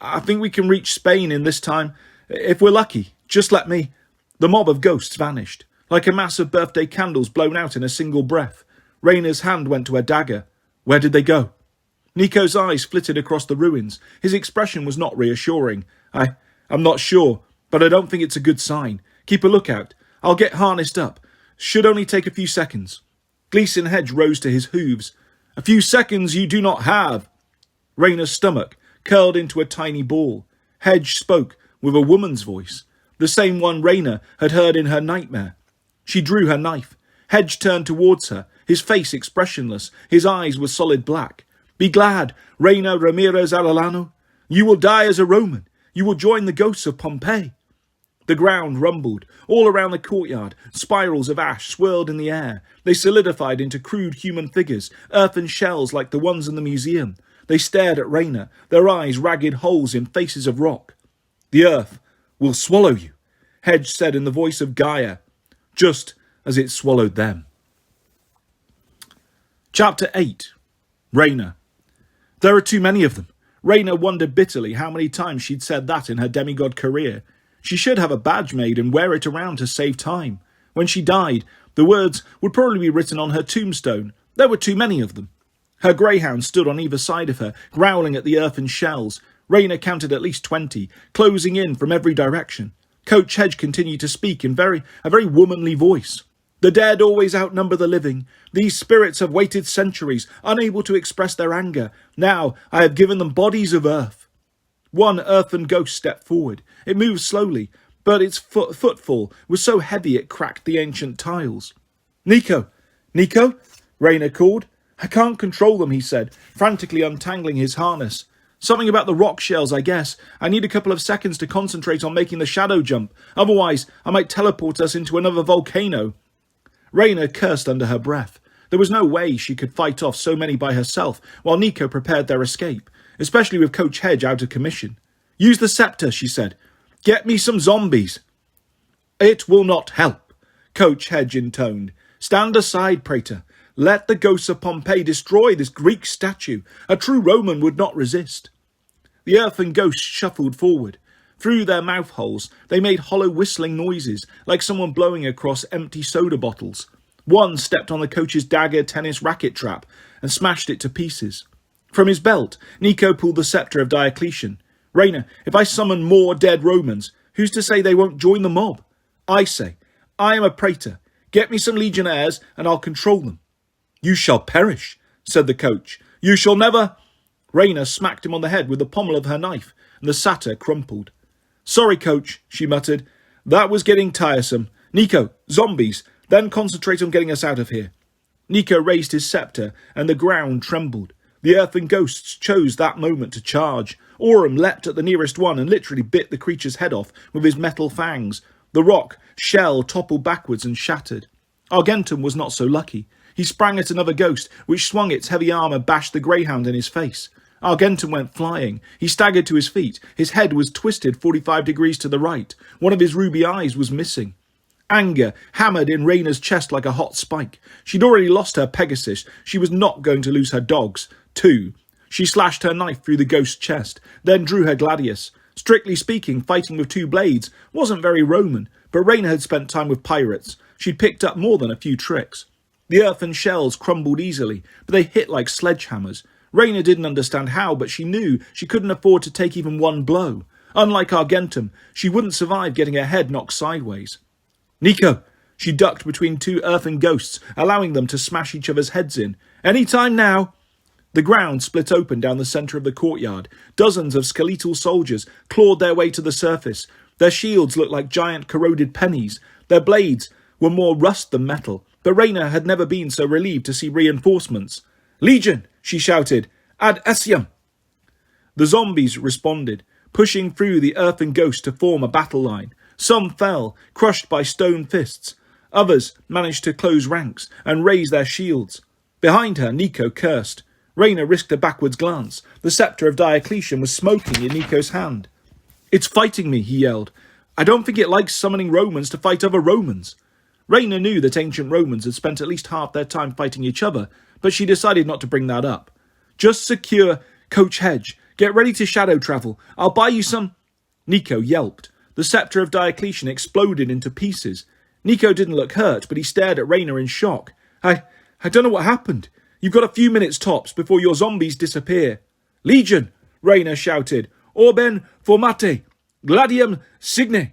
I think we can reach Spain in this time. If we're lucky, just let me. The mob of ghosts vanished, like a mass of birthday candles blown out in a single breath. Rayna's hand went to her dagger. Where did they go? Nico's eyes flitted across the ruins. His expression was not reassuring. I'm not sure, but I don't think it's a good sign. Keep a lookout. I'll get harnessed up. Should only take a few seconds. Gleason Hedge rose to his hooves. A few seconds you do not have. Rayna's stomach curled into a tiny ball. Hedge spoke with a woman's voice, the same one Rayna had heard in her nightmare. She drew her knife. Hedge turned towards her, his face expressionless, his eyes were solid black. Be glad, Rayna Ramirez Arellano. You will die as a Roman. You will join the ghosts of Pompeii. The ground rumbled. All around the courtyard, spirals of ash swirled in the air. They solidified into crude human figures, earthen shells like the ones in the museum. They stared at Rayna, their eyes ragged holes in faces of rock. The earth will swallow you, Hedge said in the voice of Gaia, just as it swallowed them. Chapter 8. Rayna. There are too many of them. Rayna wondered bitterly how many times she'd said that in her demigod career. She should have a badge made and wear it around to save time. When she died, the words would probably be written on her tombstone. There were too many of them. Her greyhound stood on either side of her, growling at the earthen shells. Rayna counted at least 20, closing in from every direction. Coach Hedge continued to speak in a very womanly voice. The dead always outnumber the living. These spirits have waited centuries, unable to express their anger. Now I have given them bodies of earth. One earthen ghost stepped forward. It moved slowly, but its footfall was so heavy it cracked the ancient tiles. Nico! Nico? Rayna called. I can't control them, he said, frantically untangling his harness. Something about the rock shells, I guess. I need a couple of seconds to concentrate on making the shadow jump. Otherwise, I might teleport us into another volcano. Rayna cursed under her breath. There was no way she could fight off so many by herself while Nico prepared their escape, especially with Coach Hedge out of commission. Use the scepter, she said. Get me some zombies. It will not help, Coach Hedge intoned. Stand aside, Praetor. Let the ghosts of Pompeii destroy this Greek statue. A true Roman would not resist. The earthen ghosts shuffled forward. Through their mouth holes, they made hollow whistling noises, like someone blowing across empty soda bottles. One stepped on the coach's dagger tennis racket trap and smashed it to pieces. From his belt, Nico pulled the scepter of Diocletian. Rayna, if I summon more dead Romans, who's to say they won't join the mob? I say, I am a praetor. Get me some legionnaires and I'll control them. You shall perish, said the coach. You shall never... Rayna smacked him on the head with the pommel of her knife, and the satyr crumpled. Sorry, coach, she muttered. That was getting tiresome. Nico, zombies, then concentrate on getting us out of here. Nico raised his scepter, and the ground trembled. The earthen ghosts chose that moment to charge. Aurum leapt at the nearest one and literally bit the creature's head off with his metal fangs. The rock shell toppled backwards and shattered. Argentum was not so lucky. He sprang at another ghost, which swung its heavy arm and bashed the greyhound in his face. Argentum went flying. He staggered to his feet. His head was twisted 45 degrees to the right. One of his ruby eyes was missing. Anger hammered in Rayna's chest like a hot spike. She'd already lost her Pegasus. She was not going to lose her dogs, too. She slashed her knife through the ghost's chest, then drew her gladius. Strictly speaking, fighting with two blades wasn't very Roman, but Rayna had spent time with pirates. She'd picked up more than a few tricks. The earthen shells crumbled easily, but they hit like sledgehammers. Rayna didn't understand how, but she knew she couldn't afford to take even one blow. Unlike Argentum, she wouldn't survive getting her head knocked sideways. Nico! She ducked between two earthen ghosts, allowing them to smash each other's heads in. Any time now! The ground split open down the centre of the courtyard. Dozens of skeletal soldiers clawed their way to the surface. Their shields looked like giant corroded pennies. Their blades were more rust than metal, but Rayna had never been so relieved to see reinforcements. "Legion!" she shouted. "Ad essium!" The zombies responded, pushing through the earthen ghost to form a battle line. Some fell, crushed by stone fists. Others managed to close ranks and raise their shields. Behind her, Nico cursed. Rayna risked a backwards glance. The sceptre of Diocletian was smoking in Nico's hand. "It's fighting me," he yelled. "I don't think it likes summoning Romans to fight other Romans." Rayna knew that ancient Romans had spent at least half their time fighting each other, but she decided not to bring that up. "Just secure Coach Hedge. Get ready to shadow travel. I'll buy you some—" Nico yelped. The sceptre of Diocletian exploded into pieces. Nico didn't look hurt, but he stared at Rayna in shock. I don't know what happened. You've got a few minutes tops before your zombies disappear." "Legion!" Rayna shouted. "Orben formate! Gladium signe!"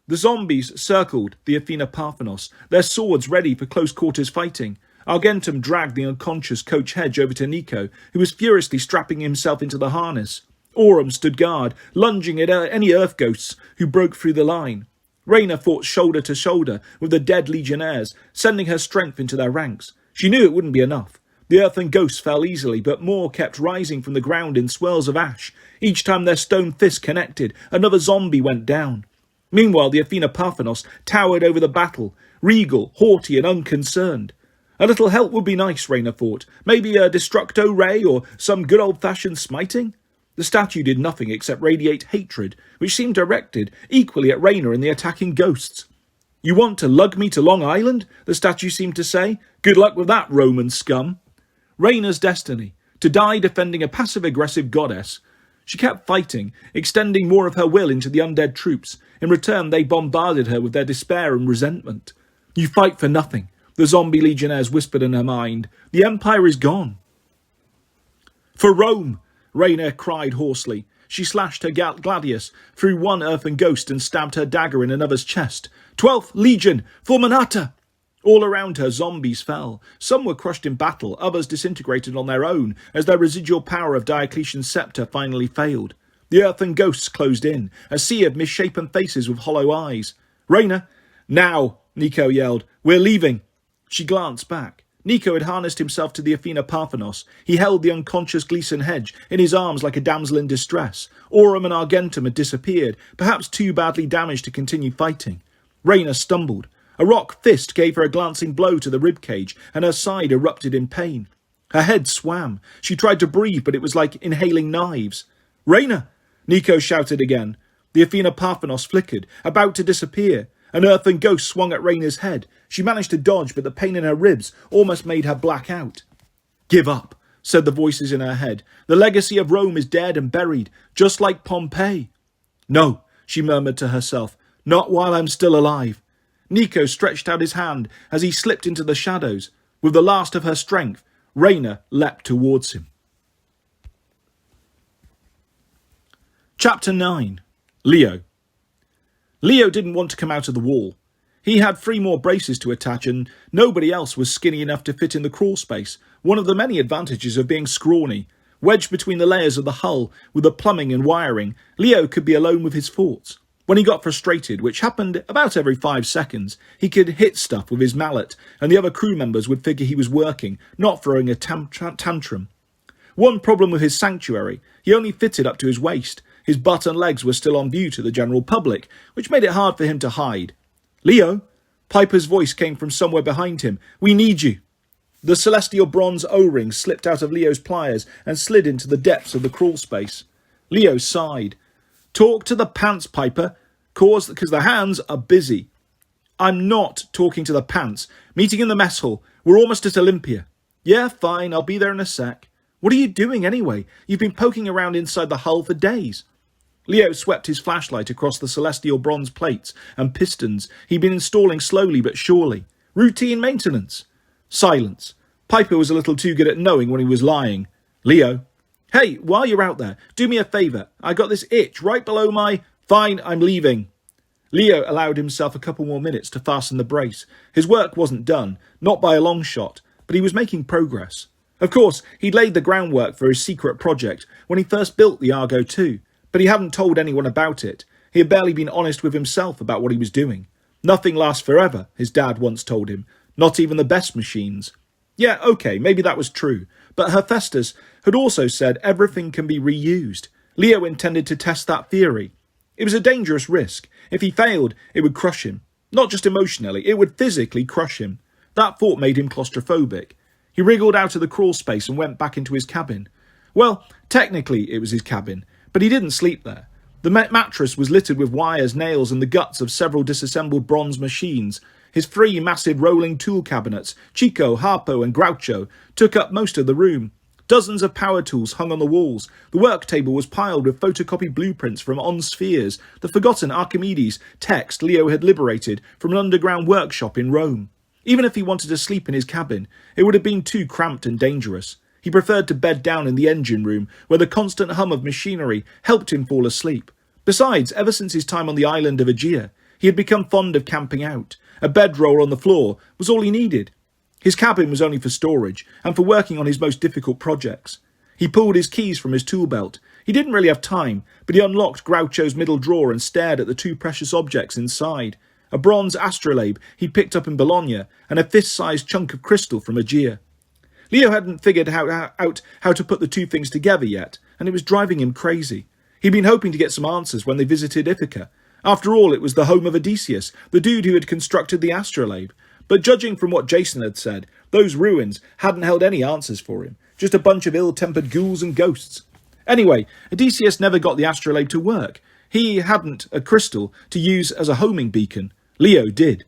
The zombies circled the Athena Parthenos, their swords ready for close-quarters fighting. Argentum dragged the unconscious Coach Hedge over to Nico, who was furiously strapping himself into the harness. Aurum stood guard, lunging at any earth ghosts who broke through the line. Rayna fought shoulder to shoulder with the dead legionnaires, sending her strength into their ranks. She knew it wouldn't be enough. The earthen ghosts fell easily, but more kept rising from the ground in swirls of ash. Each time their stone fists connected, another zombie went down. Meanwhile, the Athena Parthenos towered over the battle, regal, haughty, and unconcerned. A little help would be nice, Rayna thought. Maybe a destructo ray or some good old-fashioned smiting? The statue did nothing except radiate hatred, which seemed directed equally at Rayna and the attacking ghosts. "You want to lug me to Long Island?" the statue seemed to say. "Good luck with that, Roman scum." Rayna's destiny, to die defending a passive-aggressive goddess. She kept fighting, extending more of her will into the undead troops. In return, they bombarded her with their despair and resentment. "You fight for nothing," the zombie legionnaires whispered in her mind. "The Empire is gone." "For Rome!" Rayna cried hoarsely. She slashed her gladius through one earthen ghost and stabbed her dagger in another's chest. "12th Legion! Fulminata!" All around her, zombies fell. Some were crushed in battle, others disintegrated on their own as their residual power of Diocletian's sceptre finally failed. The earthen ghosts closed in, a sea of misshapen faces with hollow eyes. "Rayna!" "Now!" Nico yelled. "We're leaving!" She glanced back. Nico had harnessed himself to the Athena Parthenos. He held the unconscious Gleason Hedge in his arms like a damsel in distress. Aurum and Argentum had disappeared, perhaps too badly damaged to continue fighting. Rayna stumbled. A rock fist gave her a glancing blow to the ribcage, and her side erupted in pain. Her head swam. She tried to breathe, but it was like inhaling knives. "Rayna!" Nico shouted again. The Athena Parthenos flickered, about to disappear. An earthen ghost swung at Rayna's head. She managed to dodge, but the pain in her ribs almost made her black out. "Give up," said the voices in her head. "The legacy of Rome is dead and buried, just like Pompeii." "No," she murmured to herself. "Not while I'm still alive." Nico stretched out his hand as he slipped into the shadows. With the last of her strength, Rayna leapt towards him. Chapter 9. Leo. Leo didn't want to come out of the wall. He had 3 more braces to attach, and nobody else was skinny enough to fit in the crawl space, one of the many advantages of being scrawny. Wedged between the layers of the hull with the plumbing and wiring, Leo could be alone with his thoughts. When he got frustrated, which happened about every 5 seconds, he could hit stuff with his mallet, and the other crew members would figure he was working, not throwing a tantrum. One problem with his sanctuary: he only fitted up to his waist. His butt and legs were still on view to the general public, which made it hard for him to hide. "Leo?" Piper's voice came from somewhere behind him. "We need you." The celestial bronze O-ring slipped out of Leo's pliers and slid into the depths of the crawl space. Leo sighed. "Talk to the pants, Piper, because the hands are busy." "I'm not talking to the pants. Meeting in the mess hall. We're almost at Olympia." "Yeah, fine, I'll be there in a sec." "What are you doing anyway? You've been poking around inside the hull for days." Leo swept his flashlight across the celestial bronze plates and pistons he'd been installing slowly but surely. Routine maintenance. Silence. Piper was a little too good at knowing when he was lying. "Leo." "Hey, while you're out there, do me a favour. I got this itch right below my—" "Fine, I'm leaving." Leo allowed himself a couple more minutes to fasten the brace. His work wasn't done, not by a long shot, but he was making progress. Of course, he'd laid the groundwork for his secret project when he first built the Argo 2, but he hadn't told anyone about it. He had barely been honest with himself about what he was doing. Nothing lasts forever, his dad once told him. Not even the best machines. Yeah, okay, maybe that was true. But Hephaestus had also said everything can be reused. Leo intended to test that theory. It was a dangerous risk. If he failed, it would crush him. Not just emotionally, it would physically crush him. That thought made him claustrophobic. He wriggled out of the crawl space and went back into his cabin. Well, technically it was his cabin, but he didn't sleep there. The mattress was littered with wires, nails, and the guts of several disassembled bronze machines. His 3 massive rolling tool cabinets, Chico, Harpo, and Groucho, took up most of the room. Dozens of power tools hung on the walls. The work table was piled with photocopied blueprints from On Spheres, the forgotten Archimedes text Leo had liberated from an underground workshop in Rome. Even if he wanted to sleep in his cabin, it would have been too cramped and dangerous. He preferred to bed down in the engine room, where the constant hum of machinery helped him fall asleep. Besides, ever since his time on the island of Aegea, he had become fond of camping out. A bedroll on the floor was all he needed. His cabin was only for storage, and for working on his most difficult projects. He pulled his keys from his tool belt. He didn't really have time, but he unlocked Groucho's middle drawer and stared at the 2 precious objects inside. A bronze astrolabe he'd picked up in Bologna, and a fist-sized chunk of crystal from Aegea. Leo hadn't figured out how to put the 2 things together yet, and it was driving him crazy. He'd been hoping to get some answers when they visited Ithaca. After all, it was the home of Odysseus, the dude who had constructed the astrolabe. But judging from what Jason had said, those ruins hadn't held any answers for him, just a bunch of ill-tempered ghouls and ghosts. Anyway, Odysseus never got the astrolabe to work. He hadn't a crystal to use as a homing beacon. Leo did.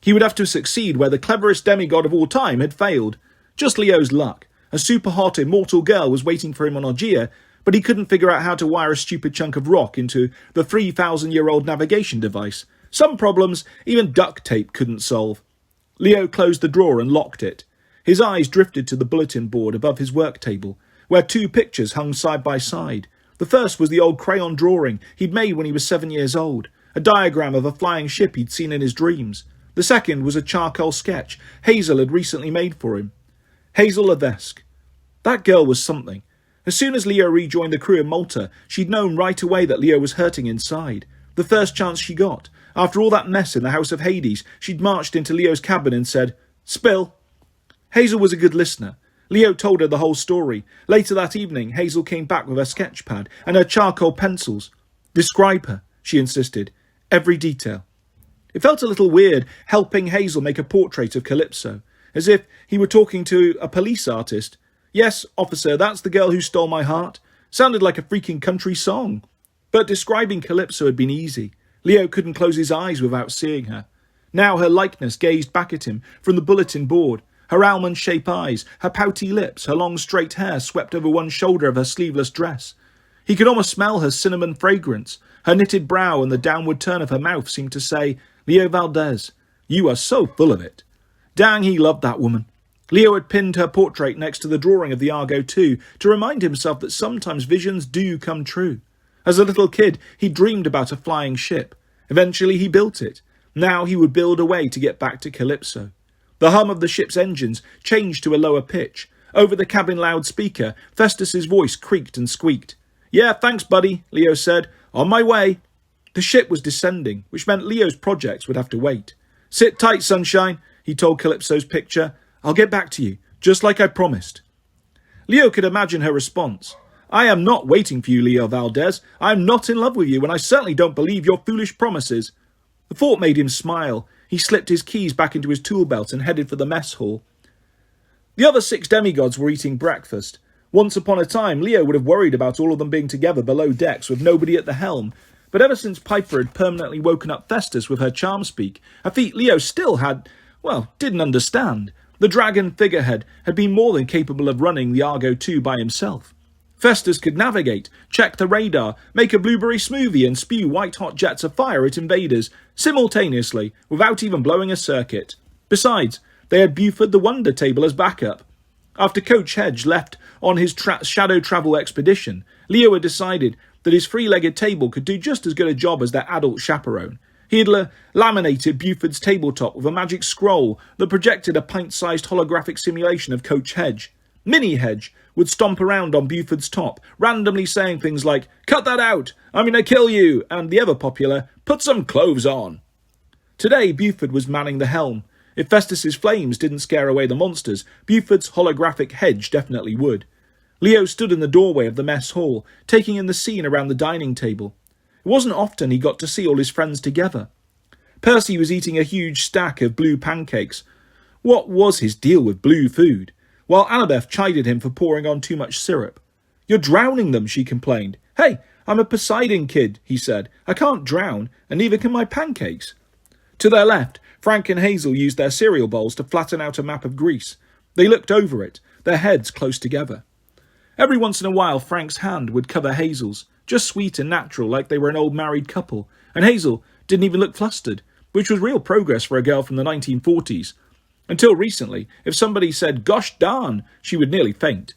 He would have to succeed where the cleverest demigod of all time had failed. Just Leo's luck. A super-hot, immortal girl was waiting for him on Aegea, but he couldn't figure out how to wire a stupid chunk of rock into the 3,000-year-old navigation device. Some problems even duct tape couldn't solve. Leo closed the drawer and locked it. His eyes drifted to the bulletin board above his work table, where 2 pictures hung side by side. The first was the old crayon drawing he'd made when he was 7 years old, a diagram of a flying ship he'd seen in his dreams. The second was a charcoal sketch Hazel had recently made for him. Hazel Levesque. That girl was something. As soon as Leo rejoined the crew in Malta, she'd known right away that Leo was hurting inside. The first chance she got, after all that mess in the House of Hades, she'd marched into Leo's cabin and said, "Spill." Hazel was a good listener. Leo told her the whole story. Later that evening, Hazel came back with her sketch pad and her charcoal pencils. "Describe her," she insisted. "Every detail." It felt a little weird helping Hazel make a portrait of Calypso, as if he were talking to a police artist. "Yes, officer, that's the girl who stole my heart." Sounded like a freaking country song. But describing Calypso had been easy. Leo couldn't close his eyes without seeing her. Now her likeness gazed back at him from the bulletin board. Her almond-shaped eyes, her pouty lips, her long straight hair swept over one shoulder of her sleeveless dress. He could almost smell her cinnamon fragrance. Her knitted brow and the downward turn of her mouth seemed to say, "Leo Valdez, you are so full of it." Dang, he loved that woman. Leo had pinned her portrait next to the drawing of the Argo II to remind himself that sometimes visions do come true. As a little kid, he dreamed about a flying ship. Eventually he built it. Now he would build a way to get back to Calypso. The hum of the ship's engines changed to a lower pitch. Over the cabin loudspeaker, Festus's voice creaked and squeaked. "Yeah, thanks, buddy," Leo said. "On my way." The ship was descending, which meant Leo's projects would have to wait. "Sit tight, sunshine," he told Calypso's picture. "I'll get back to you, just like I promised." Leo could imagine her response. "I am not waiting for you, Leo Valdez. I am not in love with you, and I certainly don't believe your foolish promises." The thought made him smile. He slipped his keys back into his tool belt and headed for the mess hall. The other 6 demigods were eating breakfast. Once upon a time, Leo would have worried about all of them being together below decks with nobody at the helm. But ever since Piper had permanently woken up Festus with her charm speak, a feat Leo still didn't understand. The dragon figurehead had been more than capable of running the Argo II by himself. Festus could navigate, check the radar, make a blueberry smoothie and spew white-hot jets of fire at invaders simultaneously without even blowing a circuit. Besides, they had Buford the Wonder Table as backup. After Coach Hedge left on his shadow travel expedition, Leo had decided that his 3-legged table could do just as good a job as their adult chaperone. He had laminated Buford's tabletop with a magic scroll that projected a pint-sized holographic simulation of Coach Hedge. Minnie Hedge would stomp around on Buford's top, randomly saying things like, "Cut that out! I'm gonna kill you!" and the ever popular, "Put some clothes on!" Today, Buford was manning the helm. If Festus's flames didn't scare away the monsters, Buford's holographic hedge definitely would. Leo stood in the doorway of the mess hall, taking in the scene around the dining table. It wasn't often he got to see all his friends together. Percy was eating a huge stack of blue pancakes. What was his deal with blue food? While Annabeth chided him for pouring on too much syrup. "You're drowning them," she complained. "Hey, I'm a Poseidon kid," he said. "I can't drown, and neither can my pancakes." To their left, Frank and Hazel used their cereal bowls to flatten out a map of Greece. They looked over it, their heads close together. Every once in a while, Frank's hand would cover Hazel's, just sweet and natural, like they were an old married couple, and Hazel didn't even look flustered, which was real progress for a girl from the 1940s. Until recently, if somebody said, "Gosh darn," she would nearly faint.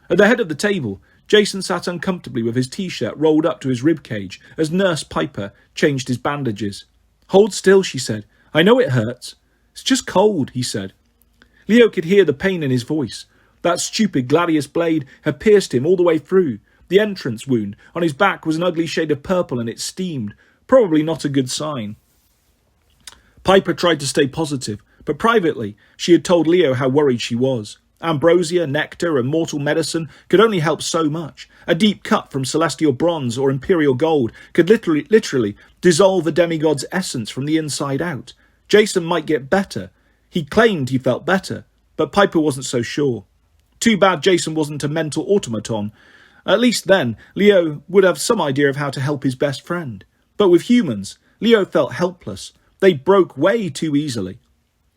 At the head of the table, Jason sat uncomfortably with his t-shirt rolled up to his ribcage as Nurse Piper changed his bandages. "Hold still," she said. "I know it hurts." "It's just cold," he said. Leo could hear the pain in his voice. That stupid gladius blade had pierced him all the way through. The entrance wound on his back was an ugly shade of purple and it steamed. Probably not a good sign. Piper tried to stay positive, but privately she had told Leo how worried she was. Ambrosia, nectar, and mortal medicine could only help so much. A deep cut from celestial bronze or imperial gold could literally dissolve a demigod's essence from the inside out. Jason might get better. He claimed he felt better, but Piper wasn't so sure. Too bad Jason wasn't a mental automaton. At least then, Leo would have some idea of how to help his best friend. But with humans, Leo felt helpless. They broke way too easily.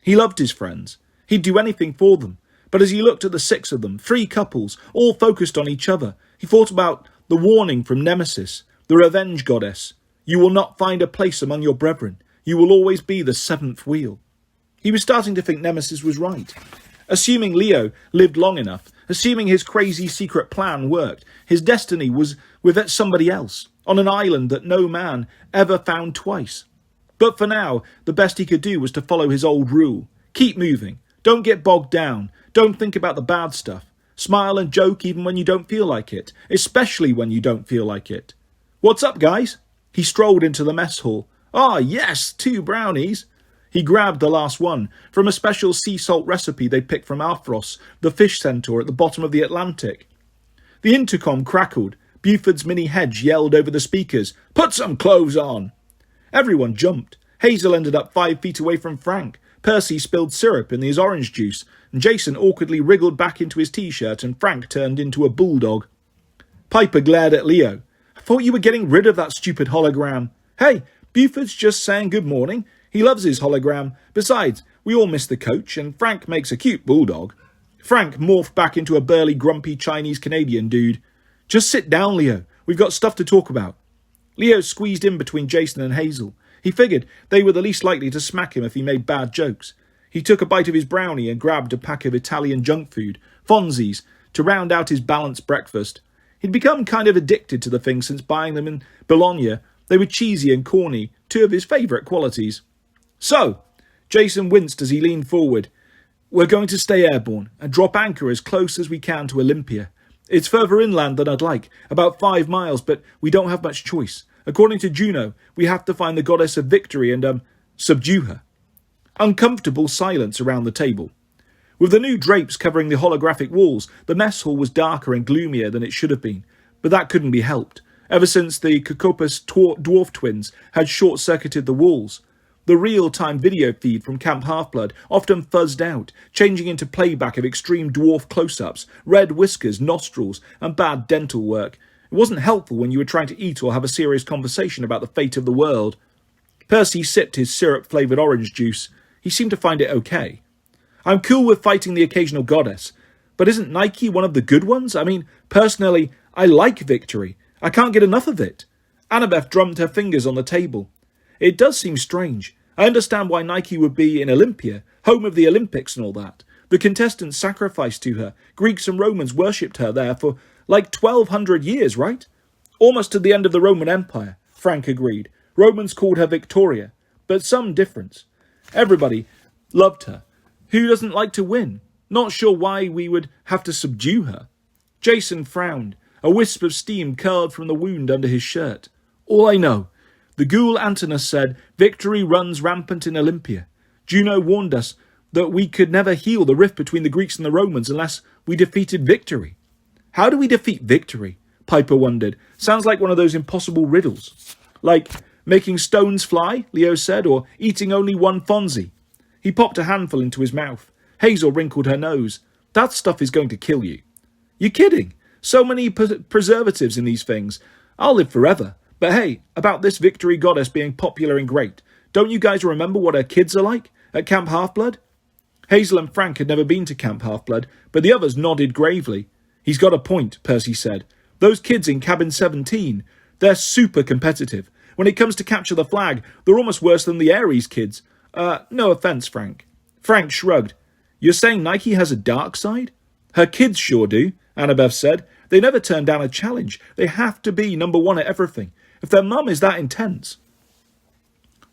He loved his friends. He'd do anything for them. But as he looked at the 6 of them, 3 couples, all focused on each other, he thought about the warning from Nemesis, the revenge goddess. "You will not find a place among your brethren. You will always be the 7th wheel." He was starting to think Nemesis was right. Assuming Leo lived long enough, assuming his crazy secret plan worked, his destiny was with somebody else, on an island that no man ever found twice. But for now, the best he could do was to follow his old rule. Keep moving. Don't get bogged down. Don't think about the bad stuff. Smile and joke even when you don't feel like it, especially when you don't feel like it. "What's up, guys?" He strolled into the mess hall. "Ah, yes, 2 brownies." He grabbed the last one, from a special sea salt recipe they picked from Arthros, the fish centaur at the bottom of the Atlantic. The intercom crackled. Buford's mini hedge yelled over the speakers, "Put some clothes on!" Everyone jumped. Hazel ended up 5 feet away from Frank. Percy spilled syrup in his orange juice, and Jason awkwardly wriggled back into his t-shirt, and Frank turned into a bulldog. Piper glared at Leo. "I thought you were getting rid of that stupid hologram." "Hey, Buford's just saying good morning. He loves his hologram. Besides, we all miss the coach, and Frank makes a cute bulldog." Frank morphed back into a burly, grumpy Chinese-Canadian dude. "Just sit down, Leo. We've got stuff to talk about." Leo squeezed in between Jason and Hazel. He figured they were the least likely to smack him if he made bad jokes. He took a bite of his brownie and grabbed a pack of Italian junk food, Fonzie's, to round out his balanced breakfast. He'd become kind of addicted to the thing since buying them in Bologna. They were cheesy and corny, 2 of his favourite qualities. "So," Jason winced as he leaned forward, "we're going to stay airborne and drop anchor as close as we can to Olympia. It's further inland than I'd like, about 5 miles, but we don't have much choice. According to Juno, we have to find the goddess of victory and, subdue her." Uncomfortable silence around the table. With the new drapes covering the holographic walls, the mess hall was darker and gloomier than it should have been, but that couldn't be helped, ever since the Cacopus dwarf twins had short-circuited the walls. The real-time video feed from Camp Half-Blood often fuzzed out, changing into playback of extreme dwarf close-ups, red whiskers, nostrils, and bad dental work. It wasn't helpful when you were trying to eat or have a serious conversation about the fate of the world. Percy sipped his syrup-flavoured orange juice. He seemed to find it okay. "I'm cool with fighting the occasional goddess, but isn't Nike one of the good ones? I mean, personally, I like victory. I can't get enough of it." Annabeth drummed her fingers on the table. "It does seem strange. I understand why Nike would be in Olympia, home of the Olympics and all that. The contestants sacrificed to her. Greeks and Romans worshipped her there for like 1,200 years, right?" "Almost to the end of the Roman Empire," Frank agreed. "Romans called her Victoria, but some difference. Everybody loved her. Who doesn't like to win? not sure why we would have to subdue her. Jason frowned. A wisp of steam curled from the wound under his shirt. All I know. The ghoul Antinous said victory runs rampant in Olympia. Juno warned us that we could never heal the rift between the Greeks and the Romans unless we defeated victory. How do we defeat victory? Piper wondered. Sounds like one of those impossible riddles. Like making stones fly, Leo said, or eating only one Fonzie. He popped a handful into his mouth. Hazel wrinkled her nose. That stuff is going to kill you. You're kidding. So many preservatives in these things. I'll live forever. But hey, about this victory goddess being popular and great. Don't you guys remember what her kids are like at Camp Half-Blood? Hazel and Frank had never been to Camp Half-Blood, but the others nodded gravely. He's got a point, Percy said. Those kids in Cabin 17, they're super competitive. When it comes to capture the flag, they're almost worse than the Ares kids. No offense, Frank. Frank shrugged. You're saying Nike has a dark side? Her kids sure do, Annabeth said. They never turn down a challenge. They have to be number one at everything. If their mum is that intense.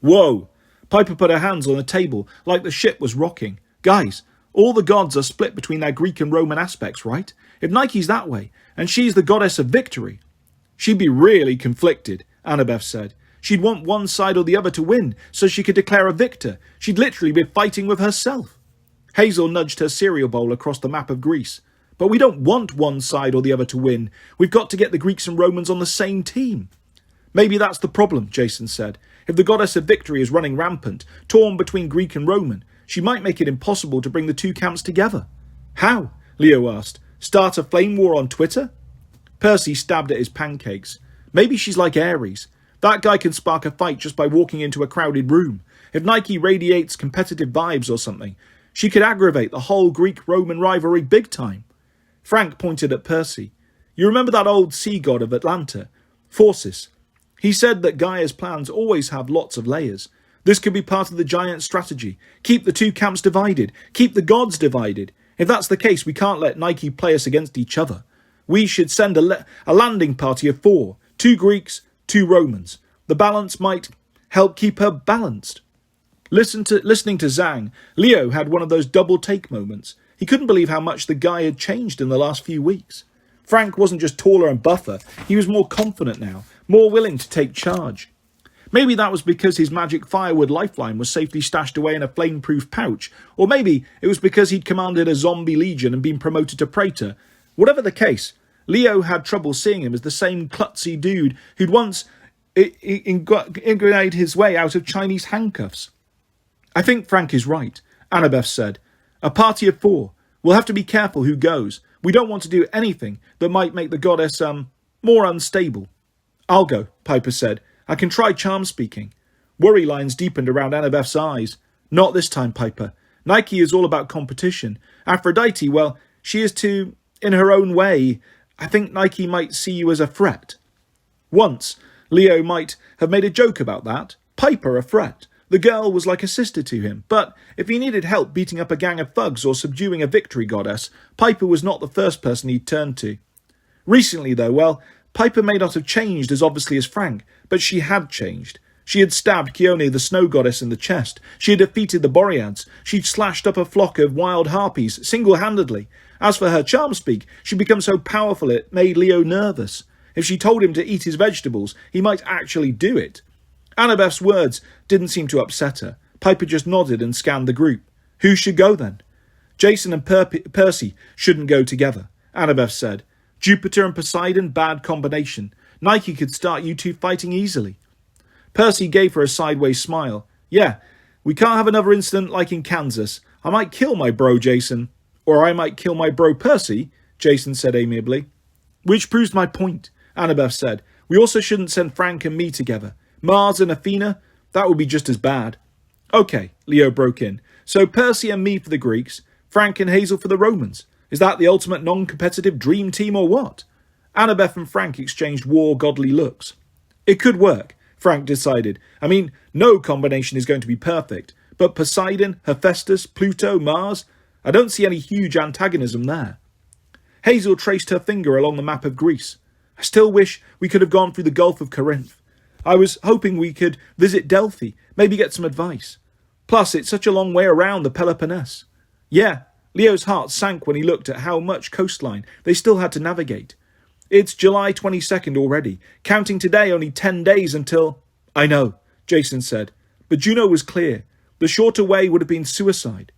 Whoa. Piper put her hands on the table like the ship was rocking. Guys, all the gods are split between their Greek and Roman aspects, right? If Nike's that way, and she's the goddess of victory. She'd be really conflicted, Annabeth said. She'd want one side or the other to win, so she could declare a victor. She'd literally be fighting with herself. Hazel nudged her cereal bowl across the map of Greece. But we don't want one side or the other to win. We've got to get the Greeks and Romans on the same team. Maybe that's the problem, Jason said. If the goddess of victory is running rampant, torn between Greek and Roman, she might make it impossible to bring the two camps together. How? Leo asked. Start a flame war on Twitter? Percy stabbed at his pancakes. Maybe she's like Ares. That guy can spark a fight just by walking into a crowded room. If Nike radiates competitive vibes or something, she could aggravate the whole Greek-Roman rivalry big time. Frank pointed at Percy. You remember that old sea god of Atlanta, Phorcys? He said that Gaia's plans always have lots of layers. This could be part of the giant strategy. Keep the two camps divided. Keep the gods divided. If that's the case, we can't let Nike play us against each other. We should send a landing party of 4. 2 Greeks, 2 Romans. The balance might help keep her balanced. Listening to Zhang, Leo had one of those double-take moments. He couldn't believe how much the guy had changed in the last few weeks. Frank wasn't just taller and buffer. He was more confident now, more willing to take charge. Maybe that was because his magic firewood lifeline was safely stashed away in a flame-proof pouch, or maybe it was because he'd commanded a zombie legion and been promoted to praetor. Whatever the case, Leo had trouble seeing him as the same klutzy dude who'd once ingratiated his way out of Chinese handcuffs. I think Frank is right, Annabeth said. A party of 4. We'll have to be careful who goes. We don't want to do anything that might make the goddess, more unstable. I'll go, Piper said. I can try charm speaking. Worry lines deepened around Annabeth's eyes. Not this time, Piper. Nike is all about competition. Aphrodite, well, she is too, in her own way. I think Nike might see you as a threat. Once, Leo might have made a joke about that. Piper a threat. The girl was like a sister to him, but if he needed help beating up a gang of thugs or subduing a victory goddess, Piper was not the first person he'd turn to. Recently, though, well, Piper may not have changed as obviously as Frank, but she had changed. She had stabbed Chione, the snow goddess, in the chest. She had defeated the Boreads. She'd slashed up a flock of wild harpies, single-handedly. As for her charm speak, she'd become so powerful it made Leo nervous. If she told him to eat his vegetables, he might actually do it. Annabeth's words didn't seem to upset her. Piper just nodded and scanned the group. Who should go then? Jason and Percy shouldn't go together, Annabeth said. Jupiter and Poseidon, bad combination. Nike could start you two fighting easily. Percy gave her a sideways smile. Yeah, we can't have another incident like in Kansas. I might kill my bro Jason. Or I might kill my bro Percy, Jason said amiably. Which proves my point, Annabeth said. We also shouldn't send Frank and me together. Mars and Athena, that would be just as bad. Okay, Leo broke in. So Percy and me for the Greeks, Frank and Hazel for the Romans. Is that the ultimate non-competitive dream team or what? Annabeth and Frank exchanged war-godly looks. It could work, Frank decided. I mean, no combination is going to be perfect. But Poseidon, Hephaestus, Pluto, Mars, I don't see any huge antagonism there. Hazel traced her finger along the map of Greece. I still wish we could have gone through the Gulf of Corinth. I was hoping we could visit Delphi, maybe get some advice. Plus, it's such a long way around the Peloponnese. Yeah, Leo's heart sank when he looked at how much coastline they still had to navigate. It's July 22nd already, counting today only 10 days until... I know, Jason said, but Juno was clear. The shorter way would have been suicide.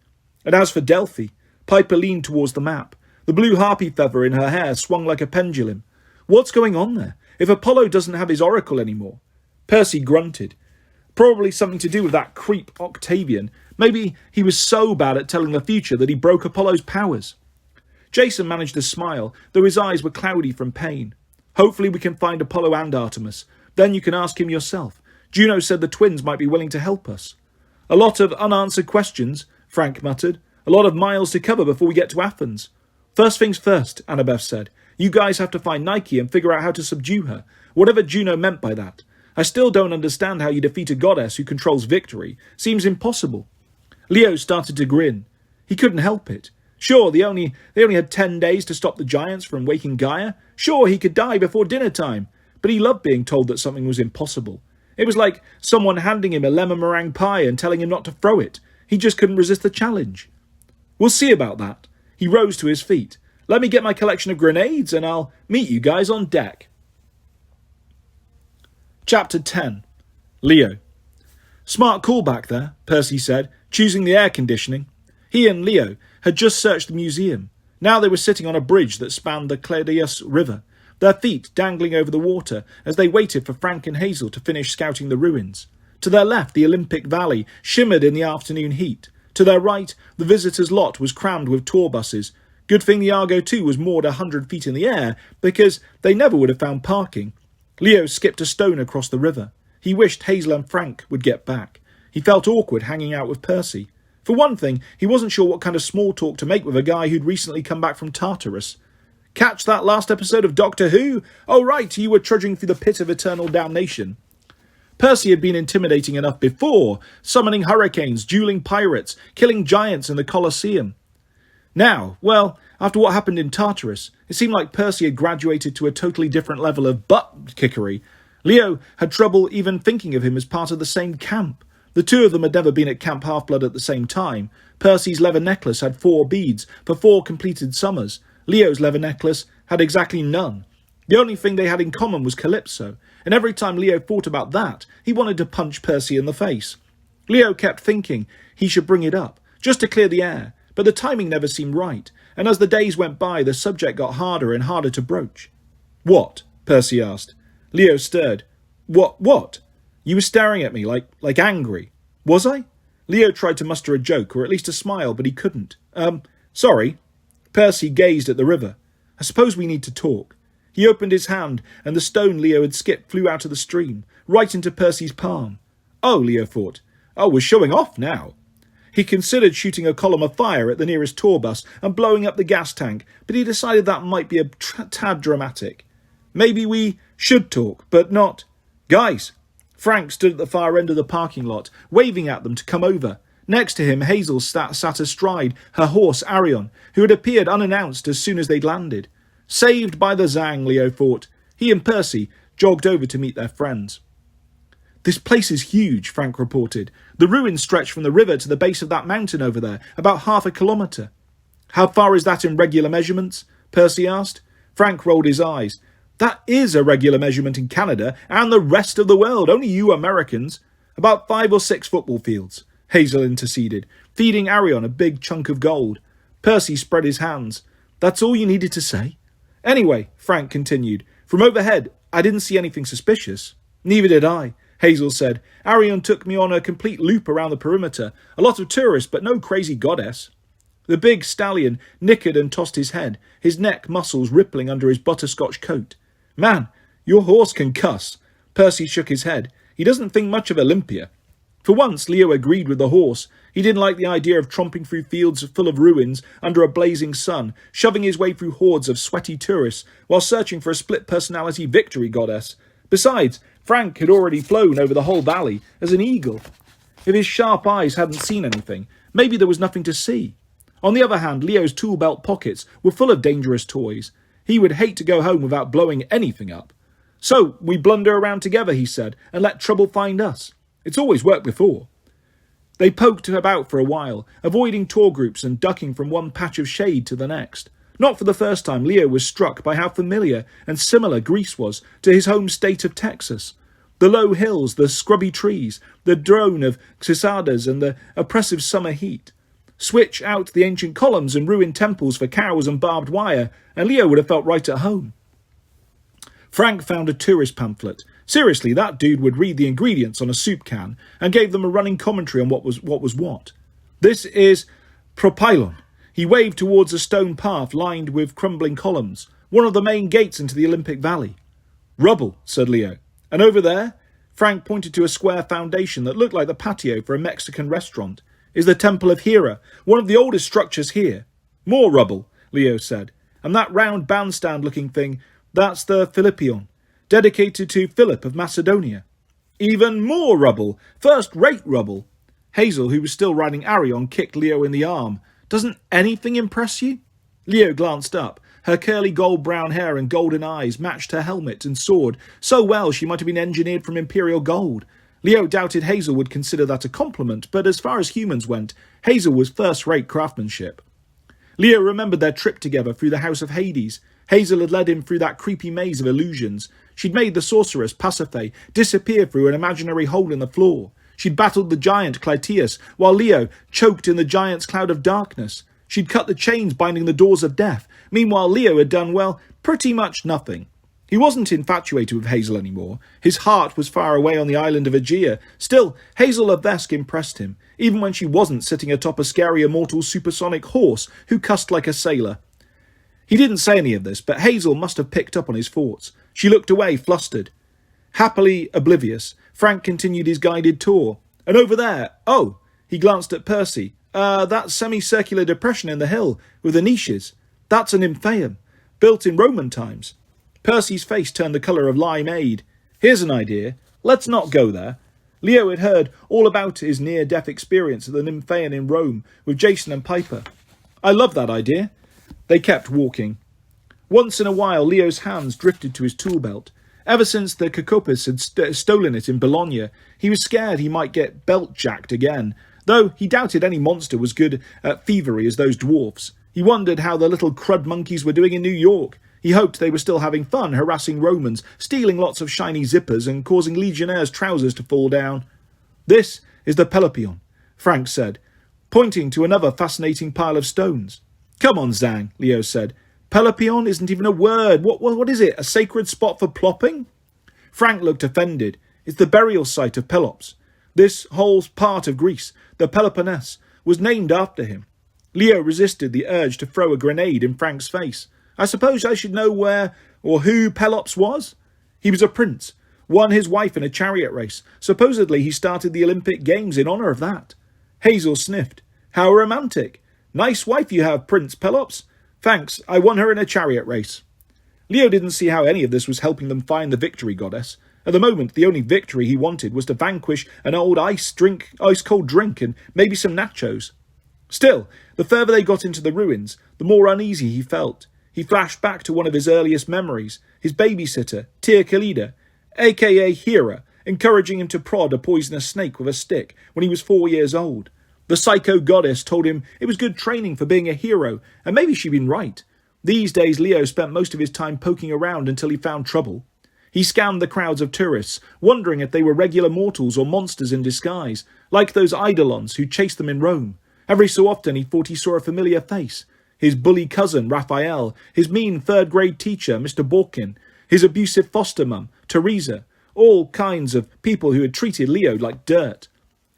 And as for Delphi, Piper leaned towards the map. The blue harpy feather in her hair swung like a pendulum. What's going on there? If Apollo doesn't have his oracle anymore? Percy grunted. Probably something to do with that creep Octavian. Maybe he was so bad at telling the future that he broke Apollo's powers. Jason managed to smile, though his eyes were cloudy from pain. Hopefully we can find Apollo and Artemis. Then you can ask him yourself. Juno said the twins might be willing to help us. A lot of unanswered questions, Frank muttered. A lot of miles to cover before we get to Athens. First things first, Annabeth said. You guys have to find Nike and figure out how to subdue her, whatever Juno meant by that. I still don't understand how you defeat a goddess who controls victory. Seems impossible. Leo started to grin. He couldn't help it. Sure, they only had 10 days to stop the giants from waking Gaia. Sure, he could die before dinner time. But he loved being told that something was impossible. It was like someone handing him a lemon meringue pie and telling him not to throw it. He just couldn't resist the challenge. We'll see about that. He rose to his feet. Let me get my collection of grenades and I'll meet you guys on deck. Chapter 10. Leo. Smart call back there, Percy said, choosing the air conditioning. He and Leo had just searched the museum. Now they were sitting on a bridge that spanned the Claudius River, their feet dangling over the water as they waited for Frank and Hazel to finish scouting the ruins. To their left, the Olympic Valley shimmered in the afternoon heat. To their right, the visitors' lot was crammed with tour buses. Good thing the Argo 2 was moored 100 feet in the air, because they never would have found parking. Leo skipped a stone across the river. He wished Hazel and Frank would get back. He felt awkward hanging out with Percy. For one thing, he wasn't sure what kind of small talk to make with a guy who'd recently come back from Tartarus. Catch that last episode of Doctor Who? Oh right, you were trudging through the pit of eternal damnation. Percy had been intimidating enough before, summoning hurricanes, dueling pirates, killing giants in the Colosseum. Now, well, after what happened in Tartarus, it seemed like Percy had graduated to a totally different level of butt-kickery. Leo had trouble even thinking of him as part of the same camp. The two of them had never been at Camp Half-Blood at the same time. Percy's leather necklace had 4 beads for 4 completed summers. Leo's leather necklace had exactly none. The only thing they had in common was Calypso, and every time Leo thought about that, he wanted to punch Percy in the face. Leo kept thinking he should bring it up, just to clear the air, but the timing never seemed right, and as the days went by, the subject got harder and harder to broach. What? Percy asked. Leo stirred. What? You were staring at me like angry. Was I? Leo tried to muster a joke, or at least a smile, but he couldn't. Sorry. Percy gazed at the river. I suppose we need to talk. He opened his hand, and the stone Leo had skipped flew out of the stream, right into Percy's palm. Oh, Leo thought. Oh, we're showing off now. He considered shooting a column of fire at the nearest tour bus and blowing up the gas tank, but he decided that might be a tad dramatic. Maybe we should talk, but not... Guys! Frank stood at the far end of the parking lot, waving at them to come over. Next to him, Hazel sat astride her horse, Arion, who had appeared unannounced as soon as they'd landed. Saved by the Zang, Leo thought. He and Percy jogged over to meet their friends. This place is huge, Frank reported. The ruins stretch from the river to the base of that mountain over there, about half a kilometre. How far is that in regular measurements? Percy asked. Frank rolled his eyes. That is a regular measurement in Canada and the rest of the world, only you Americans. About 5 or 6 football fields, Hazel interceded, feeding Arion a big chunk of gold. Percy spread his hands. That's all you needed to say? Anyway, Frank continued, from overhead, I didn't see anything suspicious. Neither did I, Hazel said. Arion took me on a complete loop around the perimeter. A lot of tourists, but no crazy goddess. The big stallion nickered and tossed his head, his neck muscles rippling under his butterscotch coat. Man, your horse can cuss. Percy shook his head. He doesn't think much of Olympia. For once, Leo agreed with the horse. He didn't like the idea of tromping through fields full of ruins under a blazing sun, shoving his way through hordes of sweaty tourists while searching for a split-personality victory goddess. Besides, Frank had already flown over the whole valley as an eagle. If his sharp eyes hadn't seen anything, maybe there was nothing to see. On the other hand, Leo's tool belt pockets were full of dangerous toys. He would hate to go home without blowing anything up. So we blunder around together, he said, and let trouble find us. It's always worked before. They poked about for a while, avoiding tour groups and ducking from one patch of shade to the next. Not for the first time, Leo was struck by how familiar and similar Greece was to his home state of Texas. The low hills, the scrubby trees, the drone of cicadas and the oppressive summer heat. Switch out the ancient columns and ruined temples for cows and barbed wire, and Leo would have felt right at home. Frank found a tourist pamphlet. Seriously, that dude would read the ingredients on a soup can and gave them a running commentary on what was what. This is propylon. He waved towards a stone path lined with crumbling columns, one of the main gates into the Olympic Valley. Rubble, said Leo. And over there, Frank pointed to a square foundation that looked like the patio for a Mexican restaurant, is the Temple of Hera, one of the oldest structures here. More rubble, Leo said. And that round bandstand-looking thing, that's the Philippion, dedicated to Philip of Macedonia. Even more rubble, first-rate rubble. Hazel, who was still riding Arion, kicked Leo in the arm. Doesn't anything impress you? Leo glanced up. Her curly gold-brown hair and golden eyes matched her helmet and sword so well she might have been engineered from imperial gold. Leo doubted Hazel would consider that a compliment, but as far as humans went, Hazel was first-rate craftsmanship. Leo remembered their trip together through the House of Hades. Hazel had led him through that creepy maze of illusions. She'd made the sorceress, Pasiphae, disappear through an imaginary hole in the floor. She'd battled the giant Clytius, while Leo choked in the giant's cloud of darkness. She'd cut the chains binding the doors of death. Meanwhile, Leo had done, well, pretty much nothing. He wasn't infatuated with Hazel anymore. His heart was far away on the island of Aegea. Still, Hazel of Vesk impressed him, even when she wasn't sitting atop a scary immortal supersonic horse who cussed like a sailor. He didn't say any of this, but Hazel must have picked up on his thoughts. She looked away, flustered. Happily oblivious, Frank continued his guided tour. And over there, oh, he glanced at Percy. That semicircular depression in the hill with the niches. That's an nymphaeum, built in Roman times. Percy's face turned the colour of limeade. Here's an idea. Let's not go there. Leo had heard all about his near-death experience at the Nymphaeum in Rome with Jason and Piper. I love that idea. They kept walking. Once in a while, Leo's hands drifted to his tool belt. Ever since the Cacopus had stolen it in Bologna, he was scared he might get belt-jacked again, though he doubted any monster was good at thievery as those dwarfs. He wondered how the little crud monkeys were doing in New York. He hoped they were still having fun, harassing Romans, stealing lots of shiny zippers and causing legionnaires' trousers to fall down. This is the Pelopion, Frank said, pointing to another fascinating pile of stones. Come on, Zhang, Leo said. Pelopion isn't even a word. What is it, a sacred spot for plopping? Frank looked offended. It's the burial site of Pelops. This whole part of Greece, the Peloponnese, was named after him. Leo resisted the urge to throw a grenade in Frank's face. I suppose I should know where or who Pelops was? He was a prince, won his wife in a chariot race. Supposedly he started the Olympic Games in honour of that. Hazel sniffed. How romantic. Nice wife you have, Prince Pelops. Thanks, I won her in a chariot race. Leo didn't see how any of this was helping them find the victory goddess. At the moment, the only victory he wanted was to vanquish an old ice-cold drink and maybe some nachos. Still, the further they got into the ruins, the more uneasy he felt. He flashed back to one of his earliest memories, his babysitter, Tia Kalida, a.k.a. Hera, encouraging him to prod a poisonous snake with a stick when he was 4 years old. The psycho goddess told him it was good training for being a hero, and maybe she'd been right. These days, Leo spent most of his time poking around until he found trouble. He scanned the crowds of tourists, wondering if they were regular mortals or monsters in disguise, like those eidolons who chased them in Rome. Every so often he thought he saw a familiar face. His bully cousin, Raphael, his mean third-grade teacher, Mr. Borkin, his abusive foster mum, Teresa, all kinds of people who had treated Leo like dirt.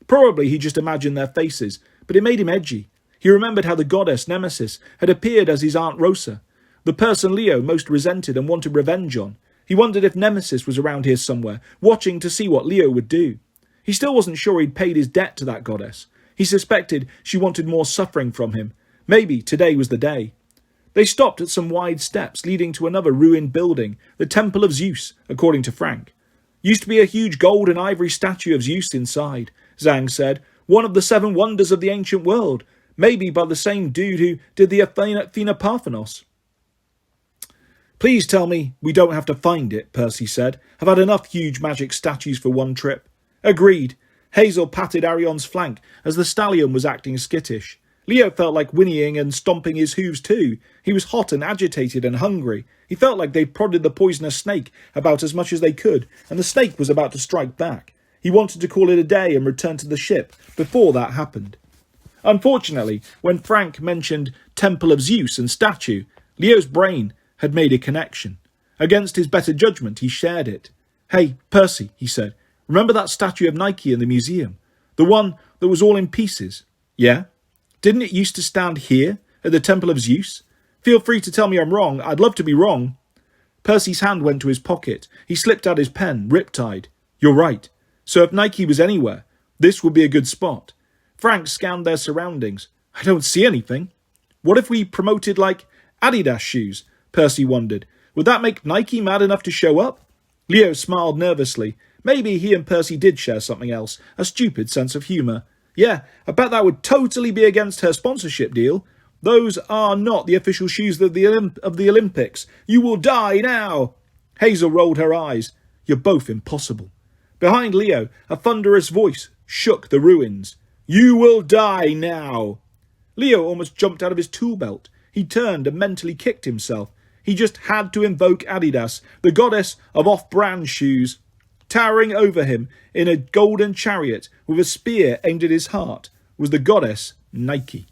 Probably he just imagined their faces, but it made him edgy. He remembered how the goddess Nemesis had appeared as his Aunt Rosa, the person Leo most resented and wanted revenge on. He wondered if Nemesis was around here somewhere, watching to see what Leo would do. He still wasn't sure he'd paid his debt to that goddess. He suspected she wanted more suffering from him. Maybe today was the day. They stopped at some wide steps leading to another ruined building, the Temple of Zeus, according to Frank. Used to be a huge gold and ivory statue of Zeus inside, Zhang said, one of the 7 wonders of the ancient world, maybe by the same dude who did the Athena Parthenos. Please tell me we don't have to find it, Percy said. I've had enough huge magic statues for one trip. Agreed. Hazel patted Ariane's flank as the stallion was acting skittish. Leo felt like whinnying and stomping his hooves too. He was hot and agitated and hungry. He felt like they'd prodded the poisonous snake about as much as they could, and the snake was about to strike back. He wanted to call it a day and return to the ship before that happened. Unfortunately, when Frank mentioned Temple of Zeus and statue, Leo's brain had made a connection. Against his better judgment, he shared it. "Hey, Percy," he said, "remember that statue of Nike in the museum? The one that was all in pieces?" "Yeah? Didn't it used to stand here, at the Temple of Zeus? Feel free to tell me I'm wrong. I'd love to be wrong." Percy's hand went to his pocket. He slipped out his pen, riptide. "You're right. So if Nike was anywhere, this would be a good spot." Frank scanned their surroundings. "I don't see anything." "What if we promoted, like, Adidas shoes?" Percy wondered. "Would that make Nike mad enough to show up?" Leo smiled nervously. Maybe he and Percy did share something else, a stupid sense of humour. "Yeah, I bet that would totally be against her sponsorship deal. Those are not the official shoes of the Olympics. You will die now." Hazel rolled her eyes. "You're both impossible." Behind Leo, a thunderous voice shook the ruins. "You will die now." Leo almost jumped out of his tool belt. He turned and mentally kicked himself. He just had to invoke Adidas, the goddess of off-brand shoes. Towering over him in a golden chariot with a spear aimed at his heart was the goddess Nike.